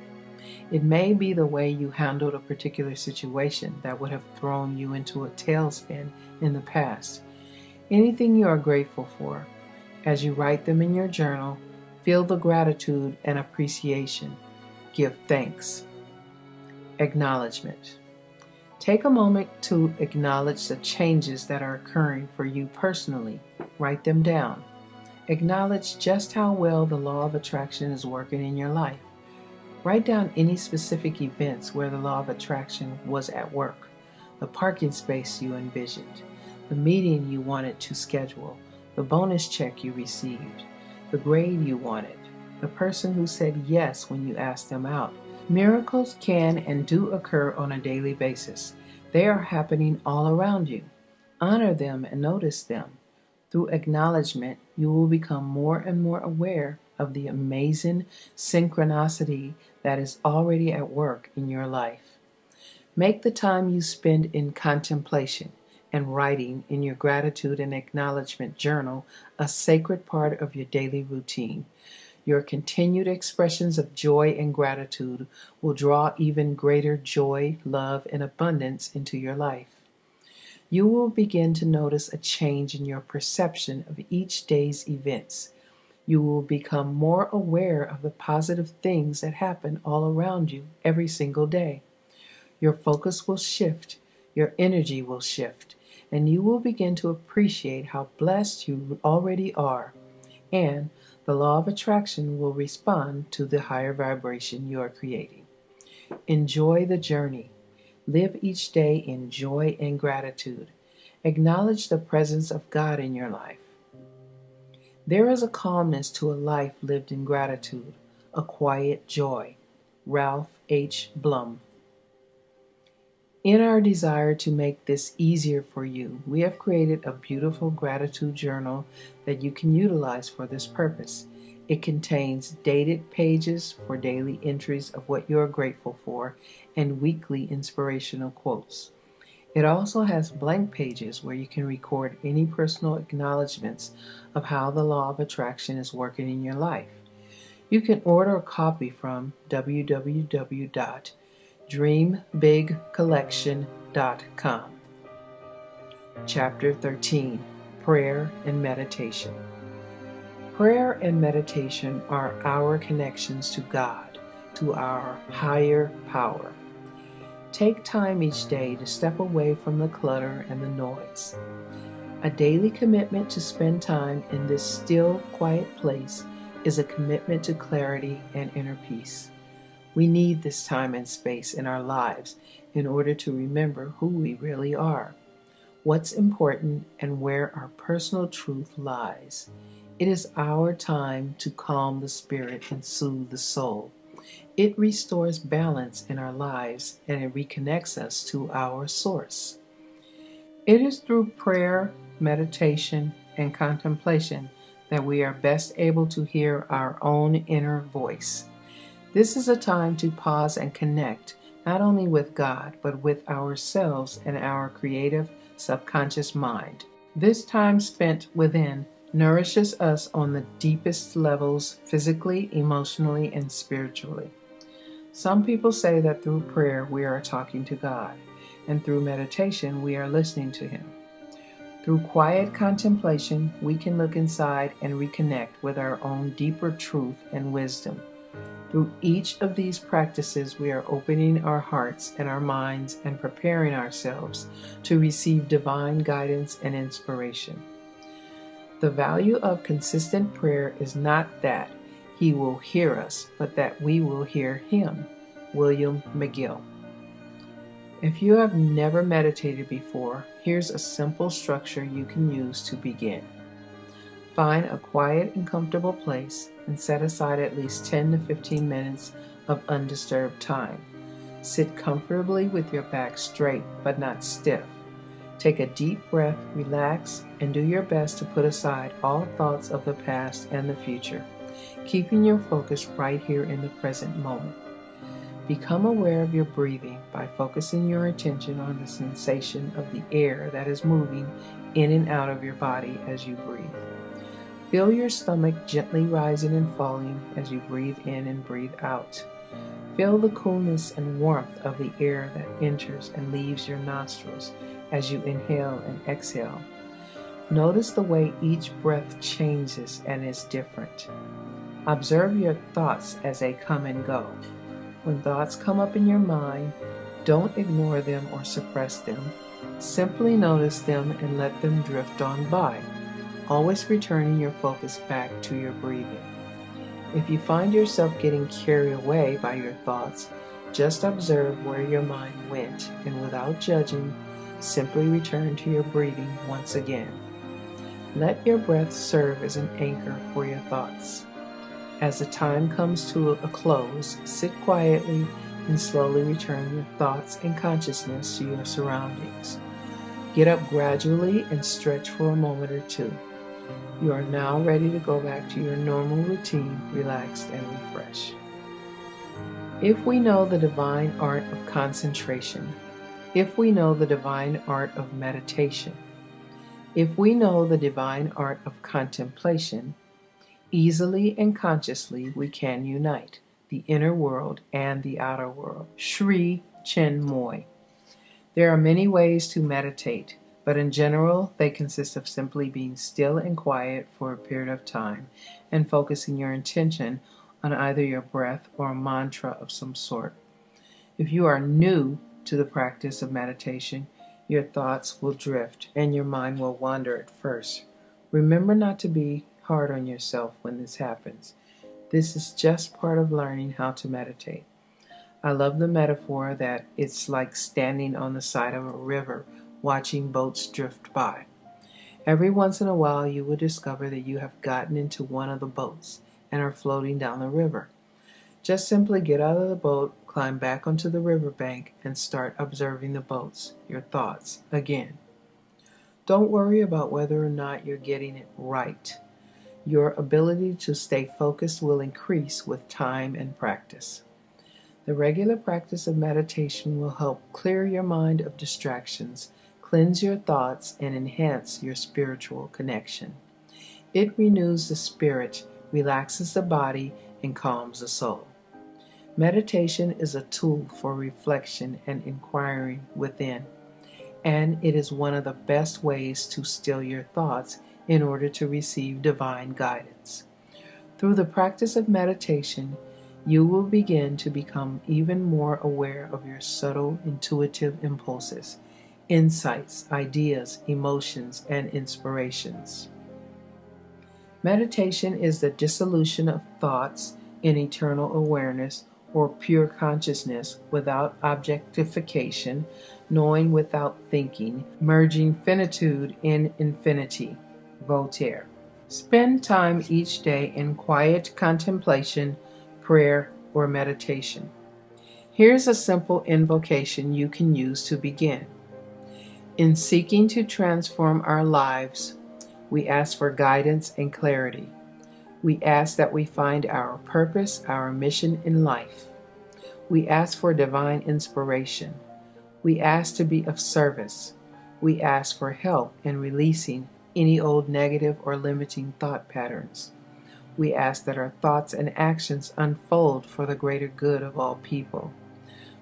It may be the way you handled a particular situation that would have thrown you into a tailspin in the past. Anything you are grateful for, as you write them in your journal, feel the gratitude and appreciation. Give thanks. Acknowledgement. Take a moment to acknowledge the changes that are occurring for you personally. Write them down. Acknowledge just how well the law of attraction is working in your life. Write down any specific events where the law of attraction was at work, the parking space you envisioned, the meeting you wanted to schedule, the bonus check you received, the grade you wanted, the person who said yes when you asked them out. Miracles can and do occur on a daily basis. They are happening all around you. Honor them and notice them. Through acknowledgement, you will become more and more aware of the amazing synchronicity that is already at work in your life. Make the time you spend in contemplation and writing in your gratitude and acknowledgement journal a sacred part of your daily routine. Your continued expressions of joy and gratitude will draw even greater joy, love, and abundance into your life. You will begin to notice a change in your perception of each day's events. You will become more aware of the positive things that happen all around you every single day. Your focus will shift, your energy will shift, and you will begin to appreciate how blessed you already are. And the law of attraction will respond to the higher vibration you are creating. Enjoy the journey. Live each day in joy and gratitude. Acknowledge the presence of God in your life. There is a calmness to a life lived in gratitude, a quiet joy. Ralph H. Blum. In our desire to make this easier for you, we have created a beautiful gratitude journal that you can utilize for this purpose. It contains dated pages for daily entries of what you are grateful for and weekly inspirational quotes. It also has blank pages where you can record any personal acknowledgments of how the law of attraction is working in your life. You can order a copy from www.dreambigcollection.com. Chapter 13. Prayer and Meditation. Prayer and meditation are our connections to God, to our higher power. Take time each day to step away from the clutter and the noise. A daily commitment to spend time in this still, quiet place is a commitment to clarity and inner peace. We need this time and space in our lives in order to remember who we really are, what's important, and where our personal truth lies. It is our time to calm the spirit and soothe the soul. It restores balance in our lives and it reconnects us to our source. It is through prayer, meditation, and contemplation that we are best able to hear our own inner voice. This is a time to pause and connect not only with God, but with ourselves and our creative subconscious mind. This time spent within nourishes us on the deepest levels, physically, emotionally, and spiritually. Some people say that through prayer we are talking to God, and through meditation we are listening to Him. Through quiet contemplation, we can look inside and reconnect with our own deeper truth and wisdom. Through each of these practices, we are opening our hearts and our minds and preparing ourselves to receive divine guidance and inspiration. The value of consistent prayer is not that He will hear us, but that we will hear Him. William McGill. If you have never meditated before, here's a simple structure you can use to begin. Find a quiet and comfortable place and set aside at least 10 to 15 minutes of undisturbed time. Sit comfortably with your back straight but not stiff. Take a deep breath, relax, and do your best to put aside all thoughts of the past and the future, keeping your focus right here in the present moment. Become aware of your breathing by focusing your attention on the sensation of the air that is moving in and out of your body as you breathe. Feel your stomach gently rising and falling as you breathe in and breathe out. Feel the coolness and warmth of the air that enters and leaves your nostrils as you inhale and exhale. Notice the way each breath changes and is different. Observe your thoughts as they come and go. When thoughts come up in your mind, don't ignore them or suppress them. Simply notice them and let them drift on by, always returning your focus back to your breathing. If you find yourself getting carried away by your thoughts, just observe where your mind went and without judging, simply return to your breathing once again. Let your breath serve as an anchor for your thoughts. As the time comes to a close, sit quietly and slowly return your thoughts and consciousness to your surroundings. Get up gradually and stretch for a moment or two. You are now ready to go back to your normal routine, relaxed and refreshed. If we know the divine art of concentration, if we know the divine art of meditation, if we know the divine art of contemplation, Easily and consciously we can unite the inner world and the outer world. Sri Chinmoy. There are many ways to meditate, but in general they consist of simply being still and quiet for a period of time and focusing your intention on either your breath or a mantra of some sort. If you are new to the practice of meditation, your thoughts will drift and your mind will wander at first. Remember not to be hard on yourself when this happens. This is just part of learning how to meditate. I love the metaphor that it's like standing on the side of a river watching boats drift by. Every once in a while you will discover that you have gotten into one of the boats and are floating down the river. Just simply get out of the boat, climb back onto the riverbank, and start observing the boats, your thoughts, again. Don't worry about whether or not you're getting it right. Your ability to stay focused will increase with time and practice. The regular practice of meditation will help clear your mind of distractions, cleanse your thoughts, and enhance your spiritual connection. It renews the spirit, relaxes the body, and calms the soul. Meditation is a tool for reflection and inquiring within, and it is one of the best ways to still your thoughts in order to receive divine guidance. Through the practice of meditation, you will begin to become even more aware of your subtle, intuitive impulses, insights, ideas, emotions, and inspirations. Meditation is the dissolution of thoughts in eternal awareness or pure consciousness without objectification, knowing without thinking, merging finitude in infinity. Voltaire. Spend time each day in quiet contemplation, prayer, or meditation. Here's a simple invocation you can use to begin. In seeking to transform our lives, we ask for guidance and clarity. We ask that we find our purpose, our mission in life. We ask for divine inspiration. We ask to be of service. We ask for help in releasing any old negative or limiting thought patterns. We ask that our thoughts and actions unfold for the greater good of all people.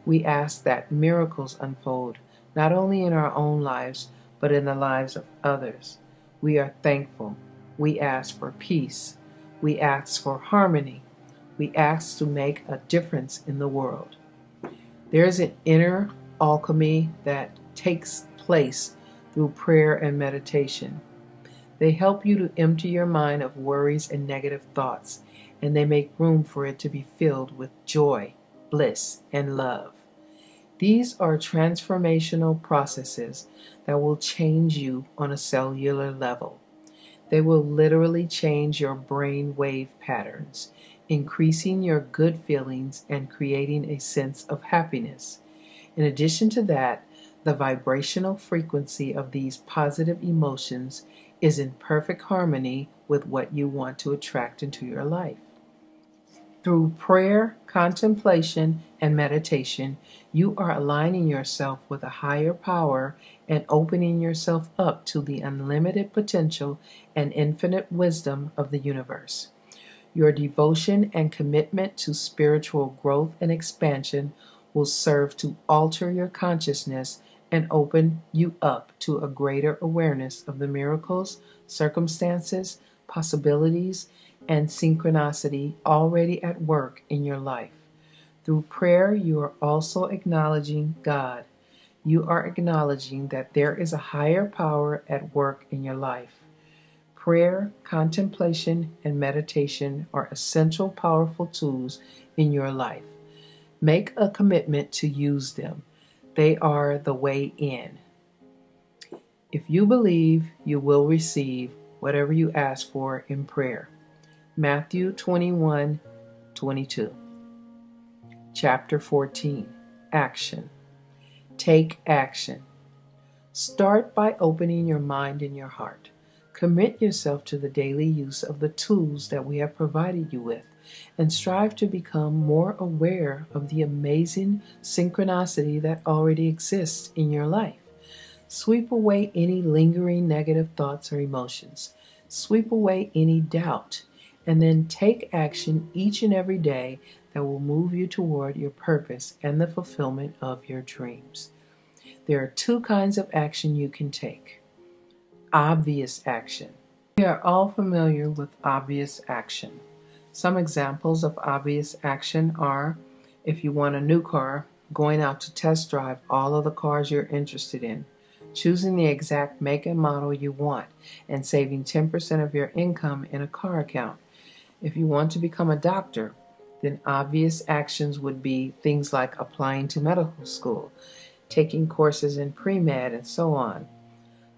We ask that miracles unfold, not only in our own lives, but in the lives of others. We are thankful. We ask for peace. We ask for harmony. We ask to make a difference in the world. There is an inner alchemy that takes place through prayer and meditation. They help you to empty your mind of worries and negative thoughts, and they make room for it to be filled with joy, bliss, and love. These are transformational processes that will change you on a cellular level. They will literally change your brain wave patterns, increasing your good feelings and creating a sense of happiness. In addition to that, the vibrational frequency of these positive emotions is in perfect harmony with what you want to attract into your life. Through prayer, contemplation, and meditation, you are aligning yourself with a higher power and opening yourself up to the unlimited potential and infinite wisdom of the universe. Your devotion and commitment to spiritual growth and expansion will serve to alter your consciousness and open you up to a greater awareness of the miracles, circumstances, possibilities, and synchronicity already at work in your life. Through prayer, you are also acknowledging God. You are acknowledging that there is a higher power at work in your life. Prayer, contemplation, and meditation are essential, powerful tools in your life. Make a commitment to use them. They are the way in. If you believe, you will receive whatever you ask for in prayer. Matthew 21:22. Chapter 14. Action. Take action. Start by opening your mind and your heart. Commit yourself to the daily use of the tools that we have provided you with, and strive to become more aware of the amazing synchronicity that already exists in your life. Sweep away any lingering negative thoughts or emotions. Sweep away any doubt and then take action each and every day that will move you toward your purpose and the fulfillment of your dreams. There are two kinds of action you can take. Obvious action. We are all familiar with obvious action. Some examples of obvious action are, if you want a new car, going out to test drive all of the cars you're interested in, choosing the exact make and model you want, and saving 10% of your income in a car account. If you want to become a doctor, then obvious actions would be things like applying to medical school, taking courses in pre-med, and so on.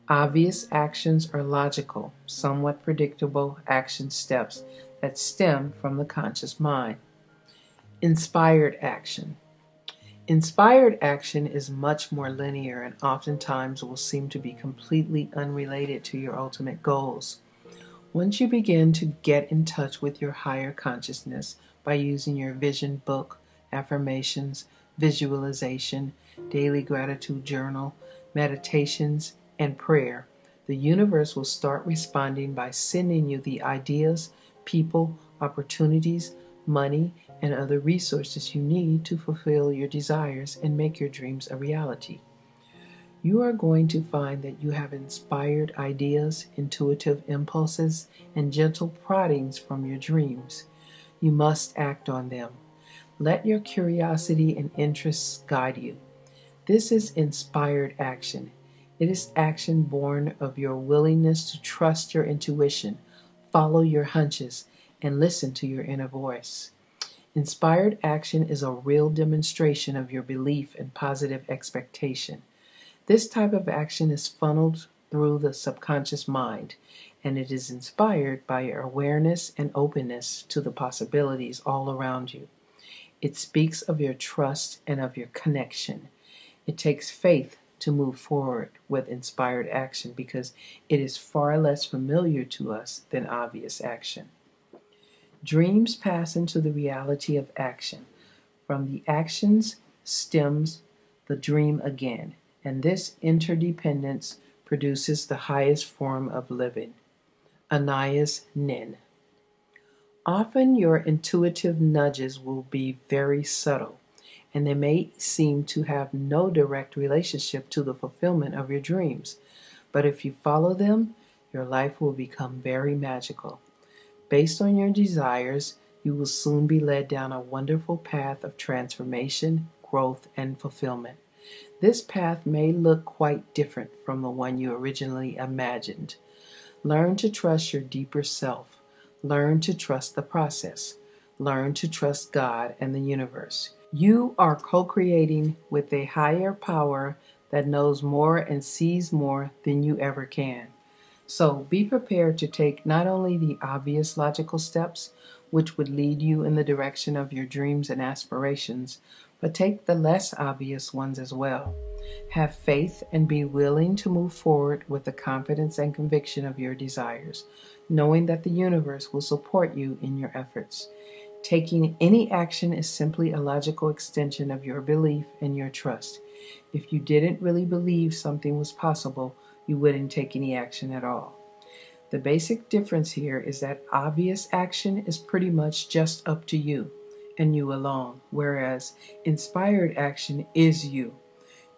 Obvious actions are logical, somewhat predictable action steps that stem from the conscious mind. Inspired action. Inspired action is much more linear and oftentimes will seem to be completely unrelated to your ultimate goals. Once you begin to get in touch with your higher consciousness by using your vision book, affirmations, visualization, daily gratitude journal, meditations, and prayer, the universe will start responding by sending you the ideas, people, opportunities, money, and other resources you need to fulfill your desires and make your dreams a reality. You are going to find that you have inspired ideas, intuitive impulses, and gentle proddings from your dreams. You must act on them. Let your curiosity and interests guide you. This is inspired action. It is action born of your willingness to trust your intuition, follow your hunches, and listen to your inner voice. Inspired action is a real demonstration of your belief and positive expectation. This type of action is funneled through the subconscious mind, and it is inspired by your awareness and openness to the possibilities all around you. It speaks of your trust and of your connection. It takes faith to move forward with inspired action because it is far less familiar to us than obvious action. Dreams pass into the reality of action. From the actions stems the dream again, and this interdependence produces the highest form of living. Anais Nin. Often your intuitive nudges will be very subtle, and they may seem to have no direct relationship to the fulfillment of your dreams. But if you follow them, your life will become very magical. Based on your desires, you will soon be led down a wonderful path of transformation, growth, and fulfillment. This path may look quite different from the one you originally imagined. Learn to trust your deeper self. Learn to trust the process. Learn to trust God and the universe. You are co-creating with a higher power that knows more and sees more than you ever can. So be prepared to take not only the obvious logical steps, which would lead you in the direction of your dreams and aspirations, but take the less obvious ones as well. Have faith and be willing to move forward with the confidence and conviction of your desires, knowing that the universe will support you in your efforts. Taking any action is simply a logical extension of your belief and your trust. If you didn't really believe something was possible, you wouldn't take any action at all. The basic difference here is that obvious action is pretty much just up to you and you alone, whereas inspired action is you,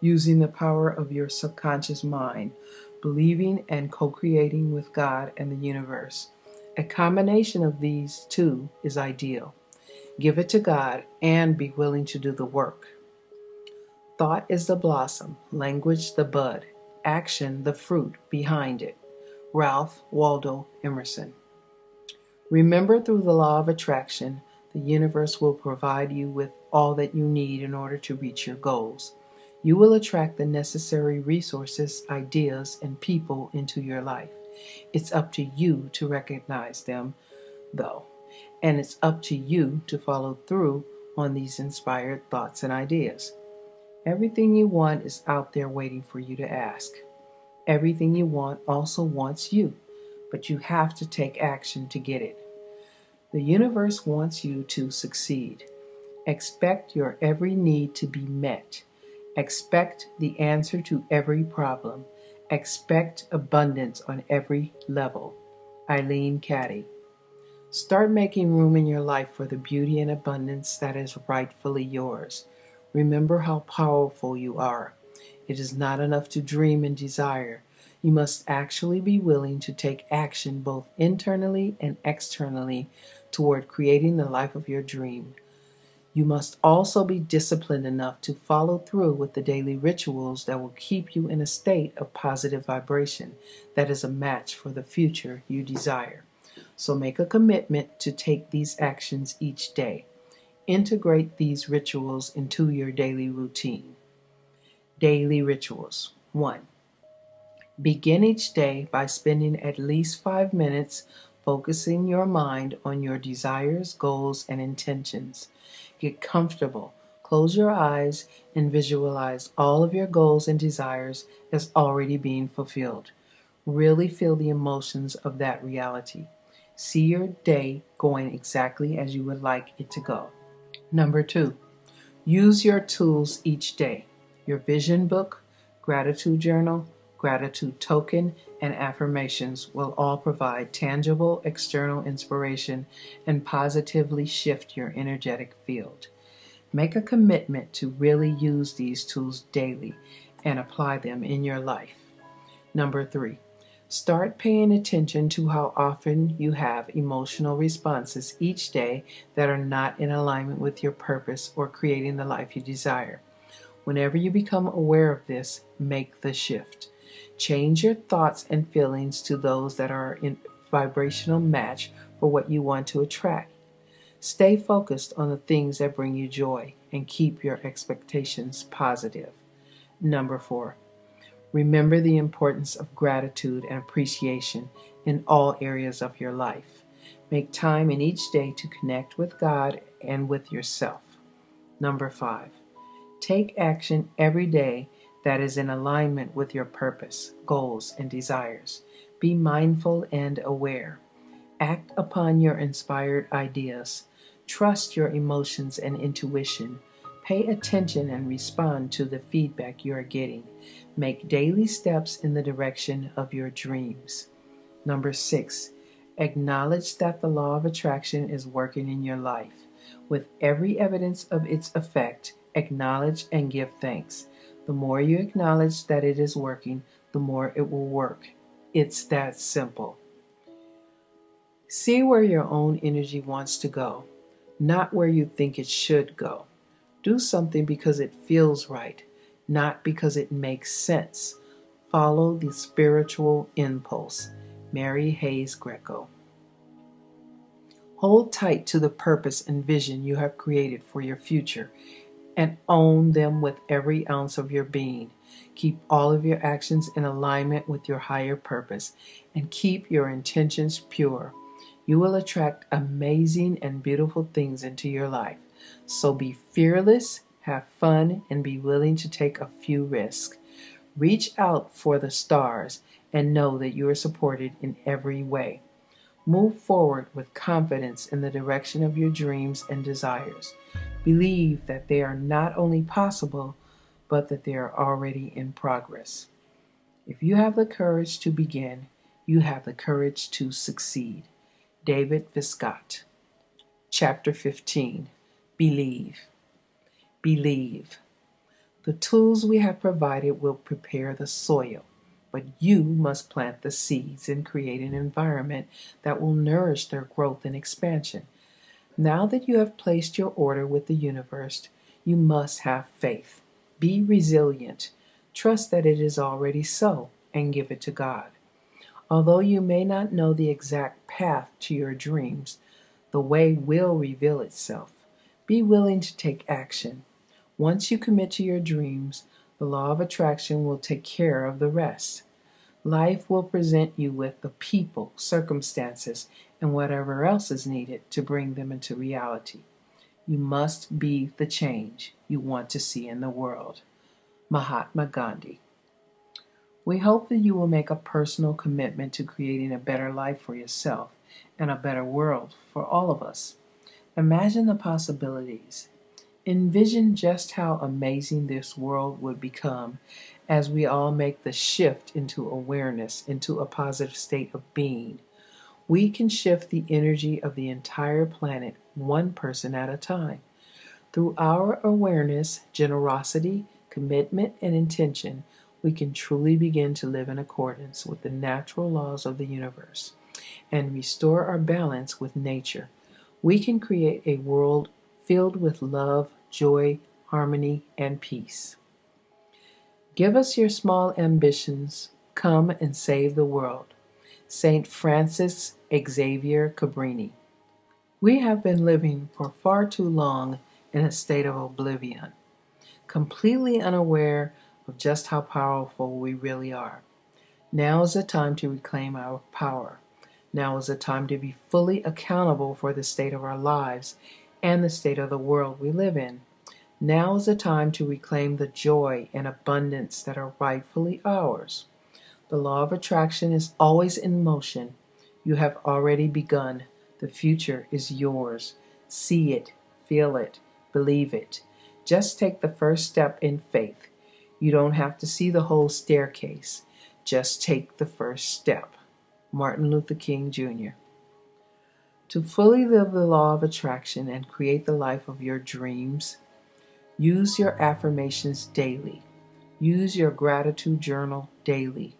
using the power of your subconscious mind, believing and co-creating with God and the universe. A combination of these two is ideal. Give it to God and be willing to do the work. Thought is the blossom, language the bud, action the fruit behind it. Ralph Waldo Emerson. Remember, through the law of attraction, the universe will provide you with all that you need in order to reach your goals. You will attract the necessary resources, ideas, and people into your life. It's up to you to recognize them, though, and it's up to you to follow through on these inspired thoughts and ideas. Everything you want is out there waiting for you to ask. Everything you want also wants you, but you have to take action to get it. The universe wants you to succeed. Expect your every need to be met. Expect the answer to every problem. Expect abundance on every level. Eileen Caddy. Start making room in your life for the beauty and abundance that is rightfully yours. Remember how powerful you are. It is not enough to dream and desire. You must actually be willing to take action both internally and externally toward creating the life of your dream. You must also be disciplined enough to follow through with the daily rituals that will keep you in a state of positive vibration that is a match for the future you desire. So make a commitment to take these actions each day. Integrate these rituals into your daily routine. Daily rituals. 1. Begin each day by spending at least 5 minutes focusing your mind on your desires, goals, and intentions. Get comfortable. Close your eyes and visualize all of your goals and desires as already being fulfilled. Really feel the emotions of that reality. See your day going exactly as you would like it to go. Number 2, use your tools each day. Your vision book, gratitude journal, gratitude token, and affirmations will all provide tangible external inspiration and positively shift your energetic field. Make a commitment to really use these tools daily and apply them in your life. Number 3, start paying attention to how often you have emotional responses each day that are not in alignment with your purpose or creating the life you desire. Whenever you become aware of this, make the shift. Change your thoughts and feelings to those that are in vibrational match for what you want to attract. Stay focused on the things that bring you joy and keep your expectations positive. Number 4, remember the importance of gratitude and appreciation in all areas of your life. Make time in each day to connect with God and with yourself. Number 5, take action every day that is in alignment with your purpose, goals, and desires. Be mindful and aware. Act upon your inspired ideas. Trust your emotions and intuition. Pay attention and respond to the feedback you are getting. Make daily steps in the direction of your dreams. Number 6, acknowledge that the law of attraction is working in your life. With every evidence of its effect, acknowledge and give thanks. The more you acknowledge that it is working, the more it will work. It's that simple. See where your own energy wants to go, not where you think it should go. Do something because it feels right, not because it makes sense. Follow the spiritual impulse. Mary Hayes Greco. Hold tight to the purpose and vision you have created for your future and own them with every ounce of your being. Keep all of your actions in alignment with your higher purpose and keep your intentions pure. You will attract amazing and beautiful things into your life. So be fearless, have fun, and be willing to take a few risks. Reach out for the stars and know that you are supported in every way. Move forward with confidence in the direction of your dreams and desires. Believe that they are not only possible, but that they are already in progress. If you have the courage to begin, you have the courage to succeed. David Viscott. Chapter 15. Believe. Believe. The tools we have provided will prepare the soil, but you must plant the seeds and create an environment that will nourish their growth and expansion. Now that you have placed your order with the universe, you must have faith. Be resilient. Trust that it is already so, and give it to God. Although you may not know the exact path to your dreams, the way will reveal itself. Be willing to take action. Once you commit to your dreams, the law of attraction will take care of the rest. Life will present you with the people, circumstances, and whatever else is needed to bring them into reality. You must be the change you want to see in the world. Mahatma Gandhi. We hope that you will make a personal commitment to creating a better life for yourself and a better world for all of us. Imagine the possibilities. Envision just how amazing this world would become as we all make the shift into awareness, into a positive state of being. We can shift the energy of the entire planet one person at a time. Through our awareness, generosity, commitment, and intention, we can truly begin to live in accordance with the natural laws of the universe and restore our balance with nature. We can create a world filled with love, joy, harmony, and peace. Give us your small ambitions. Come and save the world. St. Francis Xavier Cabrini. We have been living for far too long in a state of oblivion, completely unaware of just how powerful we really are. Now is the time to reclaim our power. Now is the time to be fully accountable for the state of our lives and the state of the world we live in. Now is the time to reclaim the joy and abundance that are rightfully ours. The law of attraction is always in motion. You have already begun. The future is yours. See it, feel it, believe it. Just take the first step in faith. You don't have to see the whole staircase. Just take the first step. Martin Luther King, Jr. To fully live the law of attraction and create the life of your dreams, use your affirmations daily. Use your gratitude journal daily.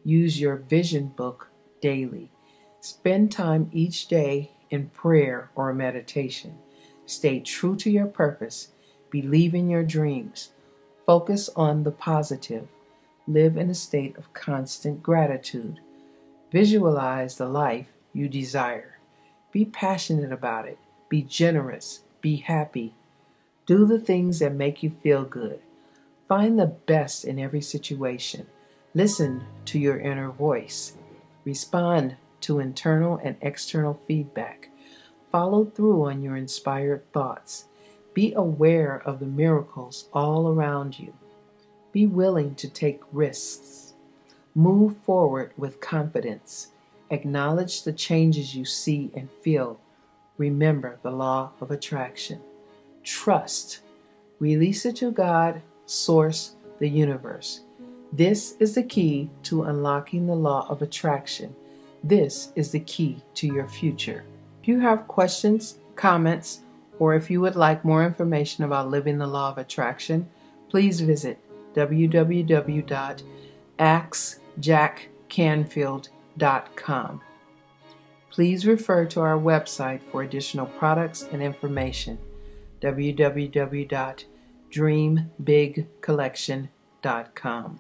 Use your vision book daily. Spend time each day in prayer or meditation. Stay true to your purpose. Believe in your dreams. Focus on the positive. Live in a state of constant gratitude. Visualize the life you desire. Be passionate about it. Be generous. Be happy. Do the things that make you feel good. Find the best in every situation. Listen to your inner voice. Respond to internal and external feedback. Follow through on your inspired thoughts. Be aware of the miracles all around you. Be willing to take risks. Move forward with confidence. Acknowledge the changes you see and feel. Remember the law of attraction. Trust. Release it to God, Source, the universe. This is the key to unlocking the law of attraction. This is the key to your future. If you have questions, comments, or if you would like more information about living the law of attraction, please visit www.axjackcanfield.com. Please refer to our website for additional products and information, www.dreambigcollection.com.